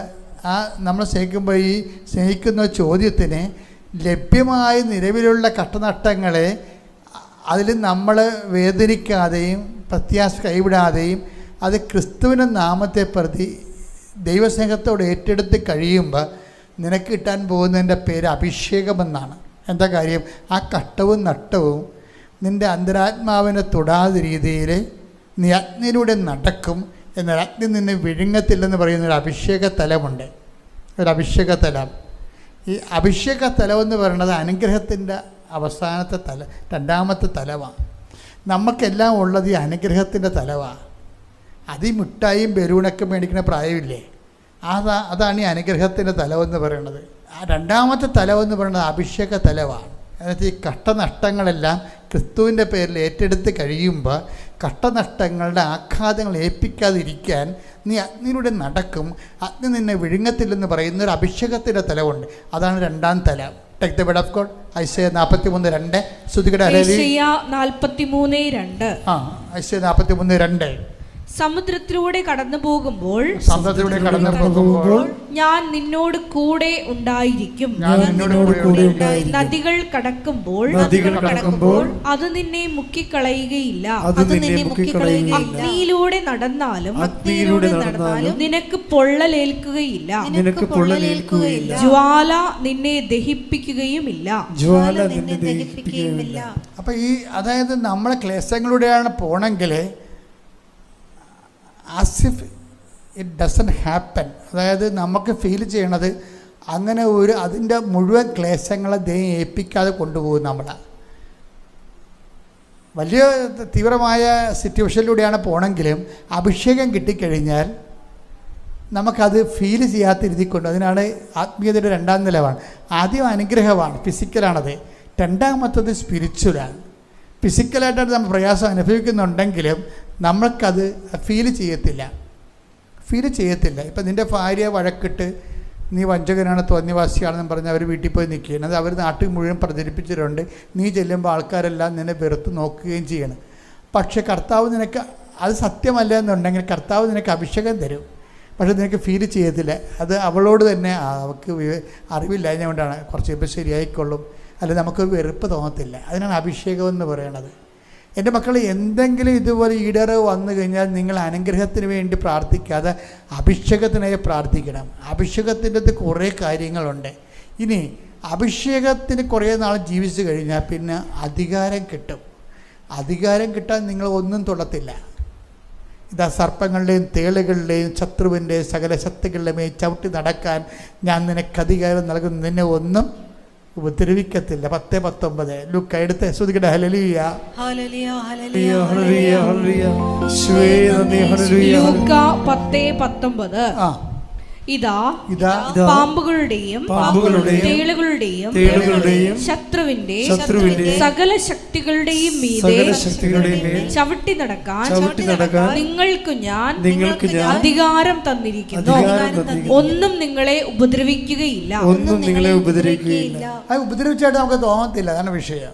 നമ്മൾ സ്നേഹിക്കുമ്പോൾ ഈ സ്നേഹിക്കുന്ന ചോദ്യത്തിന് ലഭ്യമായ നിലവിലുള്ള കഷ്ടനഷ്ടങ്ങളെ അതിൽ നമ്മൾ വേദനിക്കാതെയും പ്രത്യാശ കൈവിടാതെയും അത് ക്രിസ്തുവിൻ്റെ നാമത്തെ പ്രതി ദൈവസ്നേഹത്തോട് ഏറ്റെടുത്ത് കഴിയുമ്പോൾ നിനക്ക് കിട്ടാൻ പോകുന്നതിൻ്റെ പേര് അഭിഷേകമെന്നാണ്. എന്താ കാര്യം? ആ കഷ്ടവും നഷ്ടവും നിൻ്റെ അന്തരാത്മാവിനെ തൊടാതെ രീതിയിൽ നീ അഗ്നിയിലൂടെ നടക്കും. എന്നാൽ അഗ്നി നിന്നെ വിഴുങ്ങത്തില്ലെന്ന് പറയുന്ന ഒരു അഭിഷേക തലമുണ്ട്. ഒരു അഭിഷേക തലം. ഈ അഭിഷേക തലം എന്ന് പറയുന്നത് അനുഗ്രഹത്തിൻ്റെ അവസാനത്തെ രണ്ടാമത്തെ തലമാണ്. നമുക്കെല്ലാം ഉള്ളത് ഈ അനുഗ്രഹത്തിൻ്റെ തലമാണ്. അത് ഈ മിഠായിയും ബലൂണൊക്കെ മേടിക്കുന്ന പ്രായമില്ലേ, അതാണ് ഈ അനുഗ്രഹത്തിൻ്റെ തലമെന്ന് പറയുന്നത്. ആ രണ്ടാമത്തെ തലമെന്ന് പറയുന്നത് അഭിഷേക തലമാണ്. എന്നുവെച്ചാൽ ഈ കഷ്ടനഷ്ടങ്ങളെല്ലാം ക്രിസ്തുവിൻ്റെ പേരിൽ ഏറ്റെടുത്ത് കഴിയുമ്പോൾ കഷ്ടനഷ്ടങ്ങളുടെ ആഘാതങ്ങൾ ഏൽപ്പിക്കാതിരിക്കാൻ നീ അഗ്നിയിലൂടെ നടക്കും. അഗ്നി നിന്നെ വിഴുങ്ങത്തില്ലെന്ന് പറയുന്ന ഒരു അഭിഷേകത്തിൻ്റെ തലമുണ്ട്. അതാണ് രണ്ടാം തലം. Take the word of God. Isaiah 43:2. ശ്രുതികടെ ഐസയ 43:2. ഐസയ 43:2. സമുദ്രത്തിലൂടെ കടന്നു പോകുമ്പോൾ ഞാൻ നിന്നോട് കൂടെ ഉണ്ടായിരിക്കും. നദികൾ കടക്കുമ്പോൾ അത് നിന്നെ മുക്കിക്കളയുകയില്ല. അഗ്നിയിലൂടെ നടന്നാലും നിനക്ക് പൊള്ളലേൽക്കുകയില്ല. ജ്വാല നിന്നെ ദഹിപ്പിക്കുകയുമില്ല. അപ്പൊ ഈ അതായത് നമ്മളെ ക്ലേശങ്ങളിലൂടെയാണ് പോണെങ്കിൽ as if it doesn't happen. അതായത് നമുക്ക് ഫീൽ ചെയ്യണത് അങ്ങനെ അതിൻ്റെ മുഴുവൻ ക്ലേശങ്ങളെ ദൈവം ഏൽപ്പിക്കാതെ കൊണ്ടുപോകും. നമ്മളെ വലിയ തീവ്രമായ സിറ്റുവേഷനിലൂടെയാണ് പോകണമെങ്കിലും അഭിഷേകം കിട്ടിക്കഴിഞ്ഞാൽ നമുക്കത് ഫീൽ ചെയ്യാത്തിരുത്തിക്കൊണ്ട്. അതിനാണ് ആത്മീയതയുടെ രണ്ടാം നിലവാണ്. ആദ്യം അനുഗ്രഹമാണ്, ഫിസിക്കലാണത്. രണ്ടാമത്തത് സ്പിരിച്വലാണ്. ഫിസിക്കലായിട്ടാണ് നമ്മൾ പ്രയാസം അനുഭവിക്കുന്നുണ്ടെങ്കിലും നമ്മൾക്കത് ഫീൽ ചെയ്യത്തില്ല. ഇപ്പം നിൻ്റെ ഭാര്യ വഴക്കിട്ട് നീ വഞ്ചകനാണ്, തോന്നിവാസിയാണെന്ന് പറഞ്ഞ് അവർ വീട്ടിൽ പോയി നിൽക്കുകയാണ്. അത് അവർ നാട്ടിൽ മുഴുവൻ പ്രചരിപ്പിച്ചിട്ടുണ്ട്. നീ ചെല്ലുമ്പോൾ ആൾക്കാരെല്ലാം നിന്നെ വെറുത്ത് നോക്കുകയും ചെയ്യണം. പക്ഷേ കർത്താവ് നിനക്ക് അത് സത്യമല്ല എന്നുണ്ടെങ്കിൽ കർത്താവ് നിനക്ക് അഭിഷേകം തരും. പക്ഷെ നിനക്ക് ഫീൽ ചെയ്യത്തില്ല. അത് അവളോട് തന്നെ അവൾക്ക് അറിവില്ലാഞ്ഞുകൊണ്ടാണ്. കുറച്ച് ഇപ്പോൾ ശരിയായിക്കൊള്ളും, അല്ല നമുക്ക് വെറുപ്പ് തോന്നത്തില്ല. അതിനാണ് അഭിഷേകം എന്ന് പറയണത്. എൻ്റെ മക്കൾ, എന്തെങ്കിലും ഇതുപോലെ ഈടറ് വന്നു കഴിഞ്ഞാൽ നിങ്ങൾ അനുഗ്രഹത്തിന് വേണ്ടി പ്രാർത്ഥിക്കാതെ അഭിഷേകത്തിനായി പ്രാർത്ഥിക്കണം. അഭിഷേകത്തിൻ്റെ അത് കുറേ കാര്യങ്ങളുണ്ട്. ഇനി അഭിഷേകത്തിന് കുറേ നാൾ ജീവിച്ചു കഴിഞ്ഞാൽ പിന്നെ അധികാരം കിട്ടും. അധികാരം കിട്ടാൻ നിങ്ങൾ ഒന്നും തൊടത്തില്ല. ഇതാ സർപ്പങ്ങളുടെയും തേളുകളുടെയും ശത്രുവിൻ്റെയും സകല ശക്തികളുടെയും ചവിട്ടി നടക്കാൻ ഞാൻ നിനക്ക് അധികാരം നൽകുന്നു, നിന്നെ ഒന്നും ഉപദ്രവിക്കത്തില്ല. 10:19 ലൂക്ക എടുത്ത് ശ്രദ്ധിക്കട്ടെ. Hallelujah. Hallelujah, hallelujah, hallelujah. Hallelujah. യേശുവേ നന്ദി. ഹല്ലേലൂയ. ലൂക്ക 10:19 ആ ഇതാ ഇതാ പാമ്പുകളുടെയും തേളുകളുടെയും ശത്രുവിന്റെ സകല ശക്തികളുടെയും മീതെ ചവിട്ടി നടക്കാൻ നിങ്ങൾക്ക് ഞാൻ അധികാരം തന്നിരിക്കുന്നു. ഒന്നും നിങ്ങളെ ഉപദ്രവിക്കുകയില്ല. അത് ഉപദ്രവിച്ചായിട്ട് നമുക്ക് തോന്നത്തില്ല. അതാണ് വിഷയം.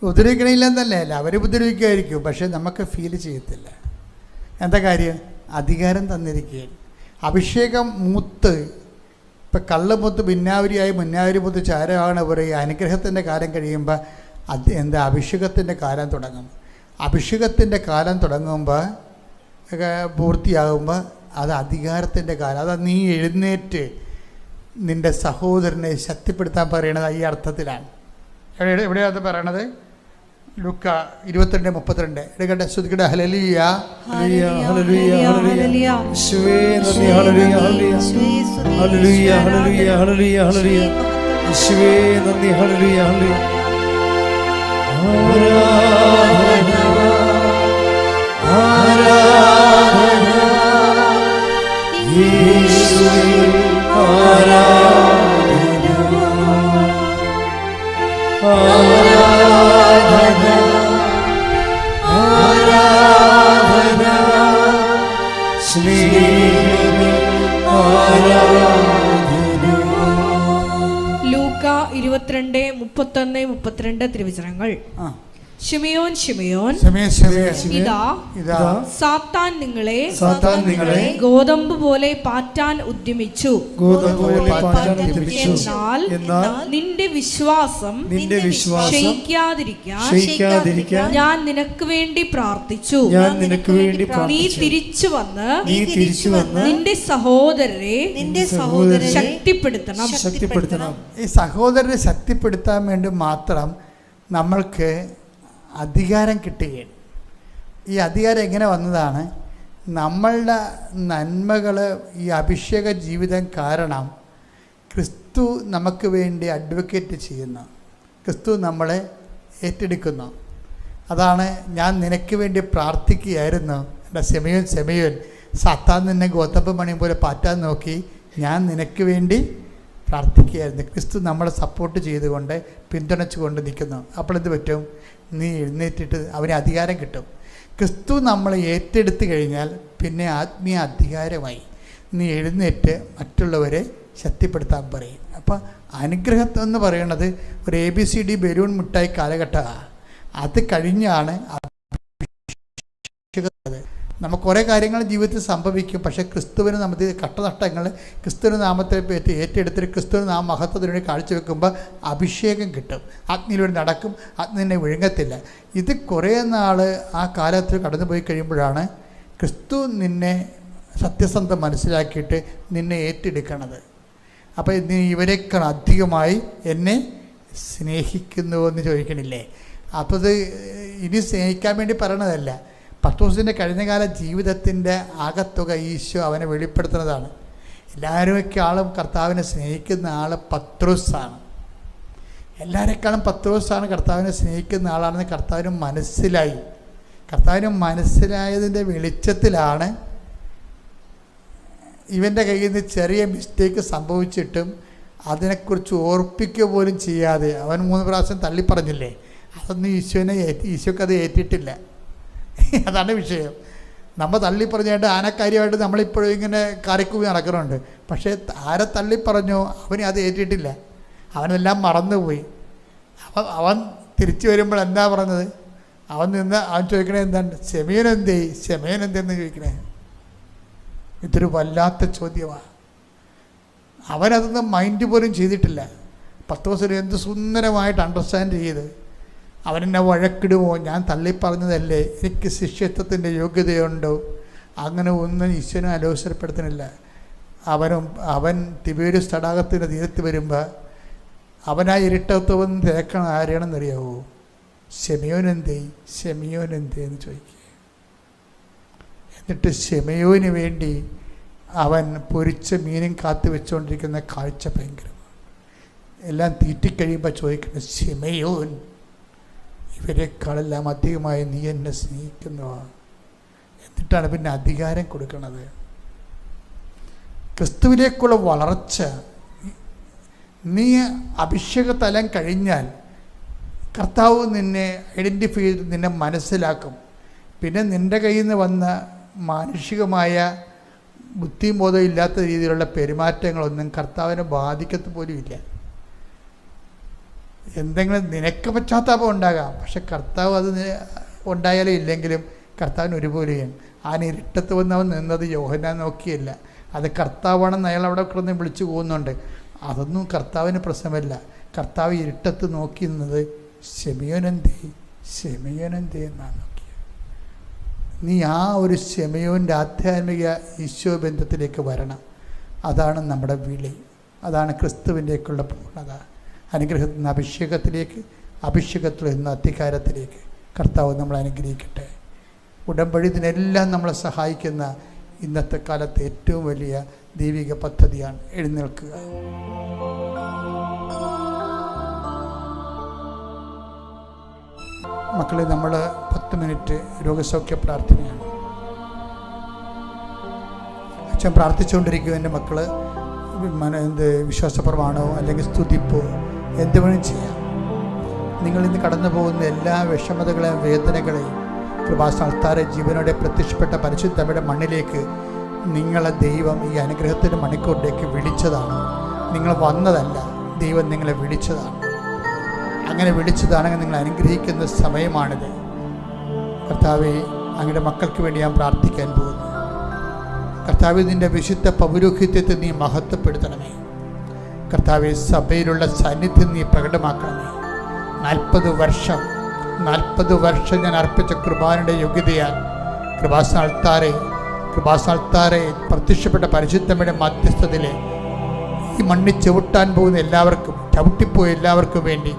ഉപദ്രവിക്കണില്ലെന്നല്ലേ, അല്ല അവർ ഉപദ്രവിക്കുമായിരിക്കും, പക്ഷെ നമുക്ക് ഫീൽ ചെയ്യത്തില്ല. എന്താ കാര്യം? അധികാരം തന്നിരിക്കുകയാണ്. അഭിഷേകം മൂത്ത്, ഇപ്പം കള്ള് മൂത്ത് ഭിന്നാവരിയായി മുന്നാവരി മൂത്ത് ചാരമാണ് പറയുക. അനുഗ്രഹത്തിൻ്റെ കാലം കഴിയുമ്പോൾ എന്താ അഭിഷേകത്തിൻ്റെ കാലം തുടങ്ങും. അഭിഷേകത്തിൻ്റെ കാലം തുടങ്ങുമ്പോൾ പൂർത്തിയാകുമ്പോൾ അത് അധികാരത്തിൻ്റെ കാലം. അത് നീ എഴുന്നേറ്റ് നിൻ്റെ സഹോദരനെ ശക്തിപ്പെടുത്താൻ പറയണത് ഈ അർത്ഥത്തിലാണ്. എവിടെയാണ് അത് പറയണത്? ലൂക്ക 22:32 എടുക്കട്ടെ, ശ്രദ്ധിക്കട്ടെ. Hallelujah, hallelujah, hallelujah, hallelujah. യേശുവേ നന്ദി. Hallelujah, hallelujah. Hallelujah, hallelujah, hallelujah, hallelujah. യേശുവേ നന്ദി. Hallelujah, hallelujah. ആരാധന യേശുവേ, ആരാധന, ആരാധന, ആരാധന, സ്നേഹമേ, ആരാധന. ലൂക്ക 22:31-32 തിരുവചനങ്ങൾ. ശിമയോൻ ശിമയോൻ, ഇതാ സാത്താൻ നിങ്ങളെ ഗോതമ്പ് പോലെ പാറ്റാൻ ഉദ്യമിച്ചു. എന്നാൽ നിന്റെ വിശ്വാസം ക്ഷയിക്കാതിരിക്കാൻ ഞാൻ നിനക്ക് വേണ്ടി പ്രാർത്ഥിച്ചു. നീ തിരിച്ചു വന്ന് നിന്റെ സഹോദരരെ ശക്തിപ്പെടുത്തണം. ഈ സഹോദരനെ ശക്തിപ്പെടുത്താൻ വേണ്ടി മാത്രം നമ്മൾക്ക് അധികാരം കിട്ടുകയാണ്. ഈ അധികാരം എങ്ങനെ വന്നതാണ്? നമ്മളുടെ നന്മകൾ, ഈ അഭിഷേക ജീവിതം കാരണം ക്രിസ്തു നമുക്ക് വേണ്ടി അഡ്വക്കേറ്റ് ചെയ്യുന്നു. ക്രിസ്തു നമ്മളെ ഏറ്റെടുക്കുന്നു. അതാണ് ഞാൻ നിനക്ക് വേണ്ടി പ്രാർത്ഥിക്കുകയായിരുന്നു. എൻ്റെ സെമയോൻ സാത്താൻ നിന്നെ ഗോതമ്പ് മണിയും പോലെ പാറ്റാൻ നോക്കി, ഞാൻ നിനക്ക് വേണ്ടി പ്രാർത്ഥിക്കുകയായിരുന്നു. ക്രിസ്തു നമ്മളെ സപ്പോർട്ട് ചെയ്തുകൊണ്ട് പിന്തുണച്ചുകൊണ്ട് നിൽക്കുന്നു. അപ്പോൾ എന്ത് പറ്റും? നീ എഴുന്നേറ്റിട്ട് അവന് അധികാരം കിട്ടും. ക്രിസ്തു നമ്മളെ ഏറ്റെടുത്ത് കഴിഞ്ഞാൽ പിന്നെ ആത്മീയ അധികാരമായി. നീ എഴുന്നേറ്റ് മറ്റുള്ളവരെ ശക്തിപ്പെടുത്താൻ പറയും. അപ്പോൾ അനുഗ്രഹം എന്ന് പറയുന്നത് ഒരു ABCD ബലൂൺ മിഠായി കാലഘട്ടമാണ്. അത് കഴിഞ്ഞാണ് നമുക്ക് കുറേ കാര്യങ്ങൾ ജീവിതത്തിൽ സംഭവിക്കും. പക്ഷേ ക്രിസ്തുവിന് നമുക്ക് കട്ടനഷ്ടങ്ങൾ ക്രിസ്തുവിന് നാമത്തെ പറ്റി ഏറ്റെടുത്തിട്ട് ക്രിസ്തുവിന് നാം മഹത്വത്തിന് വേണ്ടി കാഴ്ചവെക്കുമ്പോൾ അഭിഷേകം കിട്ടും. അഗ്നിയിലൂടെ നടക്കും, അഗ്നിനെ വിഴുങ്ങത്തില്ല. ഇത് കുറേ നാൾ ആ കാലത്തിൽ കടന്നു പോയി കഴിയുമ്പോഴാണ് ക്രിസ്തു നിന്നെ സത്യസന്ധത മനസ്സിലാക്കിയിട്ട് നിന്നെ ഏറ്റെടുക്കണത്. അപ്പോൾ നീ ഇവരെക്കാൾ അധികമായി എന്നെ സ്നേഹിക്കുന്നുവെന്ന് ചോദിക്കണില്ലേ? അപ്പോൾ ഇത് ഇനി സ്നേഹിക്കാൻ വേണ്ടി പറയണതല്ല. പത്രോസിൻ്റെ കഴിഞ്ഞകാല ജീവിതത്തിൻ്റെ ആകത്തുക ഈശോ അവനെ വെളിപ്പെടുത്തുന്നതാണ്. എല്ലാവരുമൊക്കെയാളും കർത്താവിനെ സ്നേഹിക്കുന്ന ആൾ പത്രോസാണ്. എല്ലാവരെക്കാളും പത്രോസാണ് കർത്താവിനെ സ്നേഹിക്കുന്ന ആളാണെന്ന് കർത്താവിന് മനസ്സിലായി. കർത്താവിന് മനസ്സിലായതിൻ്റെ വെളിച്ചത്തിലാണ് ഇവൻ്റെ കയ്യിൽ നിന്ന് ചെറിയ മിസ്റ്റേക്ക് സംഭവിച്ചിട്ടും അതിനെക്കുറിച്ച് ഓർപ്പിക്കുക പോലും ചെയ്യാതെ അവൻ 3 പ്രാവശ്യം തള്ളിപ്പറഞ്ഞില്ലേ? അതൊന്നും ഈശോക്കത് ഏറ്റിട്ടില്ല. അതാണ് വിഷയം. നമ്മൾ തള്ളിപ്പറഞ്ഞായിട്ട് ആനക്കാര്യമായിട്ട് നമ്മളിപ്പോഴും ഇങ്ങനെ കറിക്കൂവി നടക്കുന്നുണ്ട്. പക്ഷേ ആരെ തള്ളിപ്പറഞ്ഞോ അവന് അത് ഏറ്റിട്ടില്ല. അവനെല്ലാം മറന്നുപോയി. അവൻ തിരിച്ചു വരുമ്പോൾ എന്താ പറഞ്ഞത്? അവൻ ചോദിക്കണേ എന്താണ്? ശമയോൻ എന്തെന്ന് ചോദിക്കണേ? ഇതൊരു വല്ലാത്ത ചോദ്യമാണ്. അവനതൊന്നും മൈൻഡ് പോലും ചെയ്തിട്ടില്ല. പത്രോസിന് എന്ത് സുന്ദരമായിട്ട് അണ്ടർസ്റ്റാൻഡ് ചെയ്ത് അവനെന്നെ വഴക്കിടുമോ? ഞാൻ തള്ളിപ്പറഞ്ഞതല്ലേ, എനിക്ക് ശിഷ്യത്വത്തിൻ്റെ യോഗ്യതയുണ്ടോ? അങ്ങനെ ഒന്നും ഈശ്വരനെ ആലോചനപ്പെടുത്തുന്നില്ല. അവൻ തിബേരിയസ് തടാകത്തിൻ്റെ തീരത്ത് വരുമ്പോൾ അവനാ ഇരുട്ടത്വം തിരക്കണം ആരെയാണെന്നറിയാവോ? ശമയോൻ എന്തേ എന്ന് ചോദിക്കുക. എന്നിട്ട് ശമയോന് വേണ്ടി അവൻ പൊരിച്ച മീനും കാത്തു വെച്ചുകൊണ്ടിരിക്കുന്ന കാഴ്ച ഭയങ്കരമാണ്. എല്ലാം തീറ്റിക്കഴിയുമ്പോൾ ചോദിക്കുന്നത്, ശിമയോൻ, ഇവരെക്കാളെല്ലാം അധികമായി നീ എന്നെ സ്നേഹിക്കുന്നവ. എന്നിട്ടാണ് പിന്നെ അധികാരം കൊടുക്കുന്നത്. ക്രിസ്തുവിലേക്കുള്ള വളർച്ച, നീ അഭിഷേക തലം കഴിഞ്ഞാൽ കർത്താവ് നിന്നെ ഐഡൻറ്റിഫൈ ചെയ്ത് നിന്നെ മനസ്സിലാക്കും. പിന്നെ നിൻ്റെ കയ്യിൽ നിന്ന് വന്ന മാനുഷികമായ ബുദ്ധിബോധം ഇല്ലാത്ത രീതിയിലുള്ള പെരുമാറ്റങ്ങളൊന്നും കർത്താവിനെ ബാധിക്കത്ത് പോലും ഇല്ല. എന്തെങ്കിലും നിനക്ക് പശ്ചാത്താപം ഉണ്ടാകാം, പക്ഷെ കർത്താവ് അത് ഉണ്ടായാലും ഇല്ലെങ്കിലും കർത്താവിന് ഒരുപോലെയാണ്. ആ ഇരുട്ടത്ത് വന്ന് അവൻ നിന്നത് യോഹന്നാൻ നോക്കിയല്ല, അത് കർത്താവാണെന്ന് അയാൾ അവിടെ കിടന്ന് വിളിച്ചു പോകുന്നുണ്ട്. അതൊന്നും കർത്താവിന് പ്രശ്നമല്ല. കർത്താവ് ഇരുട്ടത്ത് നോക്കി നിന്നത് ശെമയോനെന്തേ എന്നാണ് നോക്കിയത്. നീ ആ ഒരു ശെമയോൻ്റെ ആധ്യാത്മിക ഈശോ ബന്ധത്തിലേക്ക് വരണം. അതാണ് നമ്മുടെ വിളി, അതാണ് ക്രിസ്തുവിൻ്റെക്കുള്ള പൂർണ്ണത. അനുഗ്രഹത്തിൽ നിന്ന് അഭിഷേകത്തിലേക്ക്, അഭിഷേകത്തിൽ നിന്ന് അധികാരത്തിലേക്ക് കർത്താവ് നമ്മളെ അനുഗ്രഹിക്കട്ടെ. ഉടമ്പടി ഇതിനെല്ലാം നമ്മളെ സഹായിക്കുന്ന ഇന്നത്തെ കാലത്തെ ഏറ്റവും വലിയ ദൈവിക പദ്ധതിയാണ് എഴുന്നേൽക്കുക. മക്കളെ, നമ്മൾ 10 മിനിറ്റ് രോഗസൗഖ്യ പ്രാർത്ഥനയാണ്. അച്ഛൻ പ്രാർത്ഥിച്ചുകൊണ്ടിരിക്കും. എൻ്റെ മക്കൾ വിശ്വാസപ്രമാണമോ അല്ലെങ്കിൽ സ്തുതിപ്പോ എന്ത് വേണം ചെയ്യാം. നിങ്ങളിന്ന് കടന്നു പോകുന്ന എല്ലാ വിഷമതകളെയും വേദനകളെയും കൃപാസ്ഥാനത്താരെ ജീവനോടെ പ്രത്യക്ഷപ്പെട്ട പരിശുദ്ധയുടെ മണ്ണിലേക്ക് നിങ്ങളെ ദൈവം ഈ അനുഗ്രഹത്തിൻ്റെ മണിക്കൂറിലേക്ക് വിളിച്ചതാണ്. നിങ്ങൾ വന്നതല്ല, ദൈവം നിങ്ങളെ വിളിച്ചതാണ്. അങ്ങനെ വിളിച്ചതാണെങ്കിൽ നിങ്ങൾ അനുഗ്രഹിക്കുന്ന സമയമാണിത്. കർത്താവെ, അങ്ങയുടെ മക്കൾക്ക് വേണ്ടി ഞാൻ പ്രാർത്ഥിക്കാൻ പോകുന്നു. കർത്താവെ, നിൻ്റെ വിശുദ്ധ പൗരോഹിത്യത്തെ നീ മഹത്വപ്പെടുത്തണമേ. കർത്താവെ, സഭയിലുള്ള സാന്നിധ്യം നീ പ്രകടമാക്കണമേ. 40 വർഷം ഞാൻ അർപ്പിച്ച കൃപാനയുടെ യോഗ്യതയാൽ കൃപാസ്ഥാനത്താരെ പ്രത്യക്ഷപ്പെട്ട പരിശുദ്ധമയുടെ മധ്യസ്ഥതയിലെ ഈ മണ്ണിൽ ചവിട്ടാൻ പോകുന്ന എല്ലാവർക്കും, ചവിട്ടിപ്പോയ എല്ലാവർക്കും വേണ്ടി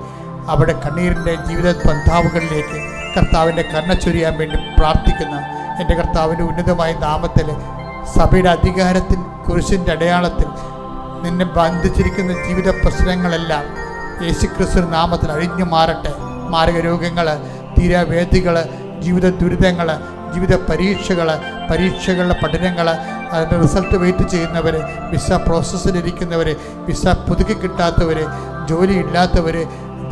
അവിടെ കണ്ണീരിൻ്റെ ജീവിത ബന്ധാവുകളിലേക്ക് കർത്താവിൻ്റെ കരുണ ചൊരിയാൻ വേണ്ടി പ്രാർത്ഥിക്കുന്ന എൻ്റെ കർത്താവിൻ്റെ ഉന്നതമായ നാമത്തിൽ സഭയുടെ അധികാരത്തിൽ കുരിശിൻ്റെ അടയാളത്തിൽ നിന്നെ ബന്ധിച്ചിരിക്കുന്ന ജീവിത പ്രശ്നങ്ങളെല്ലാം യേശുക്രിസ്തുവിന്റെ നാമത്തിൽ അഴിഞ്ഞു മാറട്ടെ. മാരക രോഗങ്ങൾ, തീരാവേദികൾ, ജീവിത ദുരിതങ്ങൾ, ജീവിത പരീക്ഷകളുടെ പഠനങ്ങൾ, അതിൻ്റെ റിസൾട്ട് വെയിറ്റ് ചെയ്യുന്നവർ, വിസ പ്രോസസ്സിലിരിക്കുന്നവർ, വിസ പുതുക്കി കിട്ടാത്തവർ, ജോലി ഇല്ലാത്തവർ,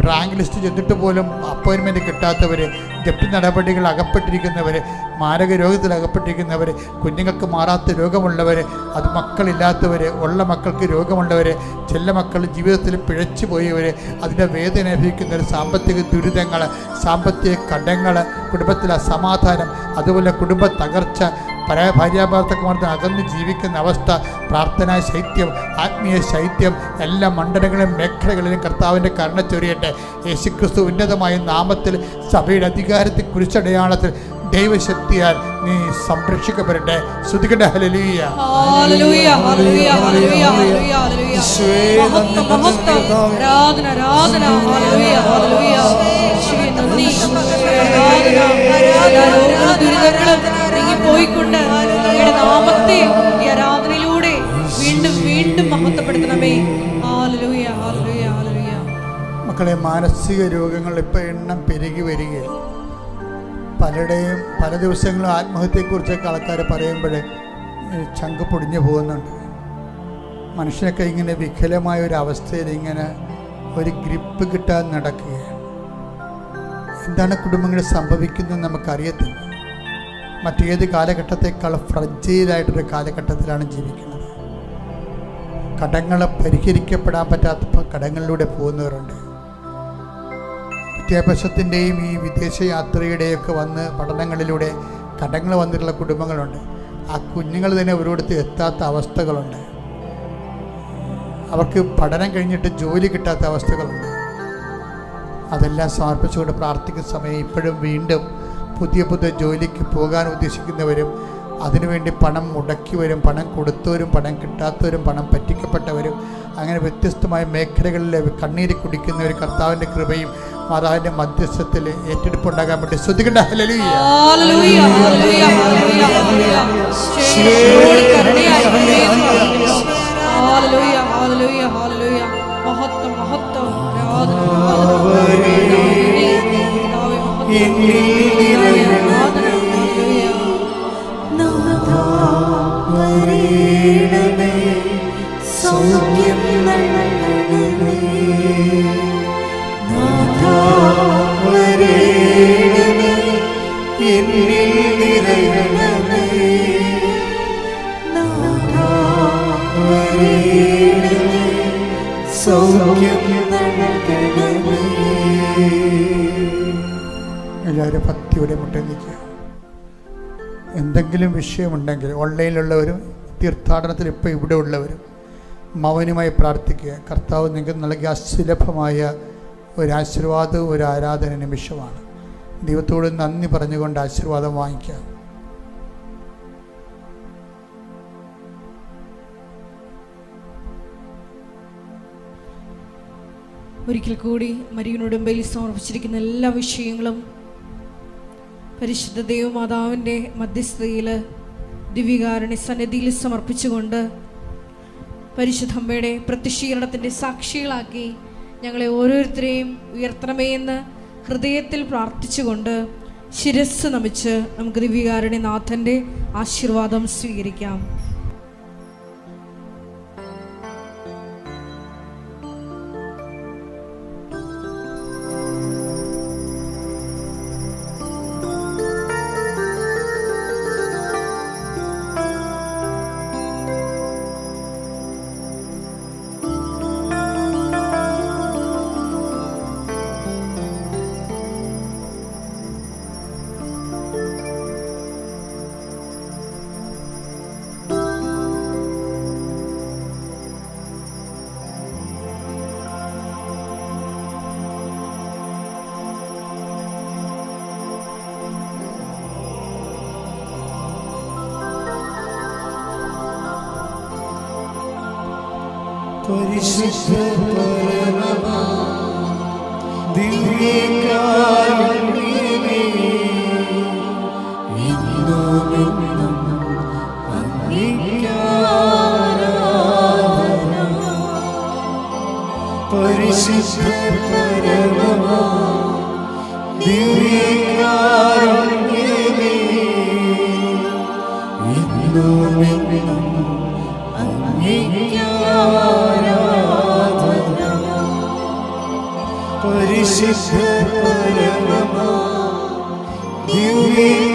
റാങ്ക് ലിസ്റ്റ് ചെന്നിട്ട് പോലും അപ്പോയിൻമെൻറ്റ് കിട്ടാത്തവർ, ജപ്തി നടപടികൾ അകപ്പെട്ടിരിക്കുന്നവർ, മാരക രോഗത്തിൽ അകപ്പെട്ടിരിക്കുന്നവർ, കുഞ്ഞുങ്ങൾക്ക് മാറാത്ത രോഗമുള്ളവർ, അത് മക്കളില്ലാത്തവർ, ഉള്ള മക്കൾക്ക് രോഗമുള്ളവർ, ചില മക്കൾ ജീവിതത്തിൽ പിഴച്ചു പോയവർ, അതിൻ്റെ വേദന അനുഭവിക്കുന്നവർ, സാമ്പത്തിക ദുരിതങ്ങൾ, സാമ്പത്തിക കടങ്ങൾ, കുടുംബത്തിലെ അസമാധാനം, അതുപോലെ കുടുംബ തകർച്ച, ഭാര്യാഭർത്തക്കുമാർദ്ദം അകന്ന് ജീവിക്കുന്ന അവസ്ഥ, പ്രാർത്ഥനാ ശൈത്യം, ആത്മീയ ശൈത്യം, എല്ലാ മണ്ഡലങ്ങളിലും മേഖലകളിലും കർത്താവിൻ്റെ കരുണ ചൊരിയട്ടെ. യേശുക്രിസ്തു ഉന്നതമായ നാമത്തിൽ സഭയുടെ അധികാരത്തിൽ കുരിശടയാളത്തിൽ ദൈവശക്തിയാൽ നീ സംരക്ഷിക്കപ്പെടട്ടെ. സ്തുതിക്കട്ടെ. Hallelujah, hallelujah, hallelujah, hallelujah, hallelujah, hallelujah. ആരാധന, ആരാധന. Hallelujah, hallelujah. യേശുവേ നന്ദി. ആരാധന. ദുരിതങ്ങളും പോയിക്കൊണ്ട് അങ്ങയുടെ നാമത്തെ ഈ ആരാധനയിലൂടെ വീണ്ടും വീണ്ടും മഹത്വപ്പെടുത്തണമേ. Hallelujah, hallelujah, hallelujah. മക്കളെ, മാനസിക രോഗങ്ങൾ ഇപ്പോൾ എണ്ണം പെരുകി വരികയാണ്. പലരുടെയും പല ദിവസങ്ങളും ആത്മഹത്യയെക്കുറിച്ചൊക്കെ ആൾക്കാർ പറയുമ്പോൾ ചങ്ക് പൊടിഞ്ഞു പോകുന്നുണ്ട്. മനുഷ്യനൊക്കെ ഇങ്ങനെ വികലമായ ഒരു അവസ്ഥയിൽ ഇങ്ങനെ ഒരു ഗ്രിപ്പ് കിട്ടാതെ നടക്കുകയാണ്. എന്താണ് കുടുംബങ്ങളിൽ സംഭവിക്കുന്നത് നമുക്കറിയത്തില്ല. മറ്റേത് കാലഘട്ടത്തെക്കാൾ ഫ്രജൈലായിട്ടൊരു കാലഘട്ടത്തിലാണ് ജീവിക്കുന്നത്. കടങ്ങൾ പരിഹരിക്കപ്പെടാൻ പറ്റാത്ത കടങ്ങളിലൂടെ പോകുന്നവരുണ്ട്. വിദ്യാഭ്യാസത്തിൻ്റെയും ഈ വിദേശ യാത്രയുടെയൊക്കെ വന്ന് പഠനങ്ങളിലൂടെ കടങ്ങൾ വന്നിട്ടുള്ള കുടുംബങ്ങളുണ്ട്. ആ കുഞ്ഞുങ്ങൾ തന്നെ ഒരിടത്ത് എത്താത്ത അവസ്ഥകളുണ്ട്. അവർക്ക് പഠനം കഴിഞ്ഞിട്ട് ജോലി കിട്ടാത്ത അവസ്ഥകളുണ്ട്. അതെല്ലാം സമർപ്പിച്ചുകൊണ്ട് പ്രാർത്ഥിക്കുന്ന സമയം ഇപ്പോഴും വീണ്ടും പുതിയ ജോലിക്ക് പോകാൻ ഉദ്ദേശിക്കുന്നവരും അതിനുവേണ്ടി പണം മുടക്കിയവരും, പണം കൊടുത്തവരും, പണം കിട്ടാത്തവരും, പണം പറ്റിക്കപ്പെട്ടവരും, അങ്ങനെ വ്യത്യസ്തമായ മേഖലകളിൽ കണ്ണീര് കുടിക്കുന്നവർ കർത്താവിൻ്റെ കൃപയും മാതാവിൻ്റെ മധ്യസ്ഥത്തിൽ ഏറ്റെടുപ്പുണ്ടാകാൻ വേണ്ടി സ്തുതിക്കട്ടെ. Hallelujah, hallelujah, hallelujah, hallelujah, hallelujah. Hallelujah, hallelujah, ഹല്ലേലൂയ. മഹത്വം, മഹത്വം. എന്നിൽ നിറയണമേ. നാഥാ വരേണമേ, സൗഖ്യം നൽകണമേ. നാഥാ വരേണമേ, എന്നിൽ നിറയണമേ. നാഥാ വരേണമേ, സൗഖ്യം നൽകണമേ. എല്ലാവരും ഭക്തിയോടെ മുട്ടേന്നിരിക്കുക. എന്തെങ്കിലും വിഷയമുണ്ടെങ്കിൽ ഓൺലൈനിലുള്ളവരും തീർത്ഥാടനത്തിൽ ഇപ്പോൾ ഇവിടെ ഉള്ളവരും മൗനമായി പ്രാർത്ഥിക്കുക. കർത്താവ് നിങ്ങൾക്ക് നൽകിയ അസുലഭമായ ഒരാശീർവാദവും ഒരു ആരാധന നിമിഷമാണ്. ദൈവത്തോട് നന്ദി പറഞ്ഞുകൊണ്ട് ആശീർവാദം വാങ്ങിക്കുക. ഒരിക്കൽ കൂടി മരിയനുടമ്പയിൽ സമർപ്പിച്ചിരിക്കുന്ന എല്ലാ വിഷയങ്ങളും പരിശുദ്ധ ദൈവമാതാവിൻ്റെ മധ്യസ്ഥതയിൽ ദിവ്യകാരുണ്യ സന്നിധിയിൽ സമർപ്പിച്ചുകൊണ്ട് പരിശുദ്ധമ്മയുടെ പ്രത്യക്ഷീകരണത്തിൻ്റെ സാക്ഷികളാക്കി ഞങ്ങളെ ഓരോരുത്തരെയും ഉയർത്തണമേ എന്ന് ഹൃദയത്തിൽ പ്രാർത്ഥിച്ചുകൊണ്ട് ശിരസ്സ് നമിച്ച് നമുക്ക് ദിവ്യകാരുണ്യനാഥൻ്റെ ആശീർവാദം സ്വീകരിക്കാം. പരിശുദ്ധ പരമമാ ദിവ്യകാരുണ്യമേ, എന്നുമെന്നും അങ്ങേക്കാരാധന. പരിശുദ്ധ പരമമാ ദിവ്യകാരുണ്യമേ, എന്നുമെന്നും പരിശുദ്ധ പരമമാ ദിവ്യ